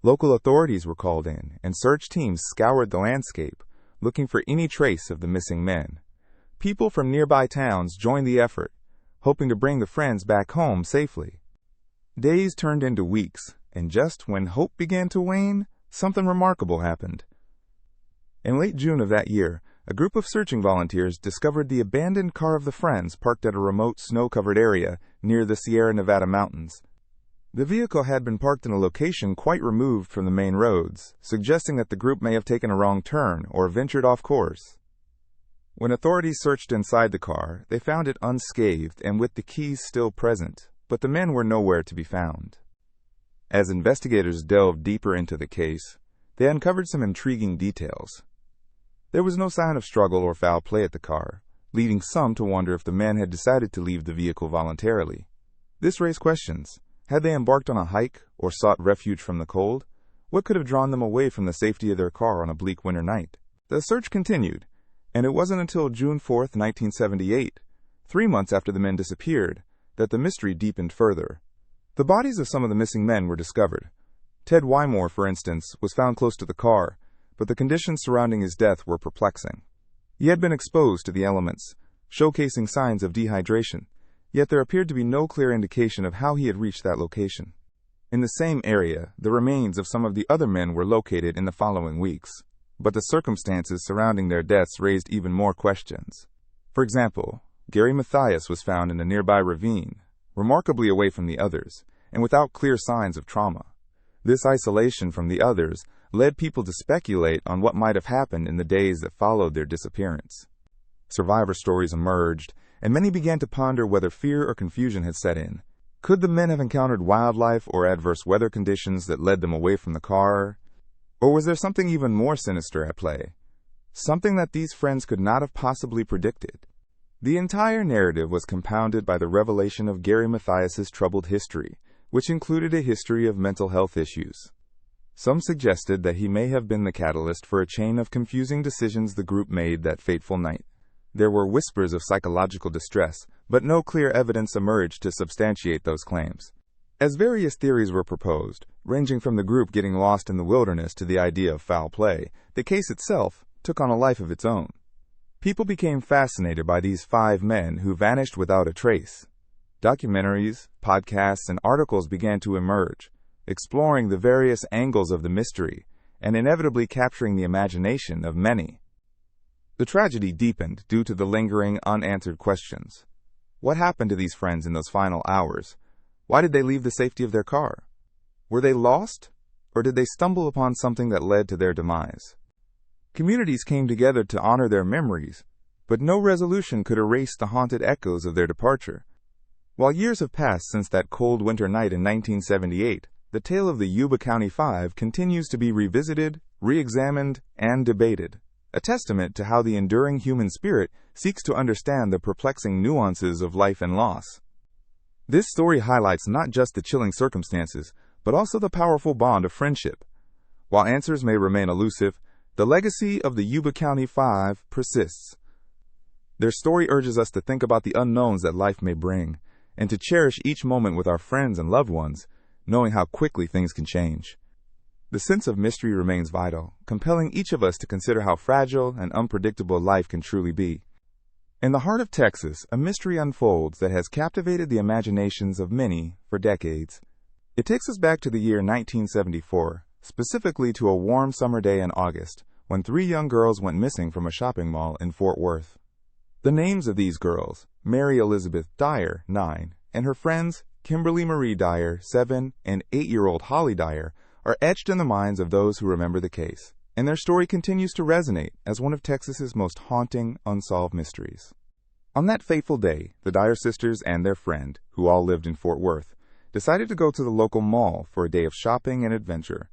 Local authorities were called in, and search teams scoured the landscape, looking for any trace of the missing men. People from nearby towns joined the effort, hoping to bring the friends back home safely. Days turned into weeks, and just when hope began to wane, something remarkable happened. In late June of that year, a group of searching volunteers discovered the abandoned car of the friends parked at a remote snow-covered area near the Sierra Nevada mountains. The vehicle had been parked in a location quite removed from the main roads, suggesting that the group may have taken a wrong turn or ventured off course. When authorities searched inside the car, they found it unscathed and with the keys still present, but the men were nowhere to be found. As investigators delved deeper into the case, they uncovered some intriguing details. There was no sign of struggle or foul play at the car, leading some to wonder if the men had decided to leave the vehicle voluntarily. This raised questions. Had they embarked on a hike or sought refuge from the cold? What could have drawn them away from the safety of their car on a bleak winter night? The search continued, and it wasn't until June 4th, 1978, 3 months after the men disappeared, that the mystery deepened further. The bodies of some of the missing men were discovered. Ted Wymore, for instance, was found close to the car, but the conditions surrounding his death were perplexing. He had been exposed to the elements, showcasing signs of dehydration, yet there appeared to be no clear indication of how he had reached that location. In the same area, the remains of some of the other men were located in the following weeks, but the circumstances surrounding their deaths raised even more questions. For example, Gary Mathias was found in a nearby ravine, remarkably away from the others, and without clear signs of trauma. This isolation from the others led people to speculate on what might have happened in the days that followed their disappearance. Survivor stories emerged, and many began to ponder whether fear or confusion had set in. Could the men have encountered wildlife or adverse weather conditions that led them away from the car? Or was there something even more sinister at play? Something that these friends could not have possibly predicted. The entire narrative was compounded by the revelation of Gary Mathias's troubled history, which included a history of mental health issues. Some suggested that he may have been the catalyst for a chain of confusing decisions the group made that fateful night. There were whispers of psychological distress, but no clear evidence emerged to substantiate those claims. As various theories were proposed, ranging from the group getting lost in the wilderness to the idea of foul play, the case itself took on a life of its own. People became fascinated by these 5 men who vanished without a trace. Documentaries, podcasts, and articles began to emerge, exploring the various angles of the mystery and inevitably capturing the imagination of many. The tragedy deepened due to the lingering, unanswered questions. What happened to these friends in those final hours? Why did they leave the safety of their car? Were they lost, or did they stumble upon something that led to their demise? Communities came together to honor their memories, but no resolution could erase the haunted echoes of their departure. While years have passed since that cold winter night in 1978, the tale of the Yuba County Five continues to be revisited, re-examined, and debated, a testament to how the enduring human spirit seeks to understand the perplexing nuances of life and loss. This story highlights not just the chilling circumstances, but also the powerful bond of friendship. While answers may remain elusive, the legacy of the Yuba County Five persists. Their story urges us to think about the unknowns that life may bring, and to cherish each moment with our friends and loved ones, knowing how quickly things can change. The sense of mystery remains vital, compelling each of us to consider how fragile and unpredictable life can truly be. In the heart of Texas, a mystery unfolds that has captivated the imaginations of many for decades. It takes us back to the year 1974, specifically to a warm summer day in August, when 3 young girls went missing from a shopping mall in Fort Worth. The names of these girls, Mary Elizabeth Dyer, 9, and her friends, Kimberly Marie Dyer, 7, and 8-year-old Holly Dyer, are etched in the minds of those who remember the case, and their story continues to resonate as one of Texas's most haunting unsolved mysteries. On that fateful day, the Dyer sisters and their friend, who all lived in Fort Worth, decided to go to the local mall for a day of shopping and adventure.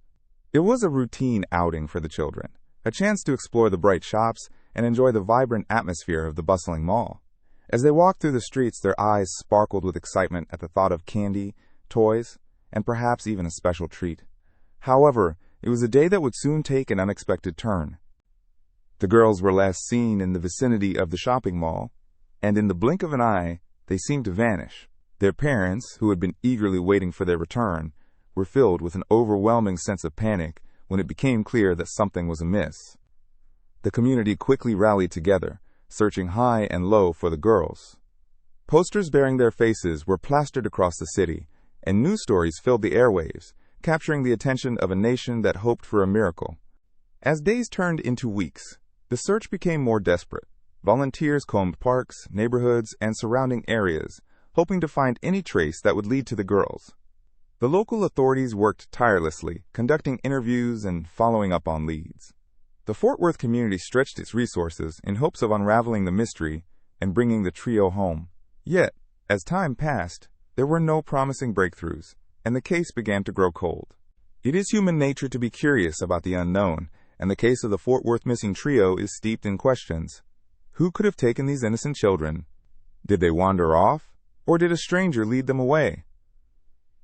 It was a routine outing for the children, a chance to explore the bright shops and enjoy the vibrant atmosphere of the bustling mall. As they walked through the streets, their eyes sparkled with excitement at the thought of candy, toys, and perhaps even a special treat. However, it was a day that would soon take an unexpected turn. The girls were last seen in the vicinity of the shopping mall, and in the blink of an eye, they seemed to vanish. Their parents, who had been eagerly waiting for their return, were filled with an overwhelming sense of panic when it became clear that something was amiss. The community quickly rallied together, searching high and low for the girls. Posters bearing their faces were plastered across the city, and news stories filled the airwaves, capturing the attention of a nation that hoped for a miracle. As days turned into weeks, the search became more desperate. Volunteers combed parks, neighborhoods, and surrounding areas, hoping to find any trace that would lead to the girls. The local authorities worked tirelessly, conducting interviews and following up on leads. The Fort Worth community stretched its resources in hopes of unraveling the mystery and bringing the trio home. Yet, as time passed, there were no promising breakthroughs, and the case began to grow cold. It is human nature to be curious about the unknown, and the case of the Fort Worth missing trio is steeped in questions. Who could have taken these innocent children? Did they wander off, or did a stranger lead them away?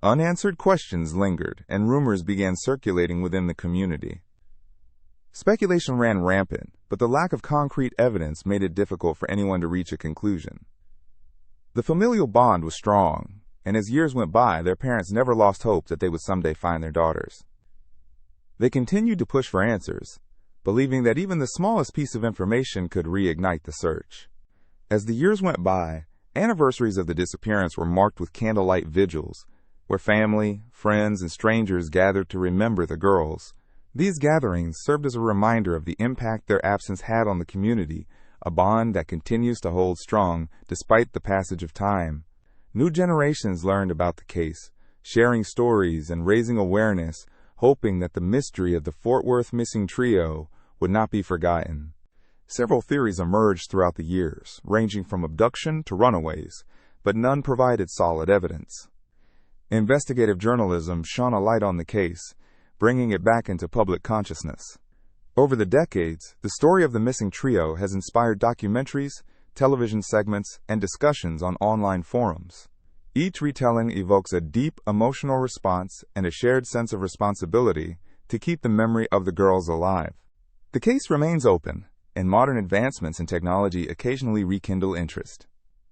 Unanswered questions lingered, and rumors began circulating within the community. Speculation ran rampant, but the lack of concrete evidence made it difficult for anyone to reach a conclusion. The familial bond was strong, and as years went by, their parents never lost hope that they would someday find their daughters. They continued to push for answers, believing that even the smallest piece of information could reignite the search. As the years went by, anniversaries of the disappearance were marked with candlelight vigils, where family, friends, and strangers gathered to remember the girls. These gatherings served as a reminder of the impact their absence had on the community, a bond that continues to hold strong despite the passage of time. New generations learned about the case, sharing stories and raising awareness, hoping that the mystery of the Fort Worth missing trio would not be forgotten. Several theories emerged throughout the years, ranging from abduction to runaways, but none provided solid evidence. Investigative journalism shone a light on the case, bringing it back into public consciousness. Over the decades, the story of the missing trio has inspired documentaries, television segments, and discussions on online forums. Each retelling evokes a deep emotional response and a shared sense of responsibility to keep the memory of the girls alive. The case remains open, and modern advancements in technology occasionally rekindle interest.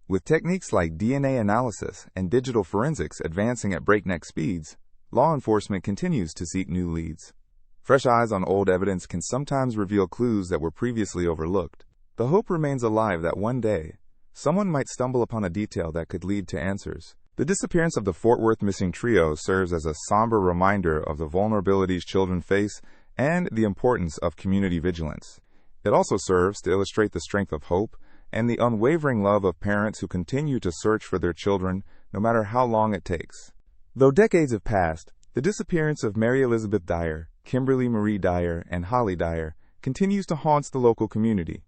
With techniques like DNA analysis and digital forensics advancing at breakneck speeds, law enforcement continues to seek new leads. Fresh eyes on old evidence can sometimes reveal clues that were previously overlooked. The hope remains alive that one day, someone might stumble upon a detail that could lead to answers. The disappearance of the Fort Worth missing trio serves as a somber reminder of the vulnerabilities children face and the importance of community vigilance. It also serves to illustrate the strength of hope and the unwavering love of parents who continue to search for their children no matter how long it takes. Though decades have passed, the disappearance of Mary Elizabeth Dyer, Kimberly Marie Dyer, and Holly Dyer continues to haunt the local community.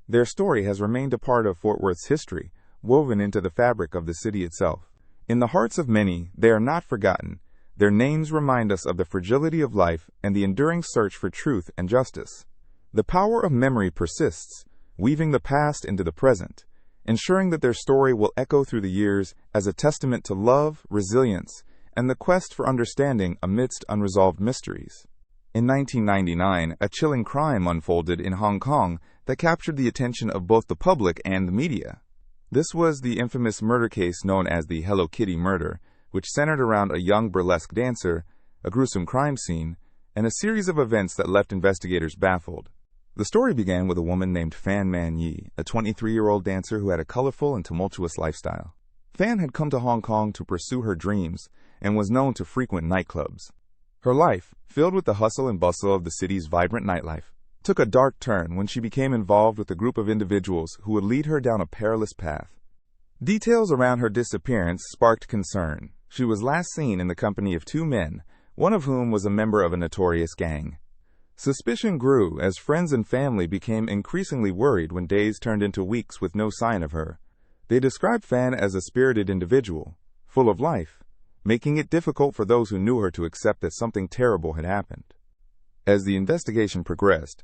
Their story has remained a part of Fort Worth's history, woven into the fabric of the city itself. In the hearts of many, they are not forgotten. Their names remind us of the fragility of life and the enduring search for truth and justice. The power of memory persists, weaving the past into the present, ensuring that their story will echo through the years as a testament to love, resilience, and the quest for understanding amidst unresolved mysteries. In 1999, a chilling crime unfolded in Hong Kong that captured the attention of both the public and the media. This was the infamous murder case known as the Hello Kitty murder, which centered around a young burlesque dancer, a gruesome crime scene, and a series of events that left investigators baffled. The story began with a woman named Fan Man Yi, a 23-year-old dancer who had a colorful and tumultuous lifestyle. Fan had come to Hong Kong to pursue her dreams and was known to frequent nightclubs. Her life, filled with the hustle and bustle of the city's vibrant nightlife, took a dark turn when she became involved with a group of individuals who would lead her down a perilous path. Details around her disappearance sparked concern. She was last seen in the company of two men, one of whom was a member of a notorious gang. Suspicion grew as friends and family became increasingly worried when days turned into weeks with no sign of her. They described Fan as a spirited individual, full of life, making it difficult for those who knew her to accept that something terrible had happened. As the investigation progressed,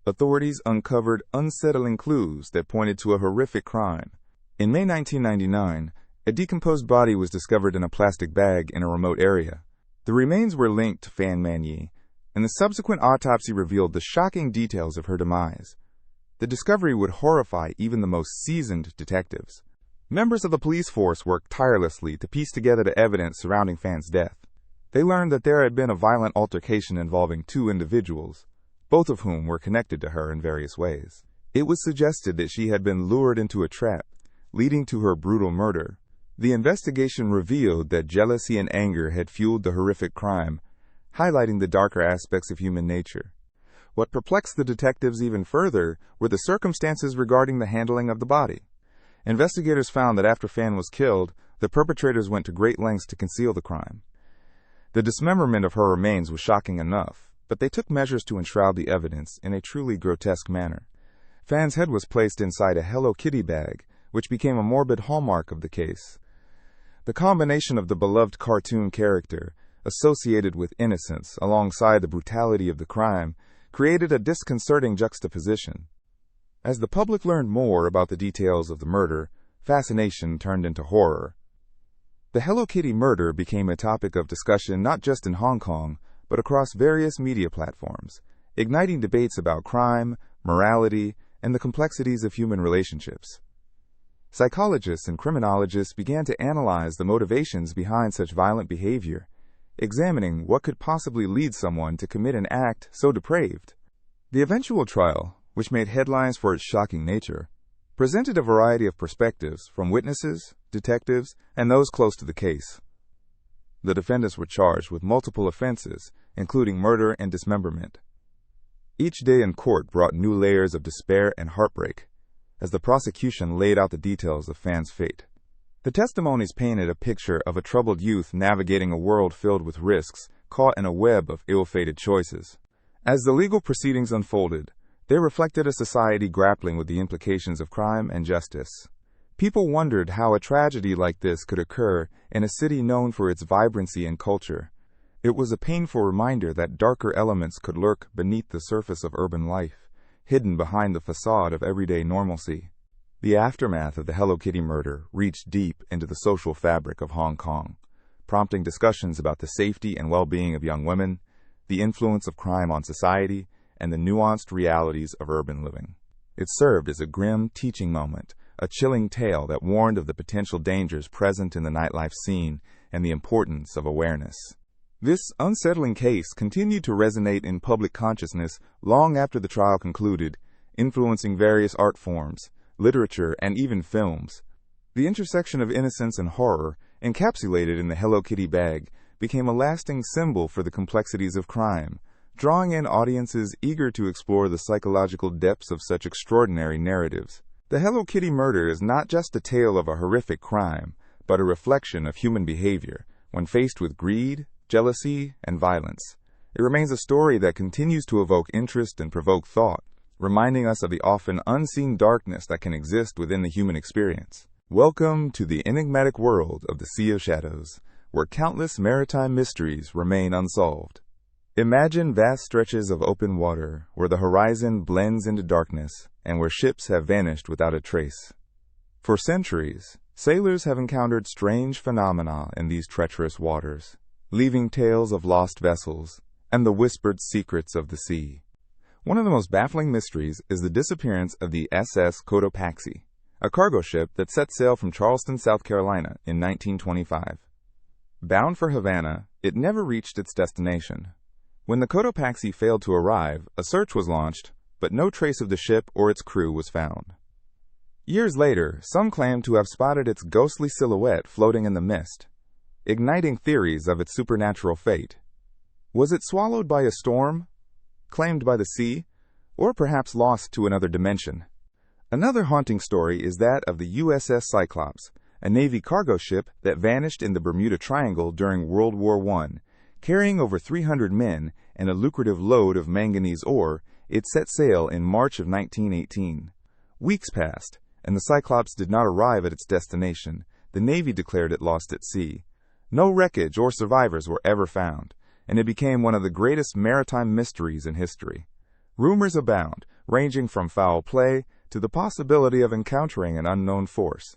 authorities uncovered unsettling clues that pointed to a horrific crime. In May 1999, a decomposed body was discovered in a plastic bag in a remote area. The remains were linked to Fan Man Yi, and the subsequent autopsy revealed the shocking details of her demise. The discovery would horrify even the most seasoned detectives. Members of the police force worked tirelessly to piece together the evidence surrounding Fan's death. They learned that there had been a violent altercation involving two individuals, both of whom were connected to her in various ways. It was suggested that she had been lured into a trap, leading to her brutal murder. The investigation revealed that jealousy and anger had fueled the horrific crime, highlighting the darker aspects of human nature. What perplexed the detectives even further were the circumstances regarding the handling of the body. Investigators found that after Fan was killed, the perpetrators went to great lengths to conceal the crime. The dismemberment of her remains was shocking enough, but they took measures to enshroud the evidence in a truly grotesque manner. Fan's head was placed inside a Hello Kitty bag, which became a morbid hallmark of the case. The combination of the beloved cartoon character, associated with innocence alongside the brutality of the crime, created a disconcerting juxtaposition. As the public learned more about the details of the murder, fascination turned into horror. The Hello Kitty murder became a topic of discussion not just in Hong Kong, but across various media platforms, igniting debates about crime, morality, and the complexities of human relationships. Psychologists and criminologists began to analyze the motivations behind such violent behavior, examining what could possibly lead someone to commit an act so depraved. The eventual trial, which made headlines for its shocking nature, presented a variety of perspectives from witnesses, detectives, and those close to the case. The defendants were charged with multiple offenses, including murder and dismemberment. Each day in court brought new layers of despair and heartbreak, as the prosecution laid out the details of Fan's fate. The testimonies painted a picture of a troubled youth navigating a world filled with risks, caught in a web of ill-fated choices. As the legal proceedings unfolded, they reflected a society grappling with the implications of crime and justice. People wondered how a tragedy like this could occur in a city known for its vibrancy and culture. It was a painful reminder that darker elements could lurk beneath the surface of urban life, hidden behind the facade of everyday normalcy. The aftermath of the Hello Kitty murder reached deep into the social fabric of Hong Kong, prompting discussions about the safety and well-being of young women, the influence of crime on society, and the nuanced realities of urban living. It served as a grim teaching moment, a chilling tale that warned of the potential dangers present in the nightlife scene and the importance of awareness. This unsettling case continued to resonate in public consciousness long after the trial concluded, influencing various art forms, literature, and even films. The intersection of innocence and horror, encapsulated in the Hello Kitty bag, became a lasting symbol for the complexities of crime, drawing in audiences eager to explore the psychological depths of such extraordinary narratives. The Hello Kitty murder is not just a tale of a horrific crime, but a reflection of human behavior when faced with greed, jealousy, and violence. It remains a story that continues to evoke interest and provoke thought, reminding us of the often unseen darkness that can exist within the human experience. Welcome to the enigmatic world of the Sea of Shadows, where countless maritime mysteries remain unsolved. Imagine vast stretches of open water where the horizon blends into darkness and where ships have vanished without a trace. For centuries, sailors have encountered strange phenomena in these treacherous waters, leaving tales of lost vessels and the whispered secrets of the sea. One of the most baffling mysteries is the disappearance of the SS Cotopaxi, a cargo ship that set sail from Charleston, South Carolina in 1925. Bound for Havana, it never reached its destination. When the Cotopaxi failed to arrive, a search was launched, but no trace of the ship or its crew was found. Years later, some claim to have spotted its ghostly silhouette floating in the mist, igniting theories of its supernatural fate. Was it swallowed by a storm, claimed by the sea, or perhaps lost to another dimension? Another haunting story is that of the USS Cyclops, a Navy cargo ship that vanished in the Bermuda Triangle during World War I. Carrying over 300 men and a lucrative load of manganese ore, it set sail in March of 1918. Weeks passed, and the Cyclops did not arrive at its destination. The Navy declared it lost at sea. No wreckage or survivors were ever found, and it became one of the greatest maritime mysteries in history. Rumors abound, ranging from foul play to the possibility of encountering an unknown force.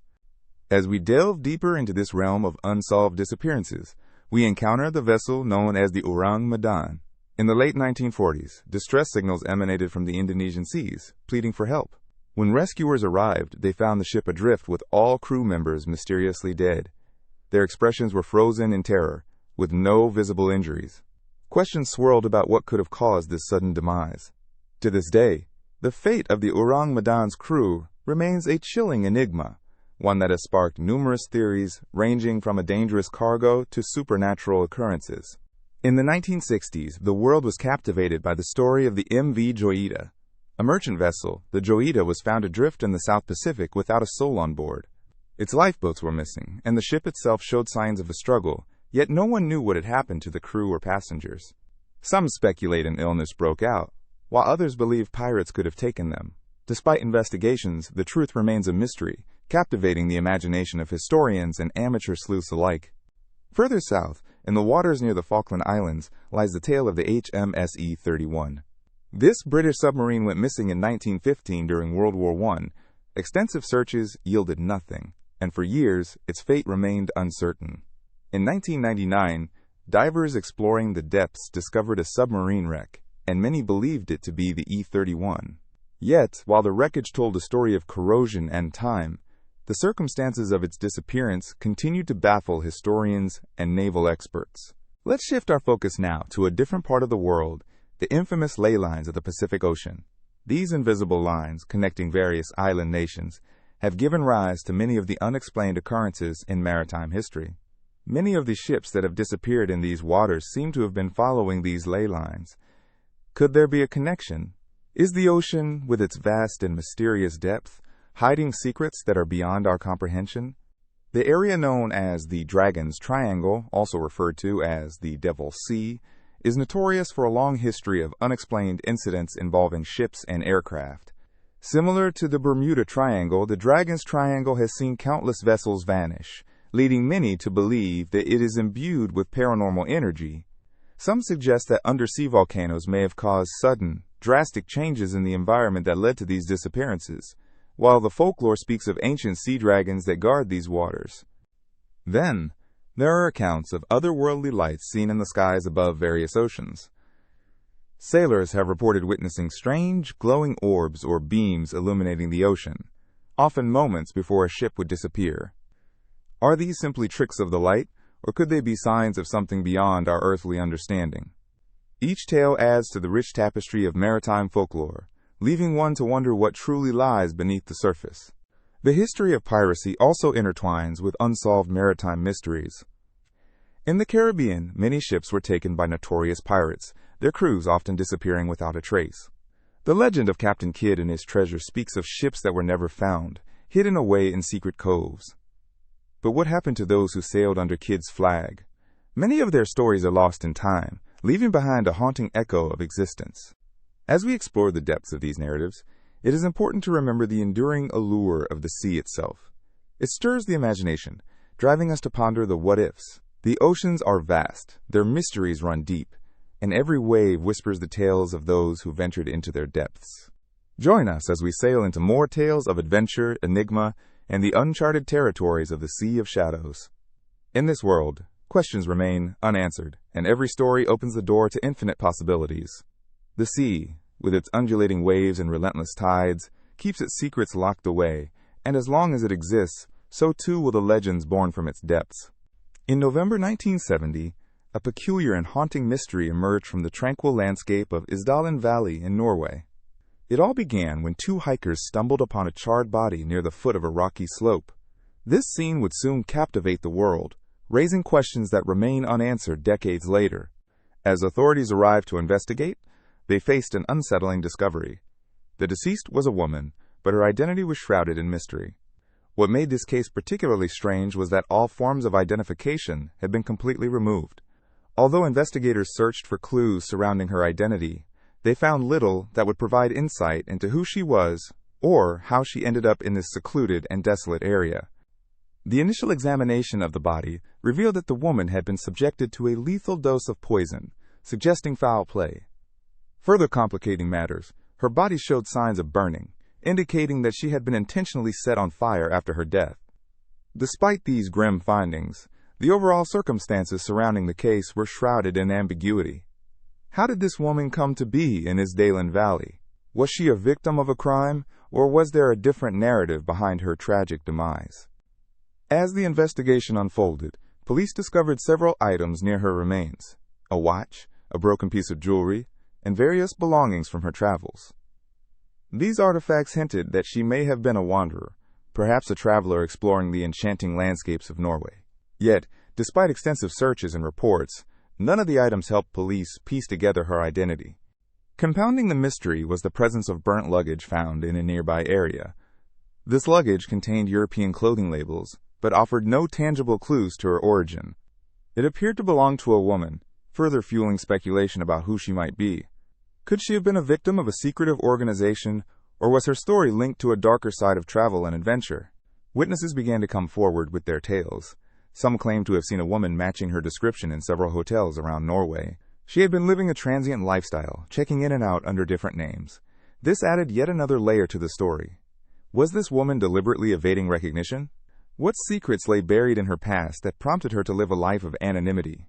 As we delve deeper into this realm of unsolved disappearances, we encounter the vessel known as the Orang Medan. In the late 1940s, distress signals emanated from the Indonesian seas, pleading for help. When rescuers arrived, they found the ship adrift with all crew members mysteriously dead. Their expressions were frozen in terror, with no visible injuries. Questions swirled about what could have caused this sudden demise. To this day, the fate of the Orang Medan's crew remains a chilling enigma, one that has sparked numerous theories ranging from a dangerous cargo to supernatural occurrences. In the 1960s, the world was captivated by the story of the MV Joyita. A merchant vessel, the Joyita was found adrift in the South Pacific without a soul on board. Its lifeboats were missing, and the ship itself showed signs of a struggle, yet no one knew what had happened to the crew or passengers. Some speculate an illness broke out, while others believe pirates could have taken them. Despite investigations, the truth remains a mystery, captivating the imagination of historians and amateur sleuths alike. Further south, in the waters near the Falkland Islands, lies the tale of the HMS E-31. This British submarine went missing in 1915 during World War I. Extensive searches yielded nothing, and for years, its fate remained uncertain. In 1999, divers exploring the depths discovered a submarine wreck, and many believed it to be the E-31. Yet, while the wreckage told a story of corrosion and time, the circumstances of its disappearance continued to baffle historians and naval experts. Let's shift our focus now to a different part of the world, the infamous ley lines of the Pacific Ocean. These invisible lines, connecting various island nations, have given rise to many of the unexplained occurrences in maritime history. Many of the ships that have disappeared in these waters seem to have been following these ley lines. Could there be a connection? Is the ocean, with its vast and mysterious depth, hiding secrets that are beyond our comprehension? The area known as the Dragon's Triangle, also referred to as the Devil's Sea, is notorious for a long history of unexplained incidents involving ships and aircraft. Similar to the Bermuda Triangle, the Dragon's Triangle has seen countless vessels vanish, leading many to believe that it is imbued with paranormal energy. Some suggest that undersea volcanoes may have caused sudden, drastic changes in the environment that led to these disappearances, while the folklore speaks of ancient sea dragons that guard these waters. Then, there are accounts of otherworldly lights seen in the skies above various oceans. Sailors have reported witnessing strange, glowing orbs or beams illuminating the ocean, often moments before a ship would disappear. Are these simply tricks of the light, or could they be signs of something beyond our earthly understanding? Each tale adds to the rich tapestry of maritime folklore, leaving one to wonder what truly lies beneath the surface. The history of piracy also intertwines with unsolved maritime mysteries. In the Caribbean, many ships were taken by notorious pirates, their crews often disappearing without a trace. The legend of Captain Kidd and his treasure speaks of ships that were never found, hidden away in secret coves. But what happened to those who sailed under Kidd's flag? Many of their stories are lost in time, leaving behind a haunting echo of existence. As we explore the depths of these narratives, it is important to remember the enduring allure of the sea itself. It stirs the imagination, driving us to ponder the what-ifs. The oceans are vast, their mysteries run deep, and every wave whispers the tales of those who ventured into their depths. Join us as we sail into more tales of adventure, enigma, and the uncharted territories of the Sea of Shadows. In this world, questions remain unanswered, and every story opens the door to infinite possibilities. The sea, with its undulating waves and relentless tides, keeps its secrets locked away, and as long as it exists, so too will the legends born from its depths. In November 1970, a peculiar and haunting mystery emerged from the tranquil landscape of Isdal Valley in Norway. It all began when two hikers stumbled upon a charred body near the foot of a rocky slope. This scene would soon captivate the world, raising questions that remain unanswered decades later. As authorities arrived to investigate, they faced an unsettling discovery. The deceased was a woman, but her identity was shrouded in mystery. What made this case particularly strange was that all forms of identification had been completely removed. Although investigators searched for clues surrounding her identity, they found little that would provide insight into who she was or how she ended up in this secluded and desolate area. The initial examination of the body revealed that the woman had been subjected to a lethal dose of poison, suggesting foul play. Further complicating matters, her body showed signs of burning, indicating that she had been intentionally set on fire after her death. Despite these grim findings, the overall circumstances surrounding the case were shrouded in ambiguity. How did this woman come to be in Isdal Valley? Was she a victim of a crime, or was there a different narrative behind her tragic demise? As the investigation unfolded, police discovered several items near her remains: a watch, a broken piece of jewelry, and various belongings from her travels. These artifacts hinted that she may have been a wanderer, perhaps a traveler exploring the enchanting landscapes of Norway. Yet, despite extensive searches and reports, none of the items helped police piece together her identity. Compounding the mystery was the presence of burnt luggage found in a nearby area. This luggage contained European clothing labels, but offered no tangible clues to her origin. It appeared to belong to a woman, further fueling speculation about who she might be. Could she have been a victim of a secretive organization, or was her story linked to a darker side of travel and adventure? Witnesses began to come forward with their tales. Some claimed to have seen a woman matching her description in several hotels around Norway. She had been living a transient lifestyle, checking in and out under different names. This added yet another layer to the story. Was this woman deliberately evading recognition? What secrets lay buried in her past that prompted her to live a life of anonymity?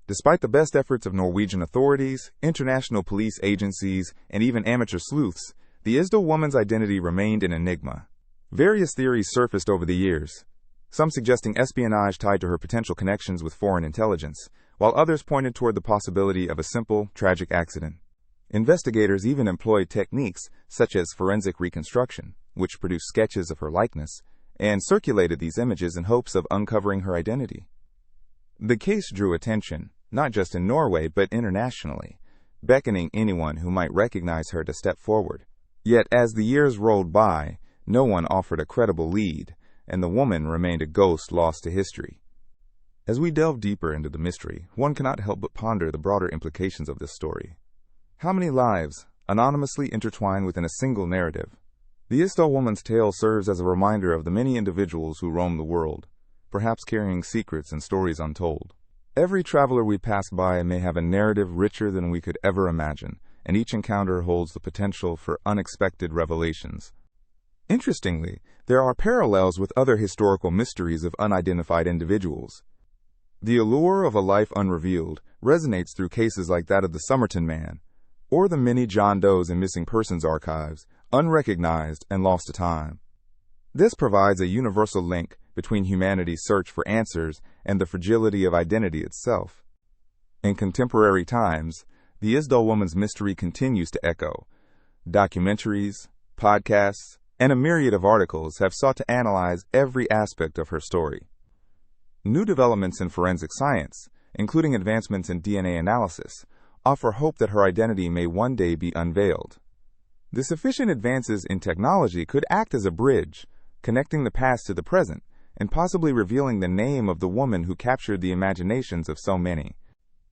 Despite the best efforts of Norwegian authorities, international police agencies, and even amateur sleuths, the Isdal woman's identity remained an enigma. Various theories surfaced over the years, some suggesting espionage tied to her potential connections with foreign intelligence, while others pointed toward the possibility of a simple, tragic accident. Investigators even employed techniques such as forensic reconstruction, which produced sketches of her likeness, and circulated these images in hopes of uncovering her identity. The case drew attention, not just in Norway but internationally, beckoning anyone who might recognize her to step forward. Yet as the years rolled by, no one offered a credible lead, and the woman remained a ghost lost to history. As we delve deeper into the mystery, one cannot help but ponder the broader implications of this story. How many lives, anonymously intertwined within a single narrative? The Isdal woman's tale serves as a reminder of the many individuals who roam the world, perhaps carrying secrets and stories untold. Every traveler we pass by may have a narrative richer than we could ever imagine, and each encounter holds the potential for unexpected revelations. Interestingly, there are parallels with other historical mysteries of unidentified individuals. The allure of a life unrevealed resonates through cases like that of the Somerton Man, or the many John Does in missing persons archives, unrecognized and lost to time. This provides a universal link between humanity's search for answers and the fragility of identity itself. In contemporary times, the Isdal woman's mystery continues to echo. Documentaries, podcasts, and a myriad of articles have sought to analyze every aspect of her story. New developments in forensic science, including advancements in DNA analysis, offer hope that her identity may one day be unveiled. The sufficient advances in technology could act as a bridge, connecting the past to the present, and possibly revealing the name of the woman who captured the imaginations of so many.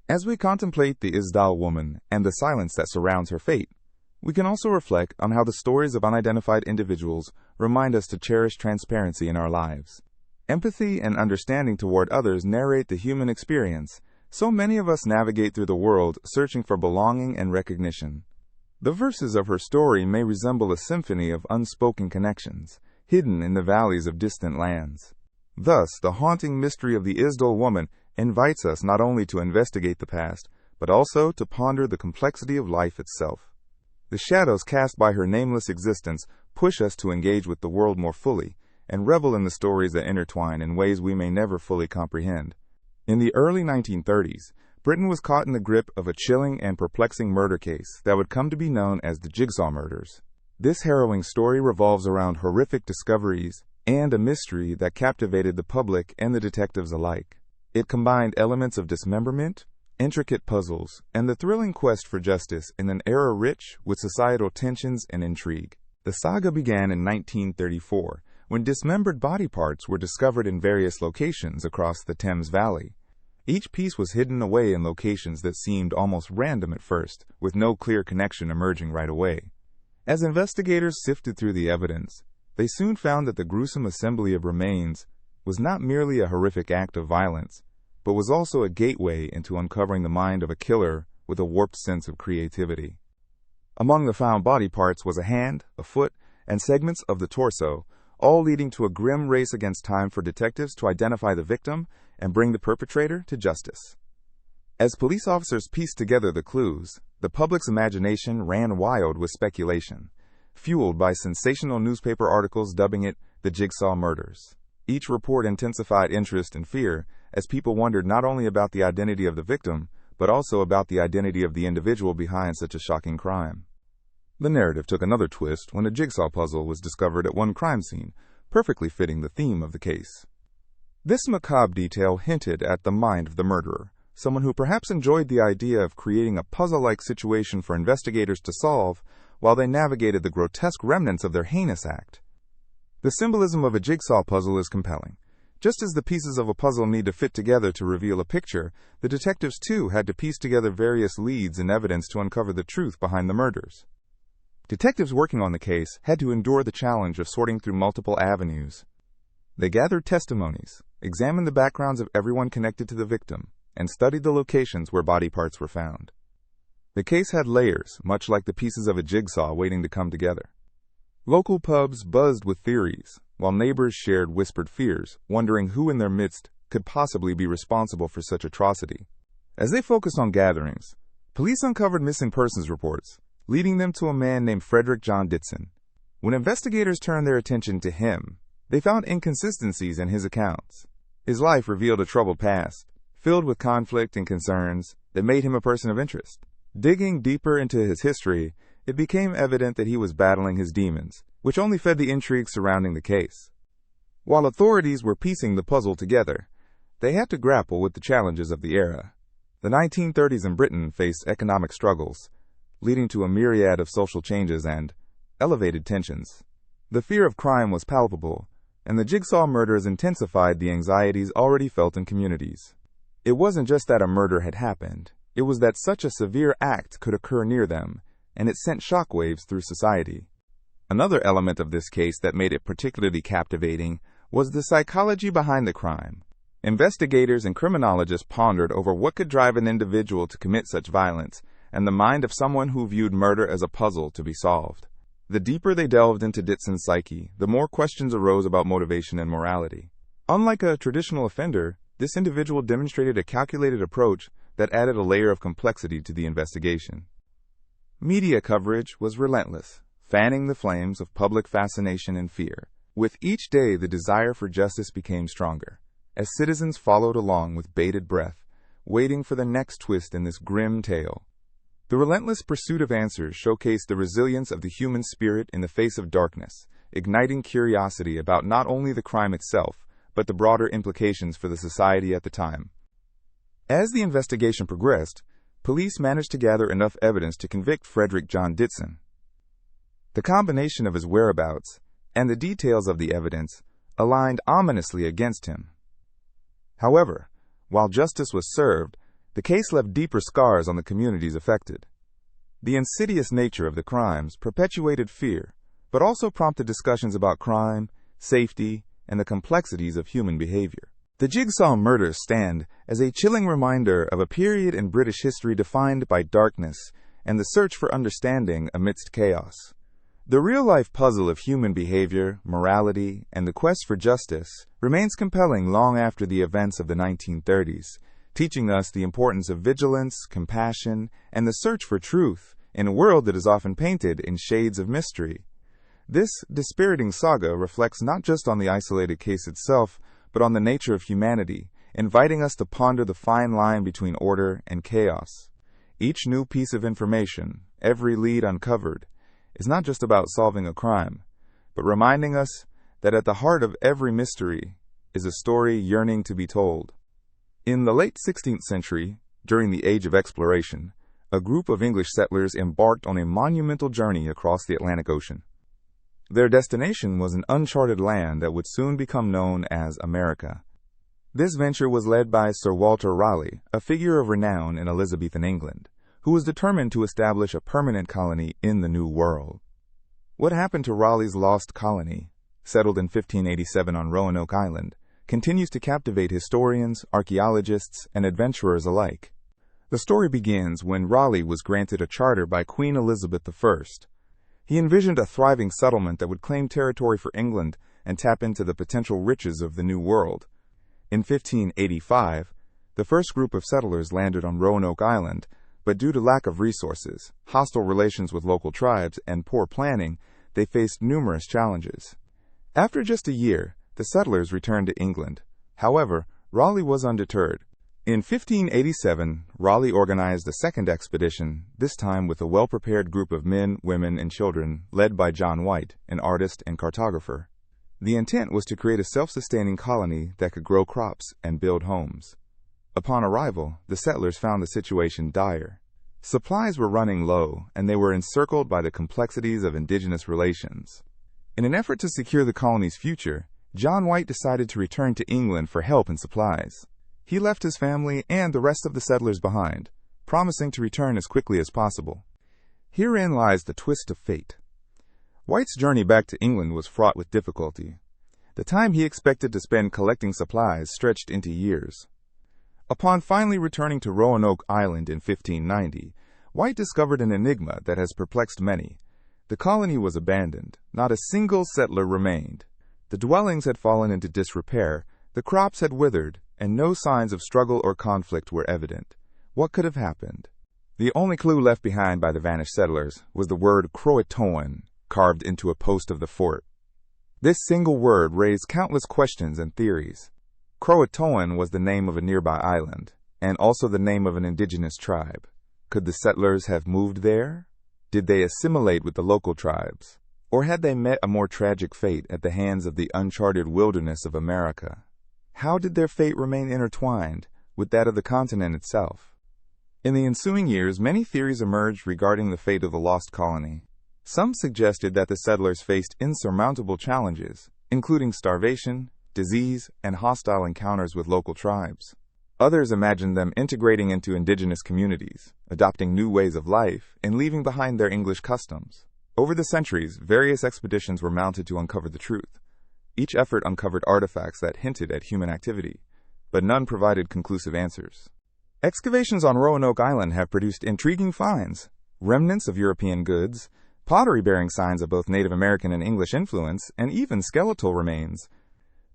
As we contemplate the Isdal woman and the silence that surrounds her fate, we can also reflect on how the stories of unidentified individuals remind us to cherish transparency in our lives. Empathy and understanding toward others narrate the human experience. So many of us navigate through the world searching for belonging and recognition. The verses of her story may resemble a symphony of unspoken connections, hidden in the valleys of distant lands. Thus, the haunting mystery of the Isdal woman invites us not only to investigate the past, but also to ponder the complexity of life itself. The shadows cast by her nameless existence push us to engage with the world more fully, and revel in the stories that intertwine in ways we may never fully comprehend. In the early 1930s, Britain was caught in the grip of a chilling and perplexing murder case that would come to be known as the Jigsaw Murders. This harrowing story revolves around horrific discoveries and a mystery that captivated the public and the detectives alike. It combined elements of dismemberment, intricate puzzles, and the thrilling quest for justice in an era rich with societal tensions and intrigue. The saga began in 1934, when dismembered body parts were discovered in various locations across the Thames Valley. Each piece was hidden away in locations that seemed almost random at first, with no clear connection emerging right away. As investigators sifted through the evidence, they soon found that the gruesome assembly of remains was not merely a horrific act of violence, but was also a gateway into uncovering the mind of a killer with a warped sense of creativity. Among the found body parts was a hand, a foot, and segments of the torso, all leading to a grim race against time for detectives to identify the victim and bring the perpetrator to justice. As police officers pieced together the clues, the public's imagination ran wild with speculation, fueled by sensational newspaper articles dubbing it the Jigsaw Murders. Each report intensified interest and fear as people wondered not only about the identity of the victim, but also about the identity of the individual behind such a shocking crime. The narrative took another twist when a jigsaw puzzle was discovered at one crime scene, perfectly fitting the theme of the case. This macabre detail hinted at the mind of the murderer, someone who perhaps enjoyed the idea of creating a puzzle-like situation for investigators to solve while they navigated the grotesque remnants of their heinous act. The symbolism of a jigsaw puzzle is compelling. Just as the pieces of a puzzle need to fit together to reveal a picture, the detectives too had to piece together various leads and evidence to uncover the truth behind the murders. Detectives working on the case had to endure the challenge of sorting through multiple avenues. They gathered testimonies, examined the backgrounds of everyone connected to the victim, and studied the locations where body parts were found. The case had layers, much like the pieces of a jigsaw waiting to come together. Local pubs buzzed with theories, while neighbors shared whispered fears, wondering who in their midst could possibly be responsible for such atrocity. As they focused on gatherings, police uncovered missing persons reports, leading them to a man named Frederick John Ditson. When investigators turned their attention to him, they found inconsistencies in his accounts. His life revealed a troubled past, filled with conflict and concerns that made him a person of interest. Digging deeper into his history, it became evident that he was battling his demons, which only fed the intrigue surrounding the case. While authorities were piecing the puzzle together, they had to grapple with the challenges of the era. The 1930s in Britain faced economic struggles, leading to a myriad of social changes and elevated tensions. The fear of crime was palpable, and the Jigsaw Murders intensified the anxieties already felt in communities. It wasn't just that a murder had happened, it was that such a severe act could occur near them, and it sent shockwaves through society. Another element of this case that made it particularly captivating was the psychology behind the crime. Investigators and criminologists pondered over what could drive an individual to commit such violence, and the mind of someone who viewed murder as a puzzle to be solved. The deeper they delved into Ditson's psyche, the more questions arose about motivation and morality. Unlike a traditional offender, this individual demonstrated a calculated approach that added a layer of complexity to the investigation. Media coverage was relentless, fanning the flames of public fascination and fear. With each day, the desire for justice became stronger, as citizens followed along with bated breath, waiting for the next twist in this grim tale. The relentless pursuit of answers showcased the resilience of the human spirit in the face of darkness, igniting curiosity about not only the crime itself, but the broader implications for the society at the time. As the investigation progressed, police managed to gather enough evidence to convict Frederick John Ditson. The combination of his whereabouts and the details of the evidence aligned ominously against him. However, while justice was served, the case left deeper scars on the communities affected. The insidious nature of the crimes perpetuated fear, but also prompted discussions about crime, safety, and the complexities of human behavior. The Jigsaw Murders stand as a chilling reminder of a period in British history defined by darkness and the search for understanding amidst chaos. The real-life puzzle of human behavior, morality, and the quest for justice remains compelling long after the events of the 1930s, teaching us the importance of vigilance, compassion, and the search for truth in a world that is often painted in shades of mystery. This dispiriting saga reflects not just on the isolated case itself, but on the nature of humanity, inviting us to ponder the fine line between order and chaos. Each new piece of information, every lead uncovered, is not just about solving a crime, but reminding us that at the heart of every mystery is a story yearning to be told. In the late 16th century, during the Age of Exploration, a group of English settlers embarked on a monumental journey across the Atlantic Ocean. Their destination was an uncharted land that would soon become known as America. This venture was led by Sir Walter Raleigh, a figure of renown in Elizabethan England, who was determined to establish a permanent colony in the New World. What happened to Raleigh's lost colony, settled in 1587 on Roanoke Island, continues to captivate historians, archaeologists, and adventurers alike. The story begins when Raleigh was granted a charter by Queen Elizabeth I. He envisioned a thriving settlement that would claim territory for England and tap into the potential riches of the New World. In 1585, the first group of settlers landed on Roanoke Island, but due to lack of resources, hostile relations with local tribes, and poor planning, they faced numerous challenges. After just a year, the settlers returned to England. However, Raleigh was undeterred. In 1587, Raleigh organized a second expedition, this time with a well-prepared group of men, women, and children, led by John White, an artist and cartographer. The intent was to create a self-sustaining colony that could grow crops and build homes. Upon arrival, the settlers found the situation dire. Supplies were running low, and they were encircled by the complexities of indigenous relations. In an effort to secure the colony's future, John White decided to return to England for help and supplies. He left his family and the rest of the settlers behind, promising to return as quickly as possible. Herein lies the twist of fate. White's journey back to England was fraught with difficulty. The time he expected to spend collecting supplies stretched into years. Upon finally returning to Roanoke Island in 1590, White discovered an enigma that has perplexed many. The colony was abandoned. Not a single settler remained. The dwellings had fallen into disrepair, the crops had withered, and no signs of struggle or conflict were evident. What could have happened? The only clue left behind by the vanished settlers was the word Croatoan, carved into a post of the fort. This single word raised countless questions and theories. Croatoan was the name of a nearby island, and also the name of an indigenous tribe. Could the settlers have moved there? Did they assimilate with the local tribes? Or had they met a more tragic fate at the hands of the uncharted wilderness of America? How did their fate remain intertwined with that of the continent itself? In the ensuing years, many theories emerged regarding the fate of the lost colony. Some suggested that the settlers faced insurmountable challenges, including starvation, disease, and hostile encounters with local tribes. Others imagined them integrating into indigenous communities, adopting new ways of life, and leaving behind their English customs. Over the centuries, various expeditions were mounted to uncover the truth. Each effort uncovered artifacts that hinted at human activity, but none provided conclusive answers. Excavations on Roanoke Island have produced intriguing finds: remnants of European goods, pottery bearing signs of both Native American and English influence, and even skeletal remains.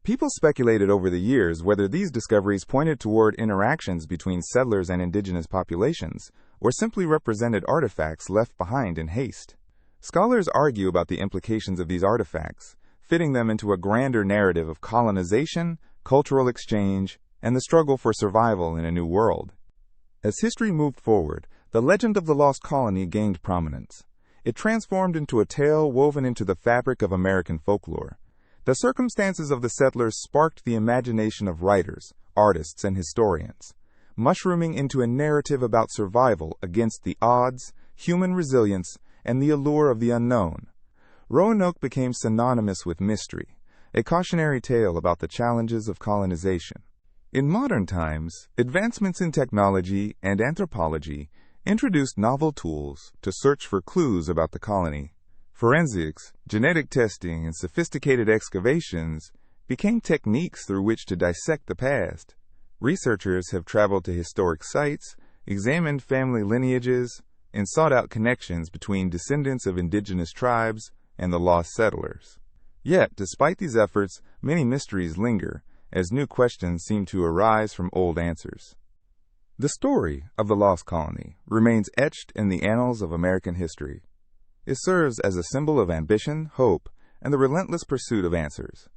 People speculated over the years whether these discoveries pointed toward interactions between settlers and indigenous populations, or simply represented artifacts left behind in haste. Scholars argue about the implications of these artifacts, fitting them into a grander narrative of colonization, cultural exchange, and the struggle for survival in a new world. As history moved forward, the legend of the lost colony gained prominence. It transformed into a tale woven into the fabric of American folklore. The circumstances of the settlers sparked the imagination of writers, artists, and historians, mushrooming into a narrative about survival against the odds, human resilience, and the allure of the unknown. Roanoke became synonymous with mystery, a cautionary tale about the challenges of colonization. In modern times, advancements in technology and anthropology introduced novel tools to search for clues about the colony. Forensics, genetic testing, and sophisticated excavations became techniques through which to dissect the past. Researchers have traveled to historic sites, examined family lineages, and sought out connections between descendants of indigenous tribes and the lost settlers. Yet, despite these efforts, many mysteries linger, as new questions seem to arise from old answers. The story of the lost colony remains etched in the annals of American history. It serves as a symbol of ambition, hope, and the relentless pursuit of answers.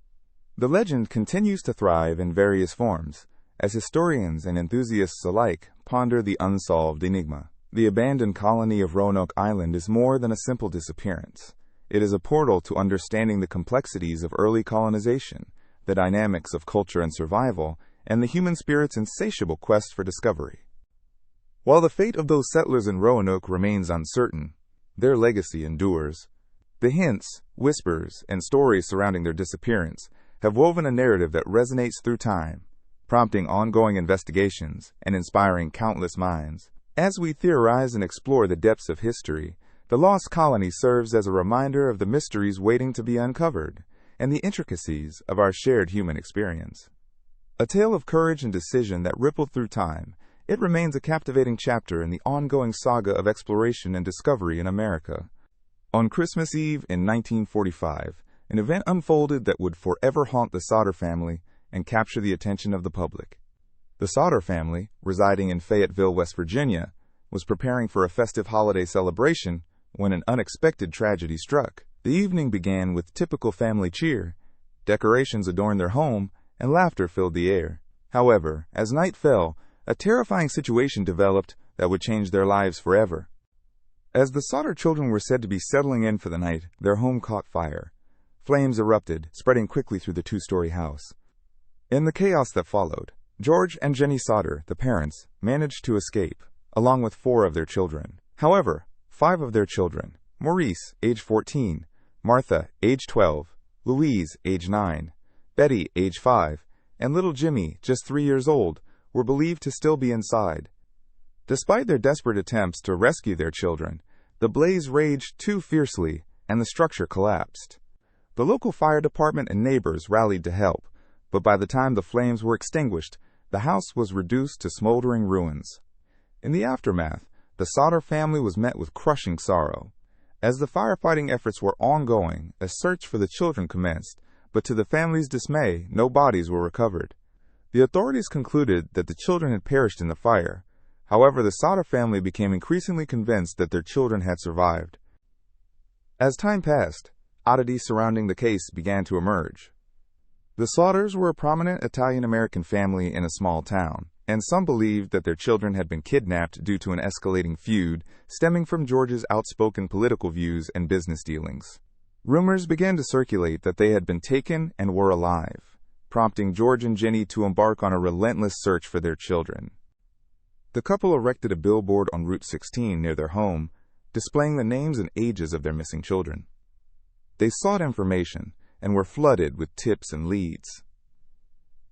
The legend continues to thrive in various forms, as historians and enthusiasts alike ponder the unsolved enigma. The abandoned colony of Roanoke Island is more than a simple disappearance. It is a portal to understanding the complexities of early colonization, the dynamics of culture and survival, and the human spirit's insatiable quest for discovery. While the fate of those settlers in Roanoke remains uncertain, their legacy endures. The hints, whispers, and stories surrounding their disappearance have woven a narrative that resonates through time, prompting ongoing investigations and inspiring countless minds. As we theorize and explore the depths of history, the lost colony serves as a reminder of the mysteries waiting to be uncovered and the intricacies of our shared human experience. A tale of courage and decision that rippled through time, it remains a captivating chapter in the ongoing saga of exploration and discovery in America. On Christmas Eve in 1945, an event unfolded that would forever haunt the Sodder family and capture the attention of the public. The Sodder family, residing in Fayetteville, West Virginia, was preparing for a festive holiday celebration when an unexpected tragedy struck. The evening began with typical family cheer. Decorations adorned their home, and laughter filled the air. However, as night fell, a terrifying situation developed that would change their lives forever. As the Sodder children were said to be settling in for the night, their home caught fire. Flames erupted, spreading quickly through the two-story house. In the chaos that followed, George and Jenny Sodder, the parents, managed to escape, along with 4 of their children. However, 5 of their children, Maurice, age 14, Martha, age 12, Louise, age 9, Betty, age 5, and little Jimmy, just 3 years old, were believed to still be inside. Despite their desperate attempts to rescue their children, the blaze raged too fiercely and the structure collapsed. The local fire department and neighbors rallied to help, but by the time the flames were extinguished, the house was reduced to smoldering ruins. In the aftermath, the Sodder family was met with crushing sorrow. As the firefighting efforts were ongoing, a search for the children commenced, but to the family's dismay, no bodies were recovered. The authorities concluded that the children had perished in the fire. However, the Sodder family became increasingly convinced that their children had survived. As time passed, oddities surrounding the case began to emerge. The Sodders were a prominent Italian-American family in a small town, and some believed that their children had been kidnapped due to an escalating feud stemming from George's outspoken political views and business dealings. Rumors began to circulate that they had been taken and were alive, prompting George and Jenny to embark on a relentless search for their children. The couple erected a billboard on Route 16 near their home, displaying the names and ages of their missing children. They sought information and were flooded with tips and leads.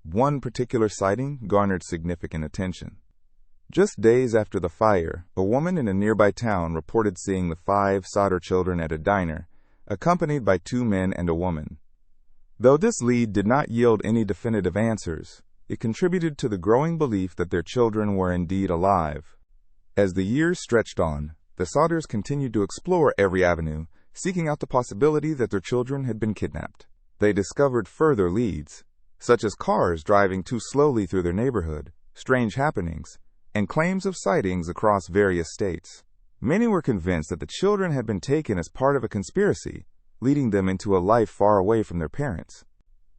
One particular sighting garnered significant attention. Just days after the fire, a woman in a nearby town reported seeing the 5 Sodder children at a diner, accompanied by 2 men and a woman. Though this lead did not yield any definitive answers, it contributed to the growing belief that their children were indeed alive. As the years stretched on, the Sodders continued to explore every avenue, seeking out the possibility that their children had been kidnapped. They discovered further leads, such as cars driving too slowly through their neighborhood, strange happenings, and claims of sightings across various states. Many were convinced that the children had been taken as part of a conspiracy, leading them into a life far away from their parents.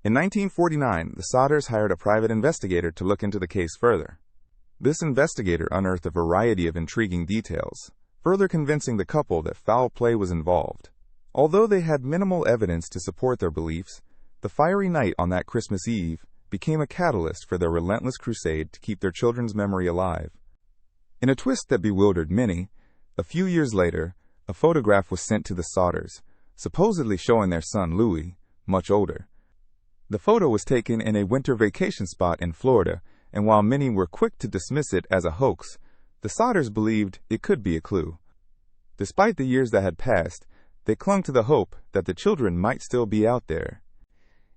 In 1949, the Sodders hired a private investigator to look into the case further. This investigator unearthed a variety of intriguing details, further convincing the couple that foul play was involved. Although they had minimal evidence to support their beliefs, the fiery night on that Christmas Eve became a catalyst for their relentless crusade to keep their children's memory alive. In a twist that bewildered many, a few years later, a photograph was sent to the Sodders, supposedly showing their son Louis, much older. The photo was taken in a winter vacation spot in Florida, and while many were quick to dismiss it as a hoax, the Sodders believed it could be a clue. Despite the years that had passed, they clung to the hope that the children might still be out there.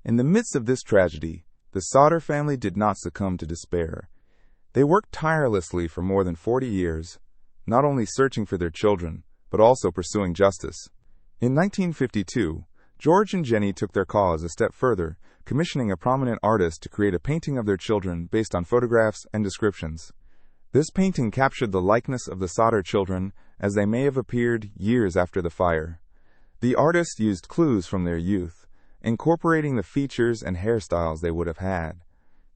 In the midst of this tragedy, the Sodder family did not succumb to despair. They worked tirelessly for more than 40 years, not only searching for their children, but also pursuing justice. In 1952, George and Jenny took their cause a step further, commissioning a prominent artist to create a painting of their children based on photographs and descriptions. This painting captured the likeness of the Sodder children as they may have appeared years after the fire. The artist used clues from their youth, incorporating the features and hairstyles they would have had.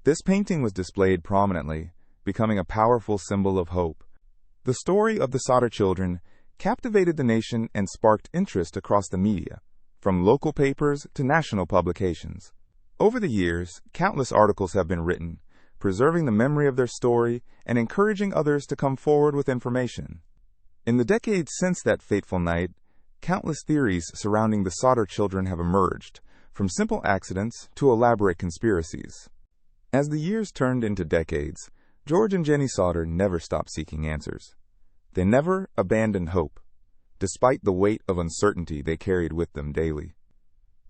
This painting was displayed prominently, becoming a powerful symbol of hope. The story of the Sodder children captivated the nation and sparked interest across the media, from local papers to national publications. Over the years, countless articles have been written, preserving the memory of their story and encouraging others to come forward with information. In the decades since that fateful night, countless theories surrounding the Sodder children have emerged, from simple accidents to elaborate conspiracies. As the years turned into decades, George and Jenny Sodder never stopped seeking answers. They never abandoned hope, despite the weight of uncertainty they carried with them daily.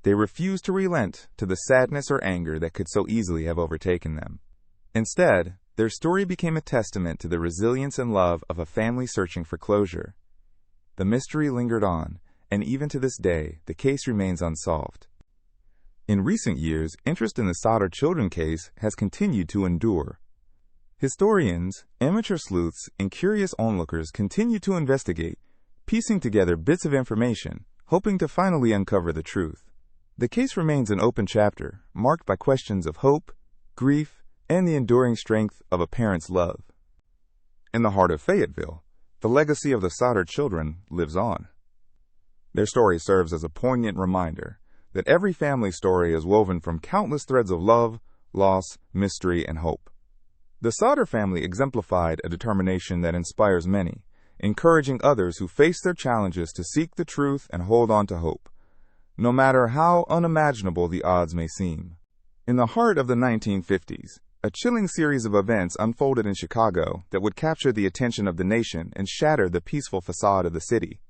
They refused to relent to the sadness or anger that could so easily have overtaken them. Instead, their story became a testament to the resilience and love of a family searching for closure. The mystery lingered on, and even to this day, the case remains unsolved. In recent years, interest in the Sodder children case has continued to endure. Historians, amateur sleuths, and curious onlookers continue to investigate, piecing together bits of information, hoping to finally uncover the truth. The case remains an open chapter, marked by questions of hope, grief, and the enduring strength of a parent's love. In the heart of Fayetteville, the legacy of the Sodder children lives on. Their story serves as a poignant reminder that every family story is woven from countless threads of love, loss, mystery, and hope. The Sodder family exemplified a determination that inspires many, encouraging others who face their challenges to seek the truth and hold on to hope, no matter how unimaginable the odds may seem. In the heart of the 1950s, a chilling series of events unfolded in Chicago that would capture the attention of the nation and shatter the peaceful facade of the city.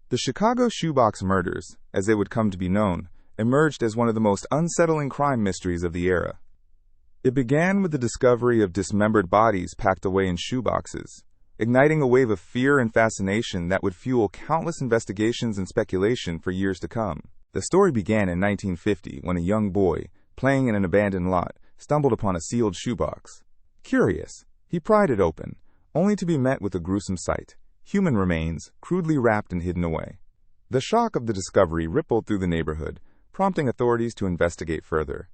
The Chicago Shoebox Murders, as they would come to be known, emerged as one of the most unsettling crime mysteries of the era. It began with the discovery of dismembered bodies packed away in shoeboxes, igniting a wave of fear and fascination that would fuel countless investigations and speculation for years to come. The story began in 1950 when a young boy, playing in an abandoned lot, stumbled upon a sealed shoebox. Curious, he pried it open, only to be met with a gruesome sight: human remains, crudely wrapped and hidden away. The shock of the discovery rippled through the neighborhood, prompting authorities to investigate further.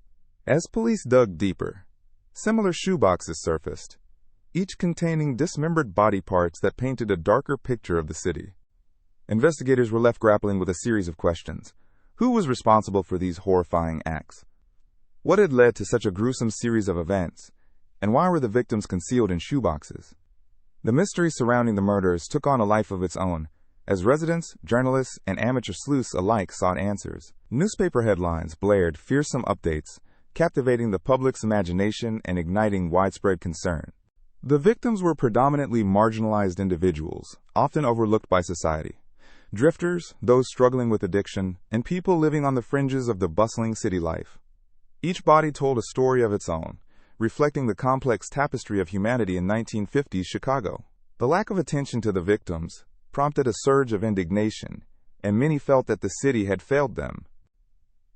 As police dug deeper, similar shoeboxes surfaced, each containing dismembered body parts that painted a darker picture of the city. Investigators were left grappling with a series of questions. Who was responsible for these horrifying acts? What had led to such a gruesome series of events? And why were the victims concealed in shoeboxes? The mystery surrounding the murders took on a life of its own, as residents, journalists, and amateur sleuths alike sought answers. Newspaper headlines blared fearsome updates, captivating the public's imagination and igniting widespread concern. The victims were predominantly marginalized individuals, often overlooked by society. Drifters, those struggling with addiction, and people living on the fringes of the bustling city life. Each body told a story of its own, reflecting the complex tapestry of humanity in 1950s Chicago. The lack of attention to the victims prompted a surge of indignation, and many felt that the city had failed them.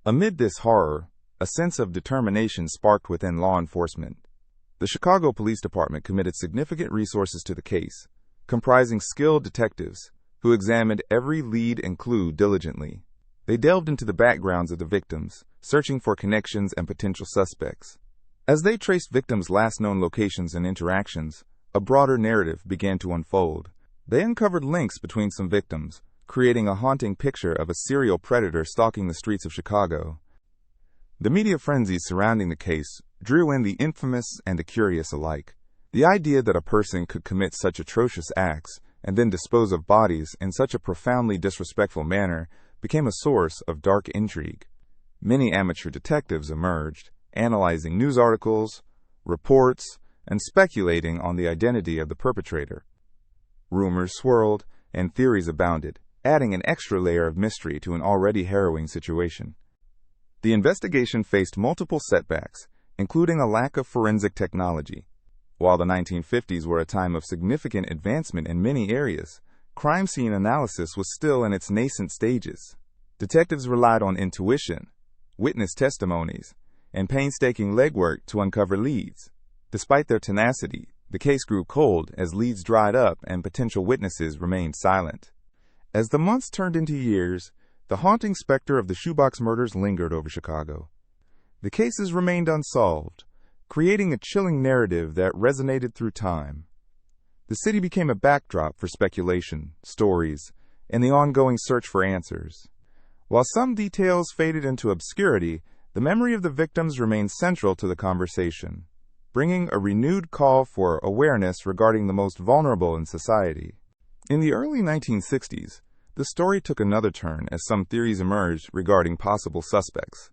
Amid this horror, a sense of determination sparked within law enforcement. The Chicago Police Department committed significant resources to the case, comprising skilled detectives who examined every lead and clue diligently. They delved into the backgrounds of the victims, searching for connections and potential suspects. As they traced victims' last known locations and interactions, a broader narrative began to unfold. They uncovered links between some victims, creating a haunting picture of a serial predator stalking the streets of Chicago. The media frenzy surrounding the case drew in the infamous and the curious alike. The idea that a person could commit such atrocious acts and then dispose of bodies in such a profoundly disrespectful manner became a source of dark intrigue. Many amateur detectives emerged, analyzing news articles, reports, and speculating on the identity of the perpetrator. Rumors swirled, and theories abounded, adding an extra layer of mystery to an already harrowing situation. The investigation faced multiple setbacks, including a lack of forensic technology. While the 1950s were a time of significant advancement in many areas, crime scene analysis was still in its nascent stages. Detectives relied on intuition, witness testimonies, and painstaking legwork to uncover leads. Despite their tenacity, the case grew cold as leads dried up and potential witnesses remained silent. As the months turned into years, the haunting specter of the Shoebox murders lingered over Chicago. The cases remained unsolved, creating a chilling narrative that resonated through time. The city became a backdrop for speculation, stories, and the ongoing search for answers. While some details faded into obscurity, the memory of the victims remained central to the conversation, bringing a renewed call for awareness regarding the most vulnerable in society. In the early 1960s, the story took another turn as some theories emerged regarding possible suspects.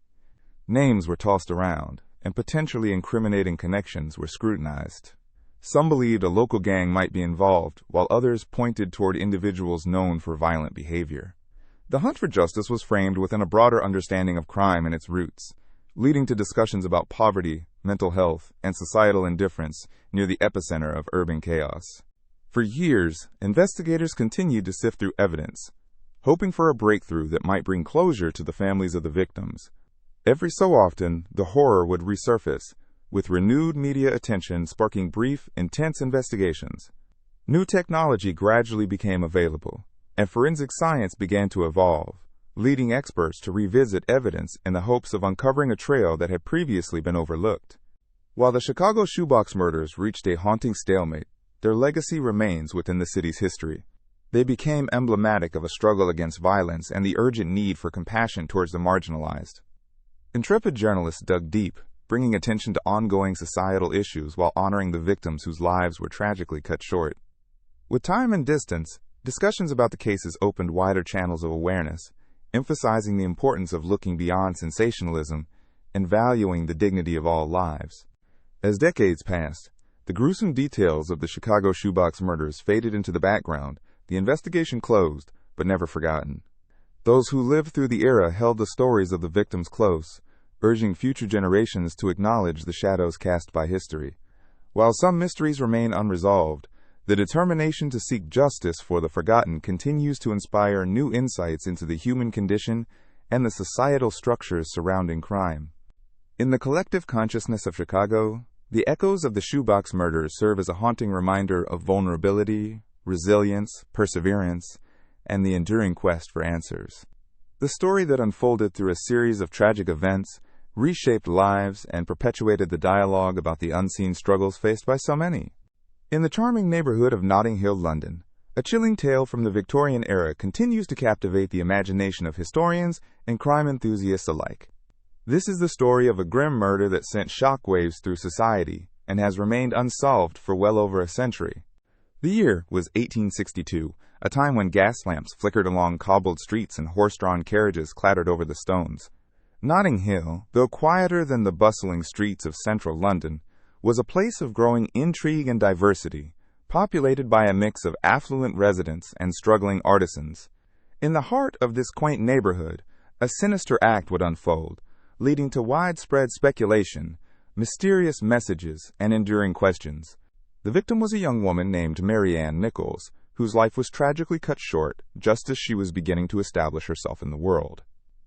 Names were tossed around, and potentially incriminating connections were scrutinized. Some believed a local gang might be involved, while others pointed toward individuals known for violent behavior. The hunt for justice was framed within a broader understanding of crime and its roots, leading to discussions about poverty, mental health, and societal indifference near the epicenter of urban chaos. For years, investigators continued to sift through evidence, hoping for a breakthrough that might bring closure to the families of the victims. Every so often, the horror would resurface, with renewed media attention sparking brief, intense investigations. New technology gradually became available, and forensic science began to evolve, leading experts to revisit evidence in the hopes of uncovering a trail that had previously been overlooked. While the Chicago Shoebox murders reached a haunting stalemate, their legacy remains within the city's history. They became emblematic of a struggle against violence and the urgent need for compassion towards the marginalized. Intrepid journalists dug deep, bringing attention to ongoing societal issues while honoring the victims whose lives were tragically cut short. With time and distance, discussions about the cases opened wider channels of awareness, emphasizing the importance of looking beyond sensationalism and valuing the dignity of all lives. As decades passed, the gruesome details of the Chicago Shoebox murders faded into the background. The investigation closed, but never forgotten. Those who lived through the era held the stories of the victims close, urging future generations to acknowledge the shadows cast by history. While some mysteries remain unresolved, the determination to seek justice for the forgotten continues to inspire new insights into the human condition and the societal structures surrounding crime. In the collective consciousness of Chicago, the echoes of the Shoebox murders serve as a haunting reminder of vulnerability, resilience, perseverance, and the enduring quest for answers. The story that unfolded through a series of tragic events reshaped lives and perpetuated the dialogue about the unseen struggles faced by so many. In the charming neighborhood of Notting Hill, London, a chilling tale from the Victorian era continues to captivate the imagination of historians and crime enthusiasts alike. This is the story of a grim murder that sent shockwaves through society and has remained unsolved for well over a century. The year was 1862, a time when gas lamps flickered along cobbled streets and horse-drawn carriages clattered over the stones. Notting Hill, though quieter than the bustling streets of central London, was a place of growing intrigue and diversity, populated by a mix of affluent residents and struggling artisans. In the heart of this quaint neighborhood, a sinister act would unfold, leading to widespread speculation, mysterious messages, and enduring questions. The victim was a young woman named Mary Ann Nichols, whose life was tragically cut short just as she was beginning to establish herself in the world.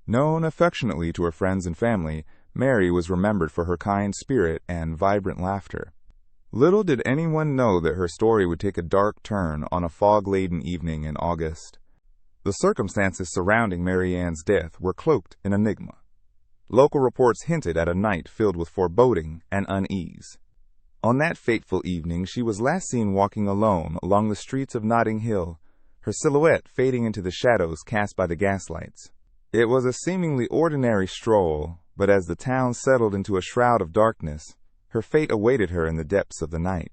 Known affectionately to her friends and family, Mary was remembered for her kind spirit and vibrant laughter. Little did anyone know that her story would take a dark turn on a fog-laden evening in August. The circumstances surrounding Mary Ann's death were cloaked in enigma. Local reports hinted at a night filled with foreboding and unease. On that fateful evening, she was last seen walking alone along the streets of Notting Hill, her silhouette fading into the shadows cast by the gaslights. It was a seemingly ordinary stroll, but as the town settled into a shroud of darkness, her fate awaited her in the depths of the night.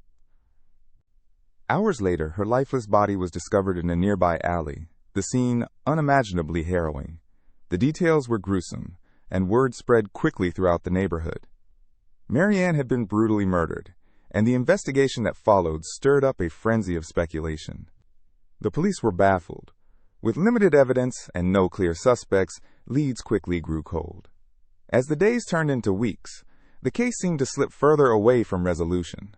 Hours later, her lifeless body was discovered in a nearby alley, the the scene unimaginably harrowing. The details were gruesome, and word spread quickly throughout the neighborhood. Marianne had been brutally murdered, and the investigation that followed stirred up a frenzy of speculation. The police were baffled. With limited evidence and no clear suspects, leads quickly grew cold. As the days turned into weeks, the case seemed to slip further away from resolution.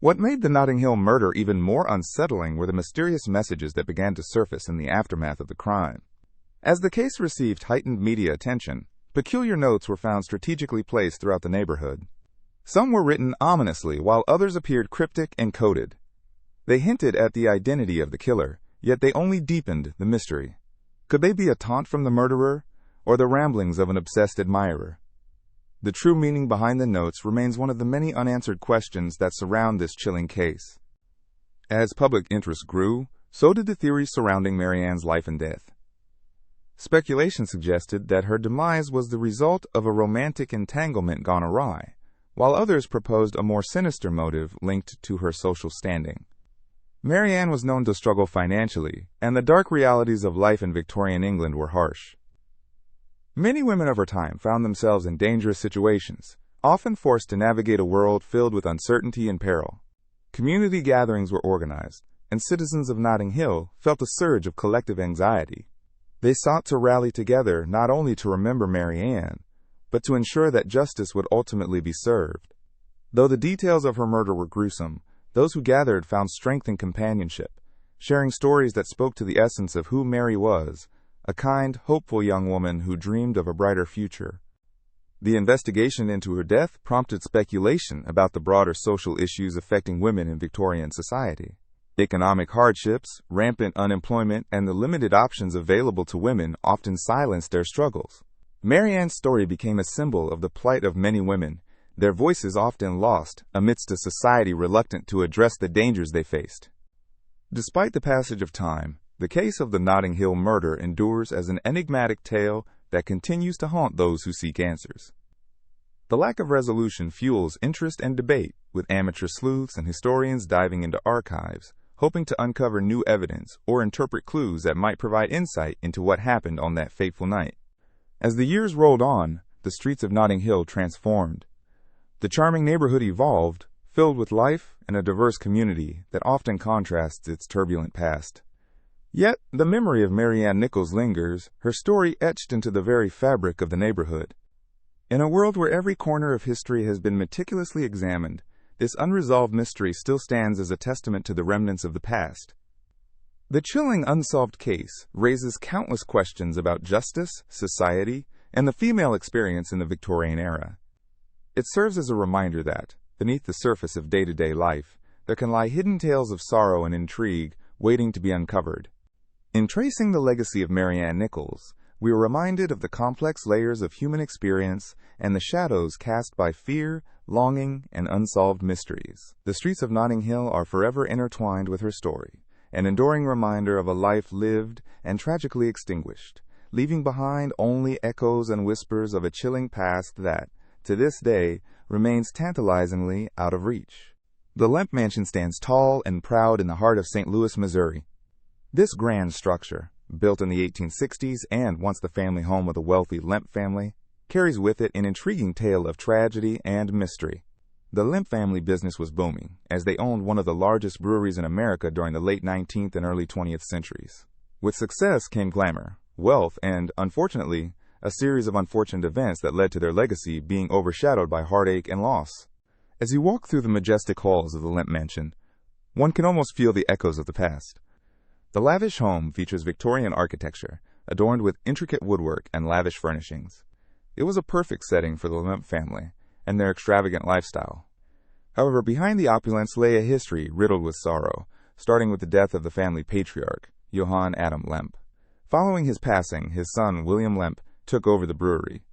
What made the Notting Hill murder even more unsettling were the mysterious messages that began to surface in the aftermath of the crime. As the case received heightened media attention, peculiar notes were found strategically placed throughout the neighborhood. Some were written ominously, while others appeared cryptic and coded. They hinted at the identity of the killer, yet they only deepened the mystery. Could they be a taunt from the murderer, or the ramblings of an obsessed admirer? The true meaning behind the notes remains one of the many unanswered questions that surround this chilling case. As public interest grew, so did the theories surrounding Marianne's life and death. Speculation suggested that her demise was the result of a romantic entanglement gone awry, while others proposed a more sinister motive linked to her social standing. Marianne was known to struggle financially, and the dark realities of life in Victorian England were harsh. Many women of her time found themselves in dangerous situations, often forced to navigate a world filled with uncertainty and peril. Community gatherings were organized, and citizens of Notting Hill felt a surge of collective anxiety. They sought to rally together not only to remember Marianne, but to ensure that justice would ultimately be served. Though the details of her murder were gruesome, those who gathered found strength in companionship, sharing stories that spoke to the essence of who Mary was, a kind, hopeful young woman who dreamed of a brighter future. The investigation into her death prompted speculation about the broader social issues affecting women in Victorian society. Economic hardships, rampant unemployment, and the limited options available to women often silenced their struggles. Marianne's story became a symbol of the plight of many women, their voices often lost amidst a society reluctant to address the dangers they faced. Despite the passage of time, the case of the Notting Hill murder endures as an enigmatic tale that continues to haunt those who seek answers. The lack of resolution fuels interest and debate, with amateur sleuths and historians diving into archives, hoping to uncover new evidence or interpret clues that might provide insight into what happened on that fateful night. As the years rolled on, the streets of Notting Hill transformed. The charming neighborhood evolved, filled with life and a diverse community that often contrasts its turbulent past. Yet, the memory of Marianne Nichols lingers, her story etched into the very fabric of the neighborhood. In a world where every corner of history has been meticulously examined, this unresolved mystery still stands as a testament to the remnants of the past. The chilling unsolved case raises countless questions about justice, society, and the female experience in the Victorian era. It serves as a reminder that, beneath the surface of day-to-day life, there can lie hidden tales of sorrow and intrigue waiting to be uncovered. In tracing the legacy of Marianne Nichols, we are reminded of the complex layers of human experience and the shadows cast by fear, longing, and unsolved mysteries. The streets of Notting Hill are forever intertwined with her story, an enduring reminder of a life lived and tragically extinguished, leaving behind only echoes and whispers of a chilling past that, to this day, remains tantalizingly out of reach. The Lemp Mansion stands tall and proud in the heart of St. Louis, Missouri. This grand structure, built in the 1860s and once the family home of the wealthy Lemp family, carries with it an intriguing tale of tragedy and mystery. The Lemp family business was booming, as they owned one of the largest breweries in America during the late 19th and early 20th centuries. With success came glamour, wealth, and, unfortunately, a series of unfortunate events that led to their legacy being overshadowed by heartache and loss. As you walk through the majestic halls of the Lemp Mansion, one can almost feel the echoes of the past. The lavish home features Victorian architecture, adorned with intricate woodwork and lavish furnishings. It was a perfect setting for the Lemp family and their extravagant lifestyle. However, behind the opulence lay a history riddled with sorrow, starting with the death of the family patriarch, Johann Adam Lemp. Following his passing, his son, William Lemp, took over the brewery.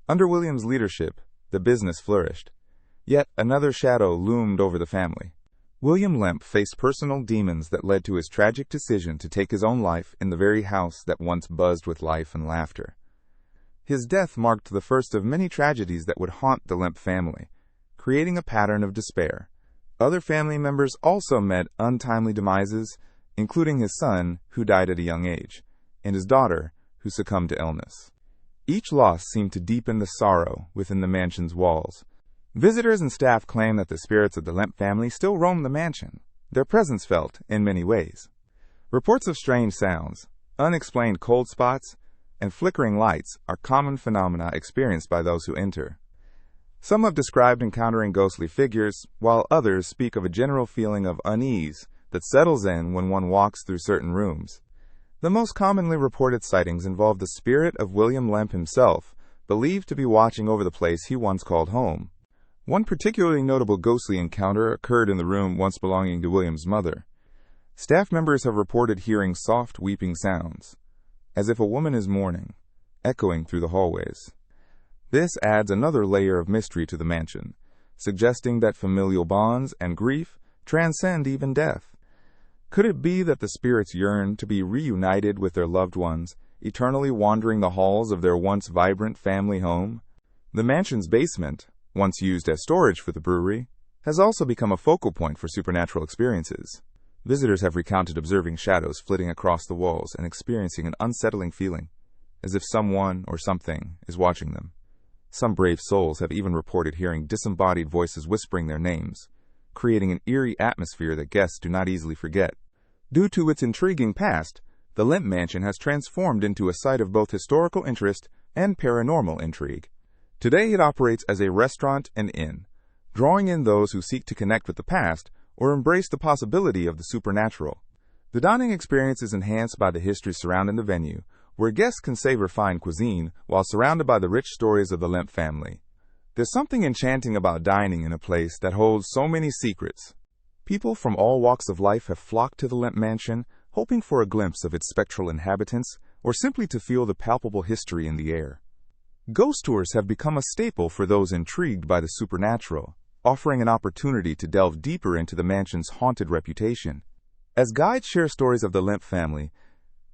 Under William's leadership, the business flourished. Yet another shadow loomed over the family. William Lemp faced personal demons that led to his tragic decision to take his own life in the very house that once buzzed with life and laughter. His death marked the first of many tragedies that would haunt the Lemp family, creating a pattern of despair. Other family members also met untimely demises, including his son, who died at a young age, and his daughter, who succumbed to illness. Each loss seemed to deepen the sorrow within the mansion's walls. Visitors and staff claim that the spirits of the Lemp family still roam the mansion, their presence felt in many ways. Reports of strange sounds, unexplained cold spots, and flickering lights are common phenomena experienced by those who enter. Some have described encountering ghostly figures, while others speak of a general feeling of unease that settles in when one walks through certain rooms. The most commonly reported sightings involve the spirit of William Lemp himself, believed to be watching over the place he once called home. One particularly notable ghostly encounter occurred in the room once belonging to William's mother. Staff members have reported hearing soft weeping sounds, as if a woman is mourning, echoing through the hallways. This adds another layer of mystery to the mansion, suggesting that familial bonds and grief transcend even death. Could it be that the spirits yearn to be reunited with their loved ones, eternally wandering the halls of their once vibrant family home? The mansion's basement, once used as storage for the brewery, has also become a focal point for supernatural experiences. Visitors have recounted observing shadows flitting across the walls and experiencing an unsettling feeling, as if someone or something is watching them. Some brave souls have even reported hearing disembodied voices whispering their names, creating an eerie atmosphere that guests do not easily forget. Due to its intriguing past, the Lemp Mansion has transformed into a site of both historical interest and paranormal intrigue. Today it operates as a restaurant and inn, drawing in those who seek to connect with the past or embrace the possibility of the supernatural. The dining experience is enhanced by the history surrounding the venue, where guests can savor fine cuisine while surrounded by the rich stories of the Lemp family. There's something enchanting about dining in a place that holds so many secrets. People from all walks of life have flocked to the Lemp Mansion, hoping for a glimpse of its spectral inhabitants, or simply to feel the palpable history in the air. Ghost tours have become a staple for those intrigued by the supernatural, offering an opportunity to delve deeper into the mansion's haunted reputation. As guides share stories of the Lemp family,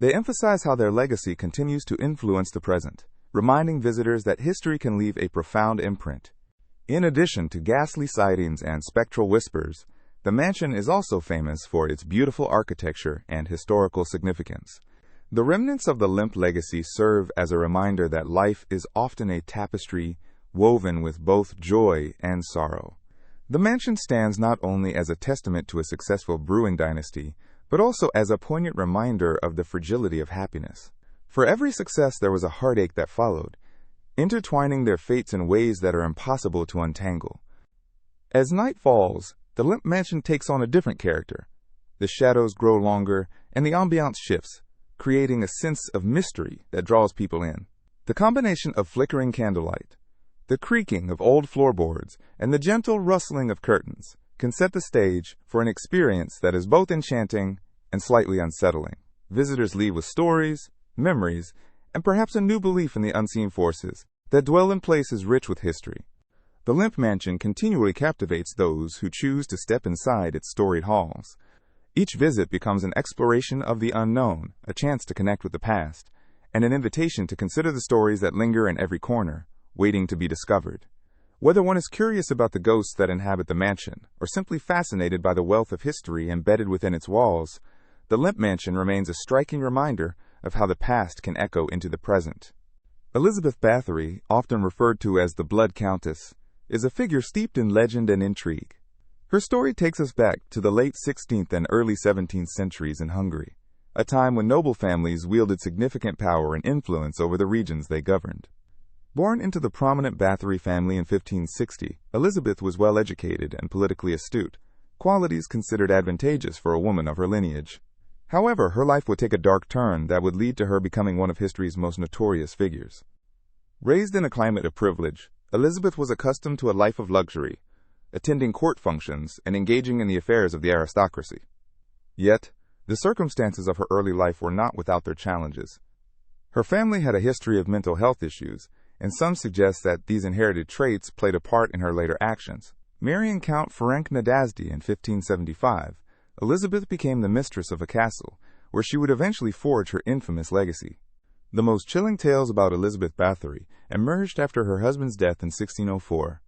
they emphasize how their legacy continues to influence the present, reminding visitors that history can leave a profound imprint. In addition to ghastly sightings and spectral whispers, the mansion is also famous for its beautiful architecture and historical significance. The remnants of the Lemp legacy serve as a reminder that life is often a tapestry woven with both joy and sorrow. The mansion stands not only as a testament to a successful brewing dynasty, but also as a poignant reminder of the fragility of happiness. For every success there was a heartache that followed, intertwining their fates in ways that are impossible to untangle. As night falls, the Lemp Mansion takes on a different character. The shadows grow longer, and the ambiance shifts, creating a sense of mystery that draws people in. The combination of flickering candlelight, the creaking of old floorboards, and the gentle rustling of curtains can set the stage for an experience that is both enchanting and slightly unsettling. Visitors leave with stories, memories, and perhaps a new belief in the unseen forces that dwell in places rich with history. The Lemp Mansion continually captivates those who choose to step inside its storied halls. Each visit becomes an exploration of the unknown, a chance to connect with the past, and an invitation to consider the stories that linger in every corner, waiting to be discovered. Whether one is curious about the ghosts that inhabit the mansion, or simply fascinated by the wealth of history embedded within its walls, the Lemp Mansion remains a striking reminder of how the past can echo into the present. Elizabeth Báthory, often referred to as the Blood Countess, is a figure steeped in legend and intrigue. Her story takes us back to the late 16th and early 17th centuries in Hungary, a time when noble families wielded significant power and influence over the regions they governed. Born into the prominent Báthory family in 1560, Elizabeth was well educated and politically astute, qualities considered advantageous for a woman of her lineage. However, her life would take a dark turn that would lead to her becoming one of history's most notorious figures. Raised in a climate of privilege, Elizabeth was accustomed to a life of luxury, attending court functions and engaging in the affairs of the aristocracy. Yet, the circumstances of her early life were not without their challenges. Her family had a history of mental health issues, and some suggest that these inherited traits played a part in her later actions. Marrying Count Ferenc Nadasdy in 1575, Elizabeth became the mistress of a castle, where she would eventually forge her infamous legacy. The most chilling tales about Elizabeth Báthory emerged after her husband's death in 1604.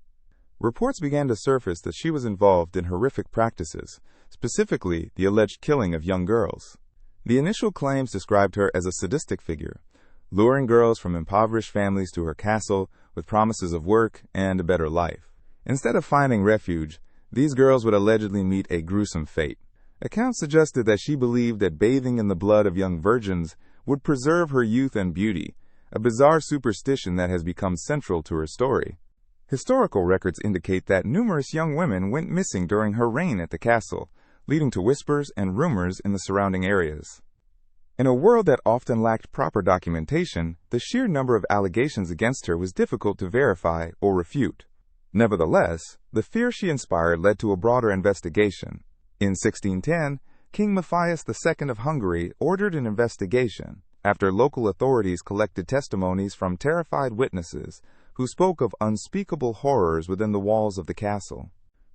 Reports began to surface that she was involved in horrific practices, specifically the alleged killing of young girls. The initial claims described her as a sadistic figure, luring girls from impoverished families to her castle with promises of work and a better life. Instead of finding refuge, these girls would allegedly meet a gruesome fate. Accounts suggested that she believed that bathing in the blood of young virgins would preserve her youth and beauty, a bizarre superstition that has become central to her story. Historical records indicate that numerous young women went missing during her reign at the castle, leading to whispers and rumors in the surrounding areas. In a world that often lacked proper documentation, the sheer number of allegations against her was difficult to verify or refute. Nevertheless, the fear she inspired led to a broader investigation. In 1610, King Matthias II of Hungary ordered an investigation after local authorities collected testimonies from terrified witnesses who spoke of unspeakable horrors within the walls of the castle.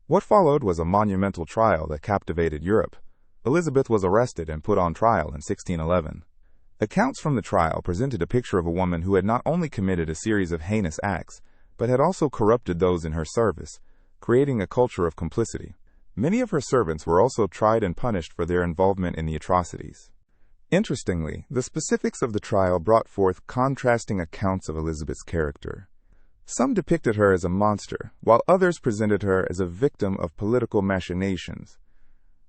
What followed was a monumental trial that captivated Europe. Elizabeth was arrested and put on trial in 1611. Accounts from the trial presented a picture of a woman who had not only committed a series of heinous acts, but had also corrupted those in her service, creating a culture of complicity. Many of her servants were also tried and punished for their involvement in the atrocities. Interestingly, the specifics of the trial brought forth contrasting accounts of Elizabeth's character. Some depicted her as a monster, while others presented her as a victim of political machinations.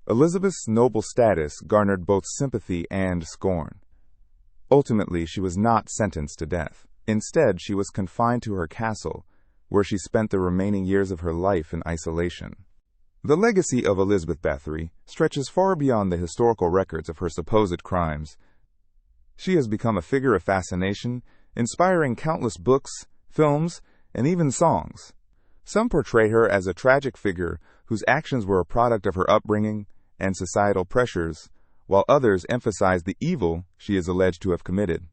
Elizabeth's noble status garnered both sympathy and scorn. Ultimately, she was not sentenced to death. Instead, she was confined to her castle, where she spent the remaining years of her life in isolation. The legacy of Elizabeth Báthory stretches far beyond the historical records of her supposed crimes. She has become a figure of fascination, inspiring countless books, films, and even songs. Some portray her as a tragic figure whose actions were a product of her upbringing and societal pressures, while others emphasize the evil she is alleged to have committed.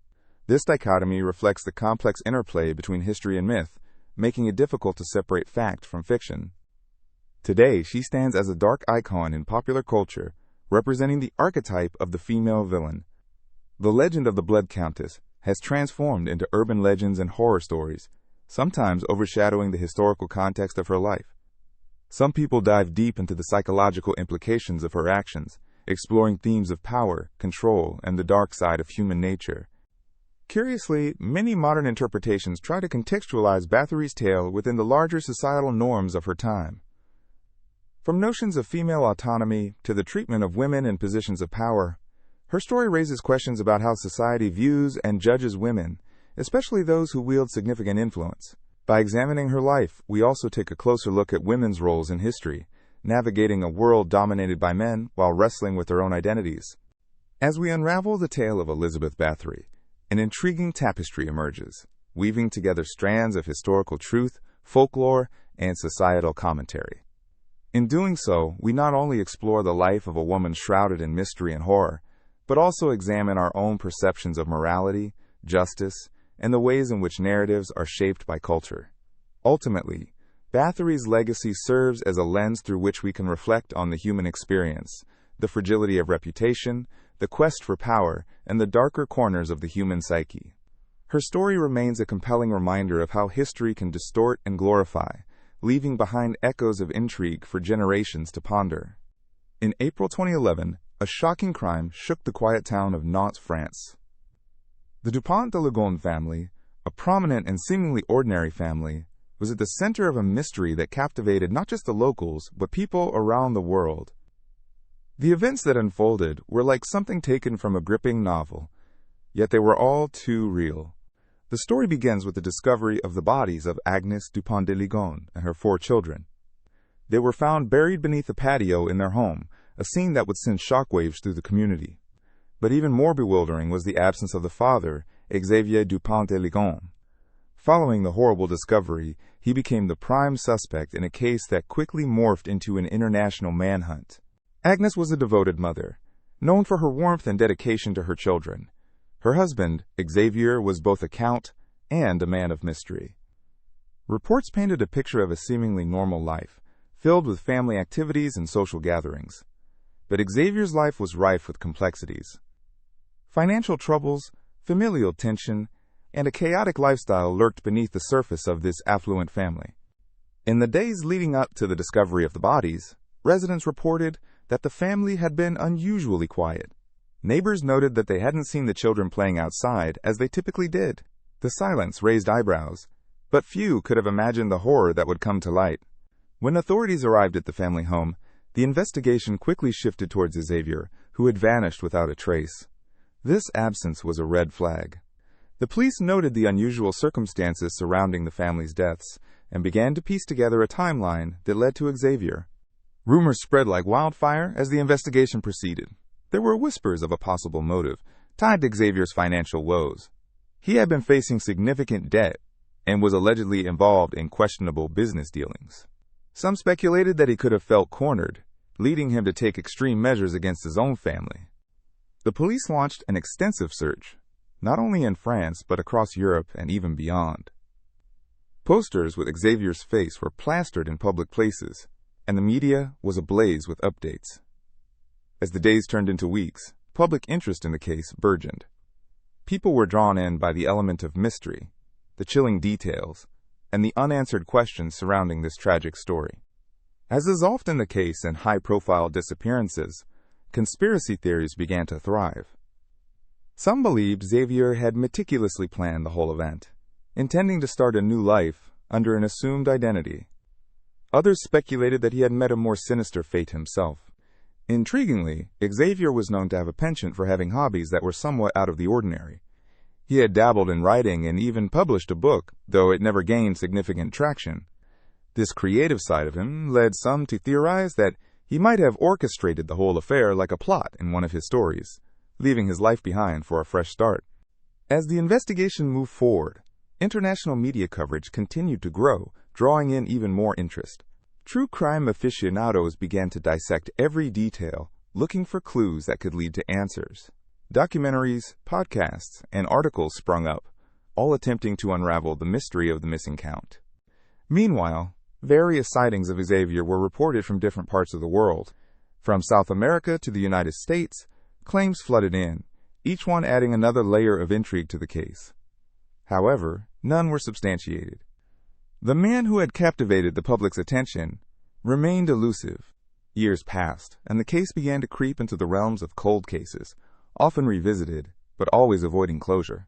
This dichotomy reflects the complex interplay between history and myth, making it difficult to separate fact from fiction. Today, she stands as a dark icon in popular culture, representing the archetype of the female villain. The legend of the Blood Countess has transformed into urban legends and horror stories, sometimes overshadowing the historical context of her life. Some people dive deep into the psychological implications of her actions, exploring themes of power, control, and the dark side of human nature. Curiously, many modern interpretations try to contextualize Báthory's tale within the larger societal norms of her time. From notions of female autonomy to the treatment of women in positions of power, her story raises questions about how society views and judges women, especially those who wield significant influence. By examining her life, we also take a closer look at women's roles in history, navigating a world dominated by men while wrestling with their own identities. As we unravel the tale of Elizabeth Báthory, an intriguing tapestry emerges, weaving together strands of historical truth, folklore, and societal commentary. In doing so, we not only explore the life of a woman shrouded in mystery and horror, but also examine our own perceptions of morality, justice, and the ways in which narratives are shaped by culture. Ultimately, Báthory's legacy serves as a lens through which we can reflect on the human experience, the fragility of reputation, the quest for power, and the darker corners of the human psyche. Her story remains a compelling reminder of how history can distort and glorify, leaving behind echoes of intrigue for generations to ponder. In April 2011, a shocking crime shook the quiet town of Nantes, France. The Dupont de Ligonnès family, a prominent and seemingly ordinary family, was at the center of a mystery that captivated not just the locals, but people around the world. The events that unfolded were like something taken from a gripping novel, yet they were all too real. The story begins with the discovery of the bodies of Agnès Dupont de Ligonnès and her 4 children. They were found buried beneath a patio in their home, a scene that would send shockwaves through the community. But even more bewildering was the absence of the father, Xavier Dupont de Ligonnès. Following the horrible discovery, he became the prime suspect in a case that quickly morphed into an international manhunt. Agnès was a devoted mother, known for her warmth and dedication to her children. Her husband, Xavier, was both a count and a man of mystery. Reports painted a picture of a seemingly normal life, filled with family activities and social gatherings. But Xavier's life was rife with complexities. Financial troubles, familial tension, and a chaotic lifestyle lurked beneath the surface of this affluent family. In the days leading up to the discovery of the bodies, residents reported that the family had been unusually quiet. Neighbors noted that they hadn't seen the children playing outside as they typically did. The silence raised eyebrows, but few could have imagined the horror that would come to light. When authorities arrived at the family home, the investigation quickly shifted towards Xavier, who had vanished without a trace. This absence was a red flag. The police noted the unusual circumstances surrounding the family's deaths and began to piece together a timeline that led to Xavier. Rumors spread like wildfire as the investigation proceeded. There were whispers of a possible motive tied to Xavier's financial woes. He had been facing significant debt and was allegedly involved in questionable business dealings. Some speculated that he could have felt cornered, leading him to take extreme measures against his own family. The police launched an extensive search, not only in France but across Europe and even beyond. Posters with Xavier's face were plastered in public places, and the media was ablaze with updates. As the days turned into weeks, public interest in the case burgeoned. People were drawn in by the element of mystery, the chilling details, and the unanswered questions surrounding this tragic story. As is often the case in high-profile disappearances, conspiracy theories began to thrive. Some believed Xavier had meticulously planned the whole event, intending to start a new life under an assumed identity. Others speculated that he had met a more sinister fate himself. Intriguingly, Xavier was known to have a penchant for having hobbies that were somewhat out of the ordinary. He had dabbled in writing and even published a book, though it never gained significant traction. This creative side of him led some to theorize that he might have orchestrated the whole affair like a plot in one of his stories, leaving his life behind for a fresh start. As the investigation moved forward, international media coverage continued to grow, drawing in even more interest. True crime aficionados began to dissect every detail, looking for clues that could lead to answers. Documentaries, podcasts, and articles sprung up, all attempting to unravel the mystery of the missing count. Meanwhile, various sightings of Xavier were reported from different parts of the world. From South America to the United States, claims flooded in, each one adding another layer of intrigue to the case. However, none were substantiated. The man who had captivated the public's attention remained elusive. Years passed, and the case began to creep into the realms of cold cases, often revisited, but always avoiding closure.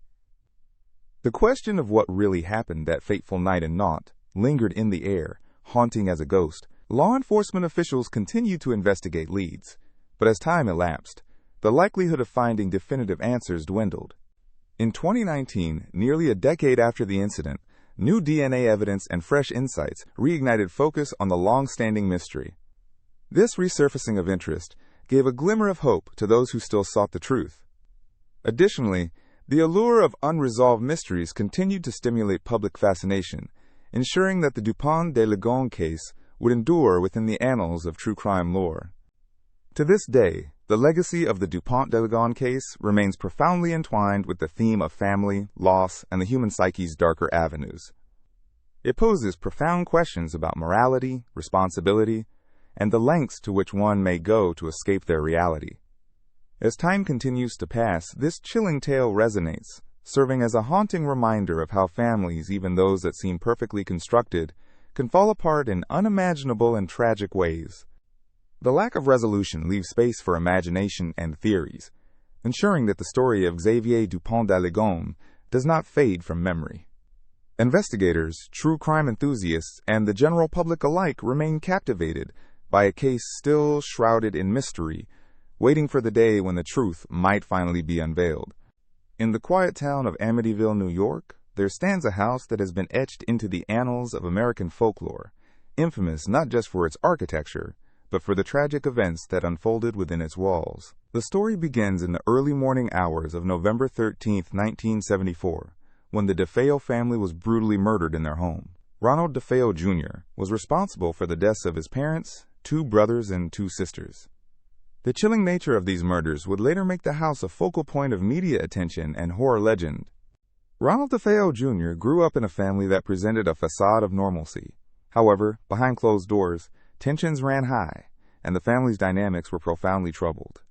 The question of what really happened that fateful night in Nantes lingered in the air, haunting as a ghost. Law enforcement officials continued to investigate leads, but as time elapsed, the likelihood of finding definitive answers dwindled. In 2019, nearly a decade after the incident, new DNA evidence and fresh insights reignited focus on the long-standing mystery. This resurfacing of interest gave a glimmer of hope to those who still sought the truth. Additionally, the allure of unresolved mysteries continued to stimulate public fascination, ensuring that the Dupont de Ligonnès case would endure within the annals of true crime lore. To this day, the legacy of the Dupont de Ligonnès case remains profoundly entwined with the theme of family, loss, and the human psyche's darker avenues. It poses profound questions about morality, responsibility, and the lengths to which one may go to escape their reality. As time continues to pass, this chilling tale resonates, serving as a haunting reminder of how families, even those that seem perfectly constructed, can fall apart in unimaginable and tragic ways. The lack of resolution leaves space for imagination and theories, ensuring that the story of Xavier Dupont de Ligonnès does not fade from memory. Investigators, true crime enthusiasts, and the general public alike remain captivated by a case still shrouded in mystery, waiting for the day when the truth might finally be unveiled. In the quiet town of Amityville, New York, there stands a house that has been etched into the annals of American folklore, infamous not just for its architecture, but for the tragic events that unfolded within its walls. The story begins in the early morning hours of November 13, 1974, when the DeFeo family was brutally murdered in their home. Ronald DeFeo Jr. was responsible for the deaths of his parents, 2 brothers, and 2 sisters. The chilling nature of these murders would later make the house a focal point of media attention and horror legend. Ronald DeFeo Jr. grew up in a family that presented a facade of normalcy. However, behind closed doors, tensions ran high, and the family's dynamics were profoundly troubled.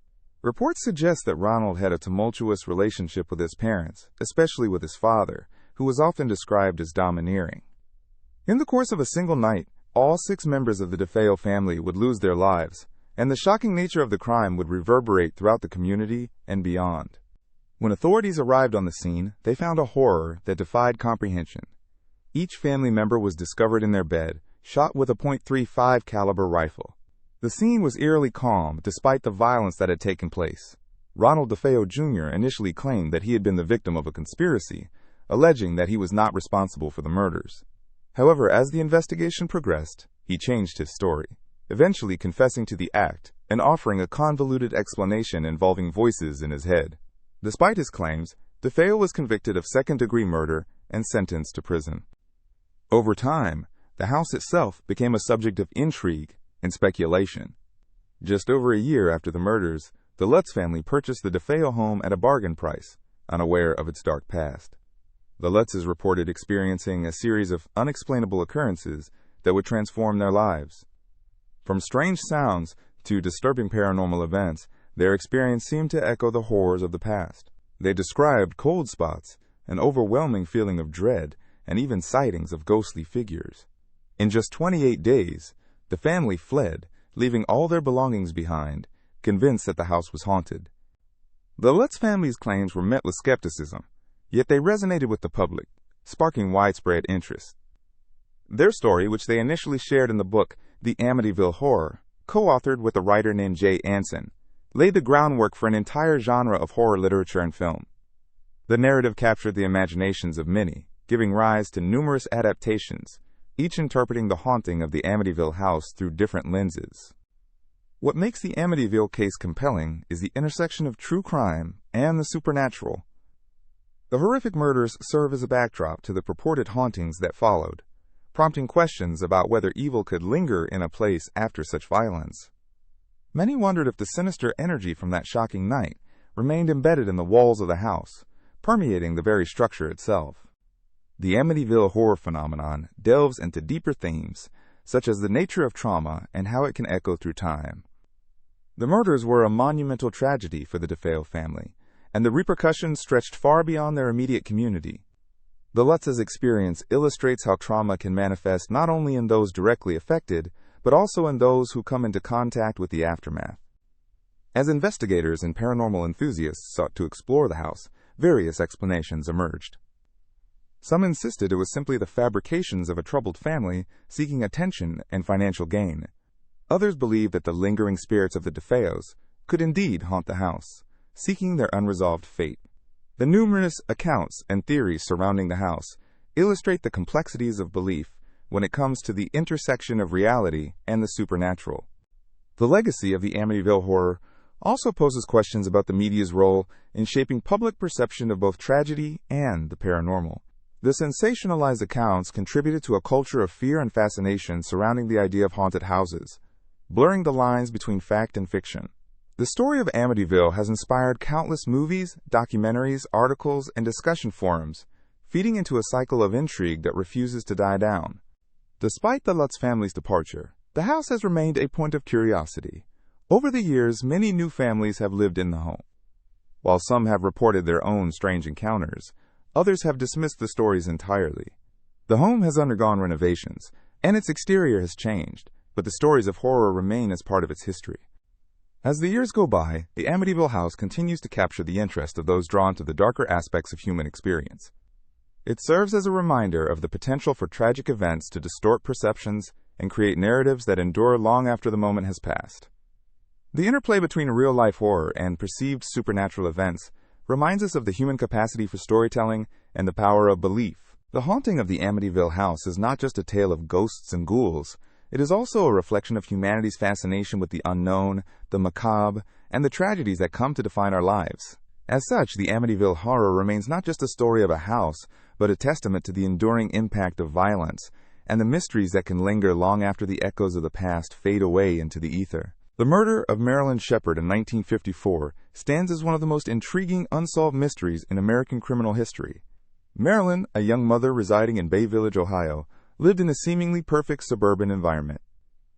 Reports suggest that Ronald had a tumultuous relationship with his parents, especially with his father, who was often described as domineering. In the course of a single night, all 6 members of the DeFeo family would lose their lives, and the shocking nature of the crime would reverberate throughout the community and beyond. When authorities arrived on the scene, they found a horror that defied comprehension. Each family member was discovered in their bed, shot with a .35 caliber rifle. The scene was eerily calm despite the violence that had taken place. Ronald DeFeo Jr. initially claimed that he had been the victim of a conspiracy, alleging that he was not responsible for the murders. However, as the investigation progressed, he changed his story, eventually confessing to the act and offering a convoluted explanation involving voices in his head. Despite his claims, DeFeo was convicted of second-degree murder and sentenced to prison. Over time, the house itself became a subject of intrigue and speculation. Just over a year after the murders, the Lutz family purchased the DeFeo home at a bargain price, unaware of its dark past. The Lutzes reported experiencing a series of unexplainable occurrences that would transform their lives. From strange sounds to disturbing paranormal events, their experience seemed to echo the horrors of the past. They described cold spots, an overwhelming feeling of dread, and even sightings of ghostly figures. In just 28 days, the family fled, leaving all their belongings behind, convinced that the house was haunted. The Lutz family's claims were met with skepticism, yet they resonated with the public, sparking widespread interest. Their story, which they initially shared in the book The Amityville Horror, co-authored with a writer named Jay Anson, laid the groundwork for an entire genre of horror literature and film. The narrative captured the imaginations of many, giving rise to numerous adaptations, each interpreting the haunting of the Amityville house through different lenses. What makes the Amityville case compelling is the intersection of true crime and the supernatural. The horrific murders serve as a backdrop to the purported hauntings that followed, prompting questions about whether evil could linger in a place after such violence. Many wondered if the sinister energy from that shocking night remained embedded in the walls of the house, permeating the very structure itself. The Amityville horror phenomenon delves into deeper themes, such as the nature of trauma and how it can echo through time. The murders were a monumental tragedy for the DeFeo family, and the repercussions stretched far beyond their immediate community. The Lutz's experience illustrates how trauma can manifest not only in those directly affected, but also in those who come into contact with the aftermath. As investigators and paranormal enthusiasts sought to explore the house, various explanations emerged. Some insisted it was simply the fabrications of a troubled family seeking attention and financial gain. Others believed that the lingering spirits of the DeFeos could indeed haunt the house, seeking their unresolved fate. The numerous accounts and theories surrounding the house illustrate the complexities of belief when it comes to the intersection of reality and the supernatural. The legacy of the Amityville horror also poses questions about the media's role in shaping public perception of both tragedy and the paranormal. The sensationalized accounts contributed to a culture of fear and fascination surrounding the idea of haunted houses, blurring the lines between fact and fiction. The story of Amityville has inspired countless movies, documentaries, articles, and discussion forums, feeding into a cycle of intrigue that refuses to die down. Despite the Lutz family's departure, the house has remained a point of curiosity. Over the years, many new families have lived in the home. While some have reported their own strange encounters, others have dismissed the stories entirely. The home has undergone renovations, and its exterior has changed, but the stories of horror remain as part of its history. As the years go by, the Amityville house continues to capture the interest of those drawn to the darker aspects of human experience. It serves as a reminder of the potential for tragic events to distort perceptions and create narratives that endure long after the moment has passed. The interplay between real-life horror and perceived supernatural events reminds us of the human capacity for storytelling and the power of belief. The haunting of the Amityville house is not just a tale of ghosts and ghouls. It is also a reflection of humanity's fascination with the unknown, the macabre, and the tragedies that come to define our lives. As such, the Amityville horror remains not just a story of a house, but a testament to the enduring impact of violence and the mysteries that can linger long after the echoes of the past fade away into the ether. The murder of Marilyn Sheppard in 1954 stands as one of the most intriguing unsolved mysteries in American criminal history. Marilyn, a young mother residing in Bay Village, Ohio, lived in a seemingly perfect suburban environment.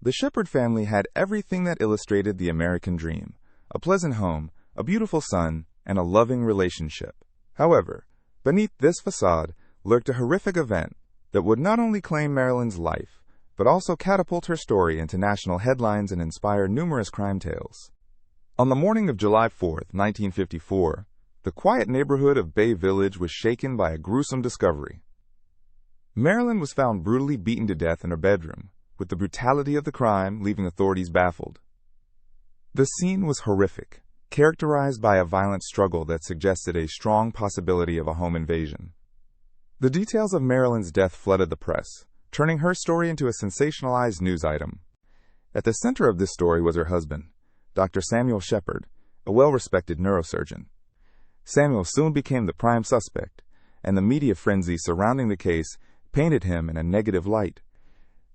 The Sheppard family had everything that illustrated the American dream: a pleasant home, a beautiful son, and a loving relationship. However, beneath this facade lurked a horrific event, that would not only claim Marilyn's life, but also catapult her story into national headlines and inspire numerous crime tales. On the morning of July 4, 1954, the quiet neighborhood of Bay Village was shaken by a gruesome discovery. Marilyn was found brutally beaten to death in her bedroom, with the brutality of the crime leaving authorities baffled. The scene was horrific, characterized by a violent struggle that suggested a strong possibility of a home invasion. The details of Marilyn's death flooded the press, turning her story into a sensationalized news item. At the center of this story was her husband, Dr. Samuel Sheppard, a well-respected neurosurgeon. Samuel soon became the prime suspect, and the media frenzy surrounding the case painted him in a negative light.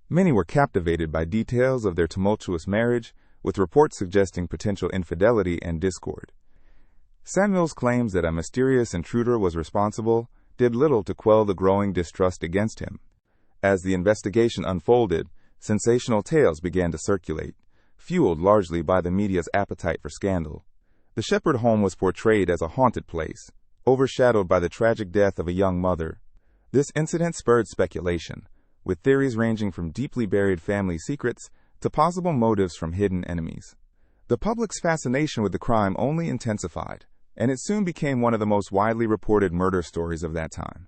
Many were captivated by details of their tumultuous marriage, with reports suggesting potential infidelity and discord. Samuel's claims that a mysterious intruder was responsible did little to quell the growing distrust against him. As the investigation unfolded, sensational tales began to circulate, fueled largely by the media's appetite for scandal. The Sheppard home was portrayed as a haunted place, overshadowed by the tragic death of a young mother. This incident spurred speculation, with theories ranging from deeply buried family secrets to possible motives from hidden enemies. The public's fascination with the crime only intensified, and it soon became one of the most widely reported murder stories of that time.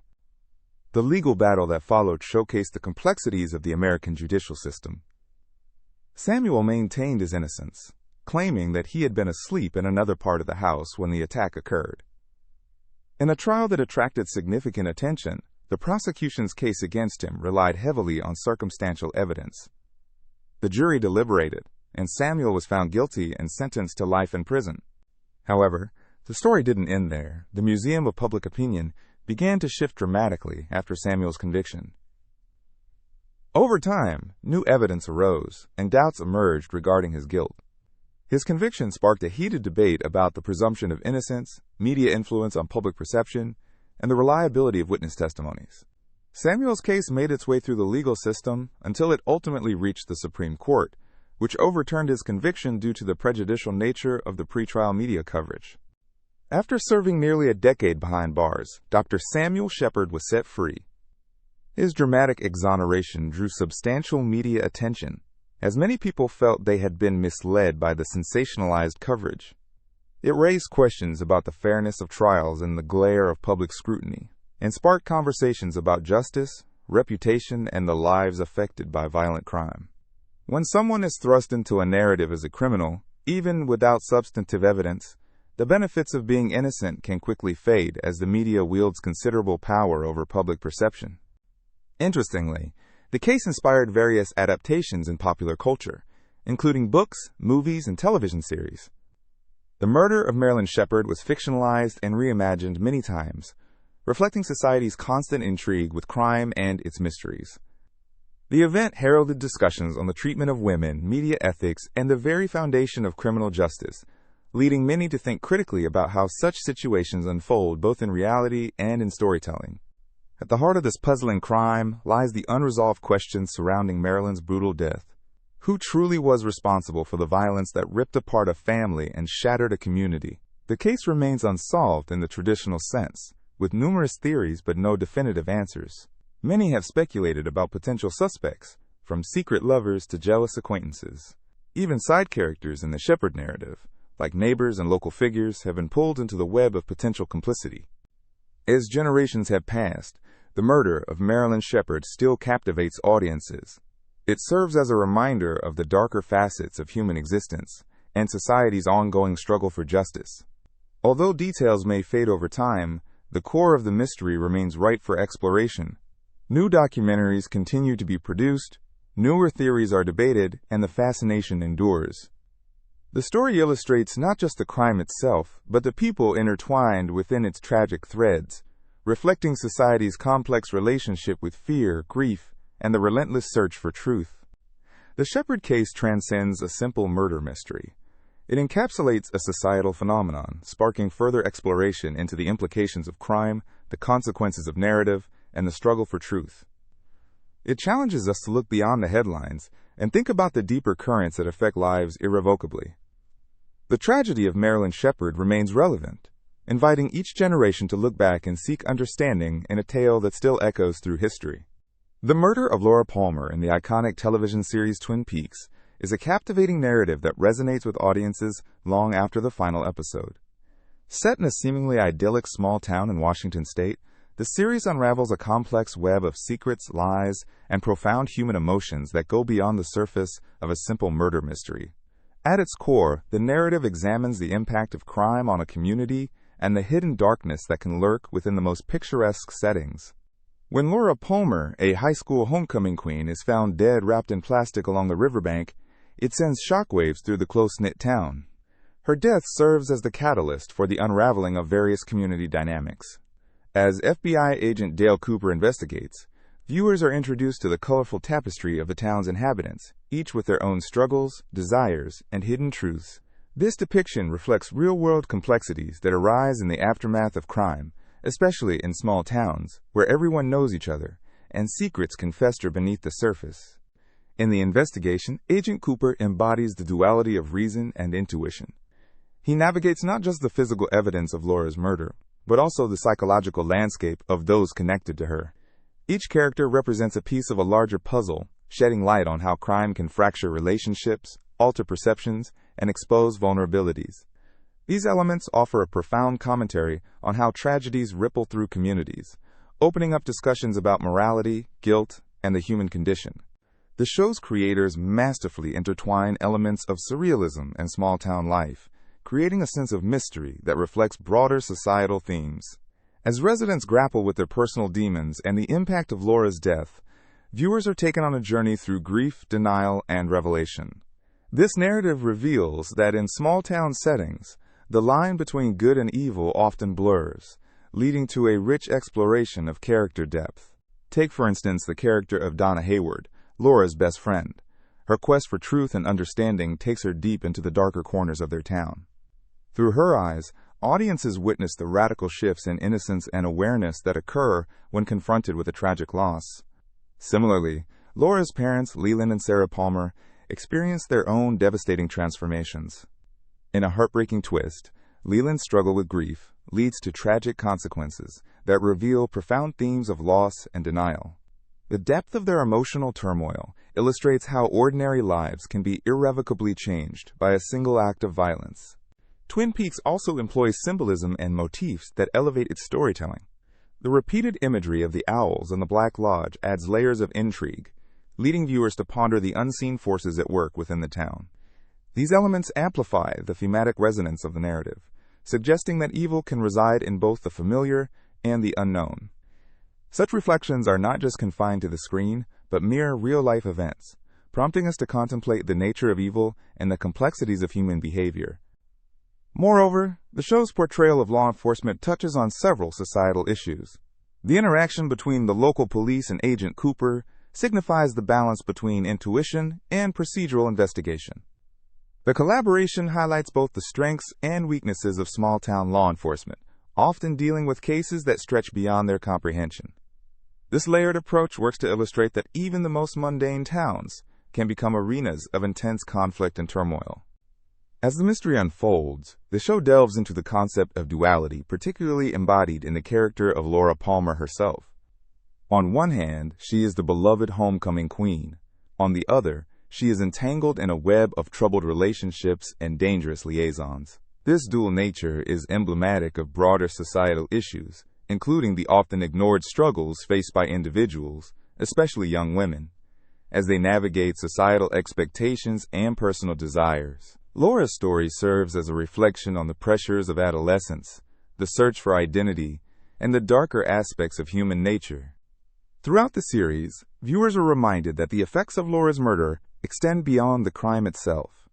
The legal battle that followed showcased the complexities of the American judicial system. Samuel maintained his innocence, claiming that he had been asleep in another part of the house when the attack occurred. In a trial that attracted significant attention, the prosecution's case against him relied heavily on circumstantial evidence. The jury deliberated, and Samuel was found guilty and sentenced to life in prison. However, the story didn't end there. The Museum of Public Opinion began to shift dramatically after Samuel's conviction. Over time, new evidence arose, and doubts emerged regarding his guilt. His conviction sparked a heated debate about the presumption of innocence, media influence on public perception, and the reliability of witness testimonies. Samuel's case made its way through the legal system until it ultimately reached the Supreme Court, which overturned his conviction due to the prejudicial nature of the pretrial media coverage. After serving nearly a decade behind bars, Dr. Samuel Sheppard was set free. His dramatic exoneration drew substantial media attention, as many people felt they had been misled by the sensationalized coverage. It raised questions about the fairness of trials in the glare of public scrutiny, and sparked conversations about justice, reputation, and the lives affected by violent crime. When someone is thrust into a narrative as a criminal, even without substantive evidence, the benefits of being innocent can quickly fade as the media wields considerable power over public perception. Interestingly, the case inspired various adaptations in popular culture, including books, movies, and television series. The murder of Marilyn Sheppard was fictionalized and reimagined many times, reflecting society's constant intrigue with crime and its mysteries. The event heralded discussions on the treatment of women, media ethics, and the very foundation of criminal justice, leading many to think critically about how such situations unfold both in reality and in storytelling. At the heart of this puzzling crime lies the unresolved question surrounding Marilyn's brutal death. Who truly was responsible for the violence that ripped apart a family and shattered a community? The case remains unsolved in the traditional sense, with numerous theories but no definitive answers. Many have speculated about potential suspects, from secret lovers to jealous acquaintances. Even side characters in the Sheppard narrative, like neighbors and local figures, have been pulled into the web of potential complicity. As generations have passed, the murder of Marilyn Sheppard still captivates audiences. It serves as a reminder of the darker facets of human existence and society's ongoing struggle for justice. Although details may fade over time, the core of the mystery remains ripe for exploration. New documentaries continue to be produced, newer theories are debated, and the fascination endures. The story illustrates not just the crime itself, but the people intertwined within its tragic threads, reflecting society's complex relationship with fear, grief, and the relentless search for truth. The Sheppard case transcends a simple murder mystery. It encapsulates a societal phenomenon, sparking further exploration into the implications of crime, the consequences of narrative, and the struggle for truth. It challenges us to look beyond the headlines and think about the deeper currents that affect lives irrevocably. The tragedy of Marilyn Sheppard remains relevant, inviting each generation to look back and seek understanding in a tale that still echoes through history. The murder of Laura Palmer in the iconic television series Twin Peaks is a captivating narrative that resonates with audiences long after the final episode. Set in a seemingly idyllic small town in Washington state, the series unravels a complex web of secrets, lies, and profound human emotions that go beyond the surface of a simple murder mystery. At its core, the narrative examines the impact of crime on a community and the hidden darkness that can lurk within the most picturesque settings. When Laura Palmer, a high school homecoming queen, is found dead wrapped in plastic along the riverbank, it sends shockwaves through the close-knit town. Her death serves as the catalyst for the unraveling of various community dynamics. As FBI agent Dale Cooper investigates, viewers are introduced to the colorful tapestry of the town's inhabitants, each with their own struggles, desires, and hidden truths. This depiction reflects real-world complexities that arise in the aftermath of crime, especially in small towns, where everyone knows each other, and secrets can fester beneath the surface. In the investigation, Agent Cooper embodies the duality of reason and intuition. He navigates not just the physical evidence of Laura's murder, but also the psychological landscape of those connected to her. Each character represents a piece of a larger puzzle, shedding light on how crime can fracture relationships, alter perceptions, and expose vulnerabilities. These elements offer a profound commentary on how tragedies ripple through communities, opening up discussions about morality, guilt, and the human condition. The show's creators masterfully intertwine elements of surrealism and small-town life, creating a sense of mystery that reflects broader societal themes. As residents grapple with their personal demons and the impact of Laura's death, viewers are taken on a journey through grief, denial, and revelation. This narrative reveals that in small-town settings, the line between good and evil often blurs, leading to a rich exploration of character depth. Take, for instance, the character of Donna Hayward, Laura's best friend. Her quest for truth and understanding takes her deep into the darker corners of their town. Through her eyes, audiences witness the radical shifts in innocence and awareness that occur when confronted with a tragic loss. Similarly, Laura's parents, Leland and Sarah Palmer, experience their own devastating transformations. In a heartbreaking twist, Leland's struggle with grief leads to tragic consequences that reveal profound themes of loss and denial. The depth of their emotional turmoil illustrates how ordinary lives can be irrevocably changed by a single act of violence. Twin Peaks also employs symbolism and motifs that elevate its storytelling. The repeated imagery of the owls and the Black Lodge adds layers of intrigue, leading viewers to ponder the unseen forces at work within the town. These elements amplify the thematic resonance of the narrative, suggesting that evil can reside in both the familiar and the unknown. Such reflections are not just confined to the screen, but mirror real-life events, prompting us to contemplate the nature of evil and the complexities of human behavior. Moreover, the show's portrayal of law enforcement touches on several societal issues. The interaction between the local police and Agent Cooper signifies the balance between intuition and procedural investigation. The collaboration highlights both the strengths and weaknesses of small-town law enforcement, often dealing with cases that stretch beyond their comprehension. This layered approach works to illustrate that even the most mundane towns can become arenas of intense conflict and turmoil. As the mystery unfolds, the show delves into the concept of duality, particularly embodied in the character of Laura Palmer herself. On one hand, she is the beloved homecoming queen. On the other, she is entangled in a web of troubled relationships and dangerous liaisons. This dual nature is emblematic of broader societal issues, including the often ignored struggles faced by individuals, especially young women, as they navigate societal expectations and personal desires. Laura's story serves as a reflection on the pressures of adolescence, the search for identity, and the darker aspects of human nature. Throughout the series, viewers are reminded that the effects of Laura's murder extend beyond the crime itself.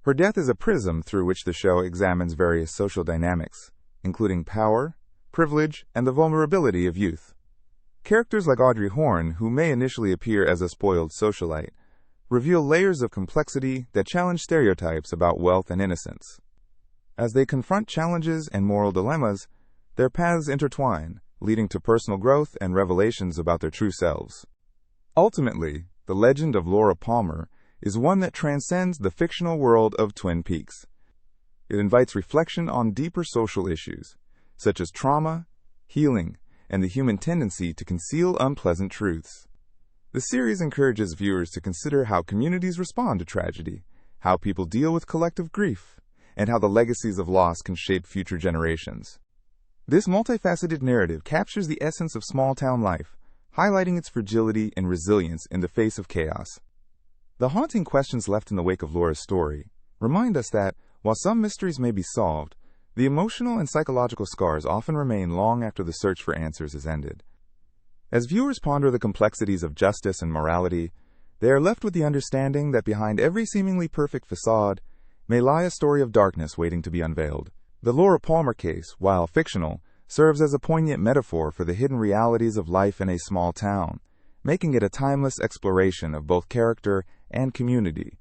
Her death is a prism through which the show examines various social dynamics, including power, privilege, and the vulnerability of youth. Characters like Audrey Horne, who may initially appear as a spoiled socialite, reveal layers of complexity that challenge stereotypes about wealth and innocence. As they confront challenges and moral dilemmas, their paths intertwine, leading to personal growth and revelations about their true selves. Ultimately, the legend of Laura Palmer is one that transcends the fictional world of Twin Peaks. It invites reflection on deeper social issues, such as trauma, healing, and the human tendency to conceal unpleasant truths. The series encourages viewers to consider how communities respond to tragedy, how people deal with collective grief, and how the legacies of loss can shape future generations. This multifaceted narrative captures the essence of small-town life, highlighting its fragility and resilience in the face of chaos. The haunting questions left in the wake of Laura's story remind us that, while some mysteries may be solved, the emotional and psychological scars often remain long after the search for answers is ended. As viewers ponder the complexities of justice and morality, they are left with the understanding that behind every seemingly perfect facade may lie a story of darkness waiting to be unveiled. The Laura Palmer case, while fictional, serves as a poignant metaphor for the hidden realities of life in a small town, making it a timeless exploration of both character and community,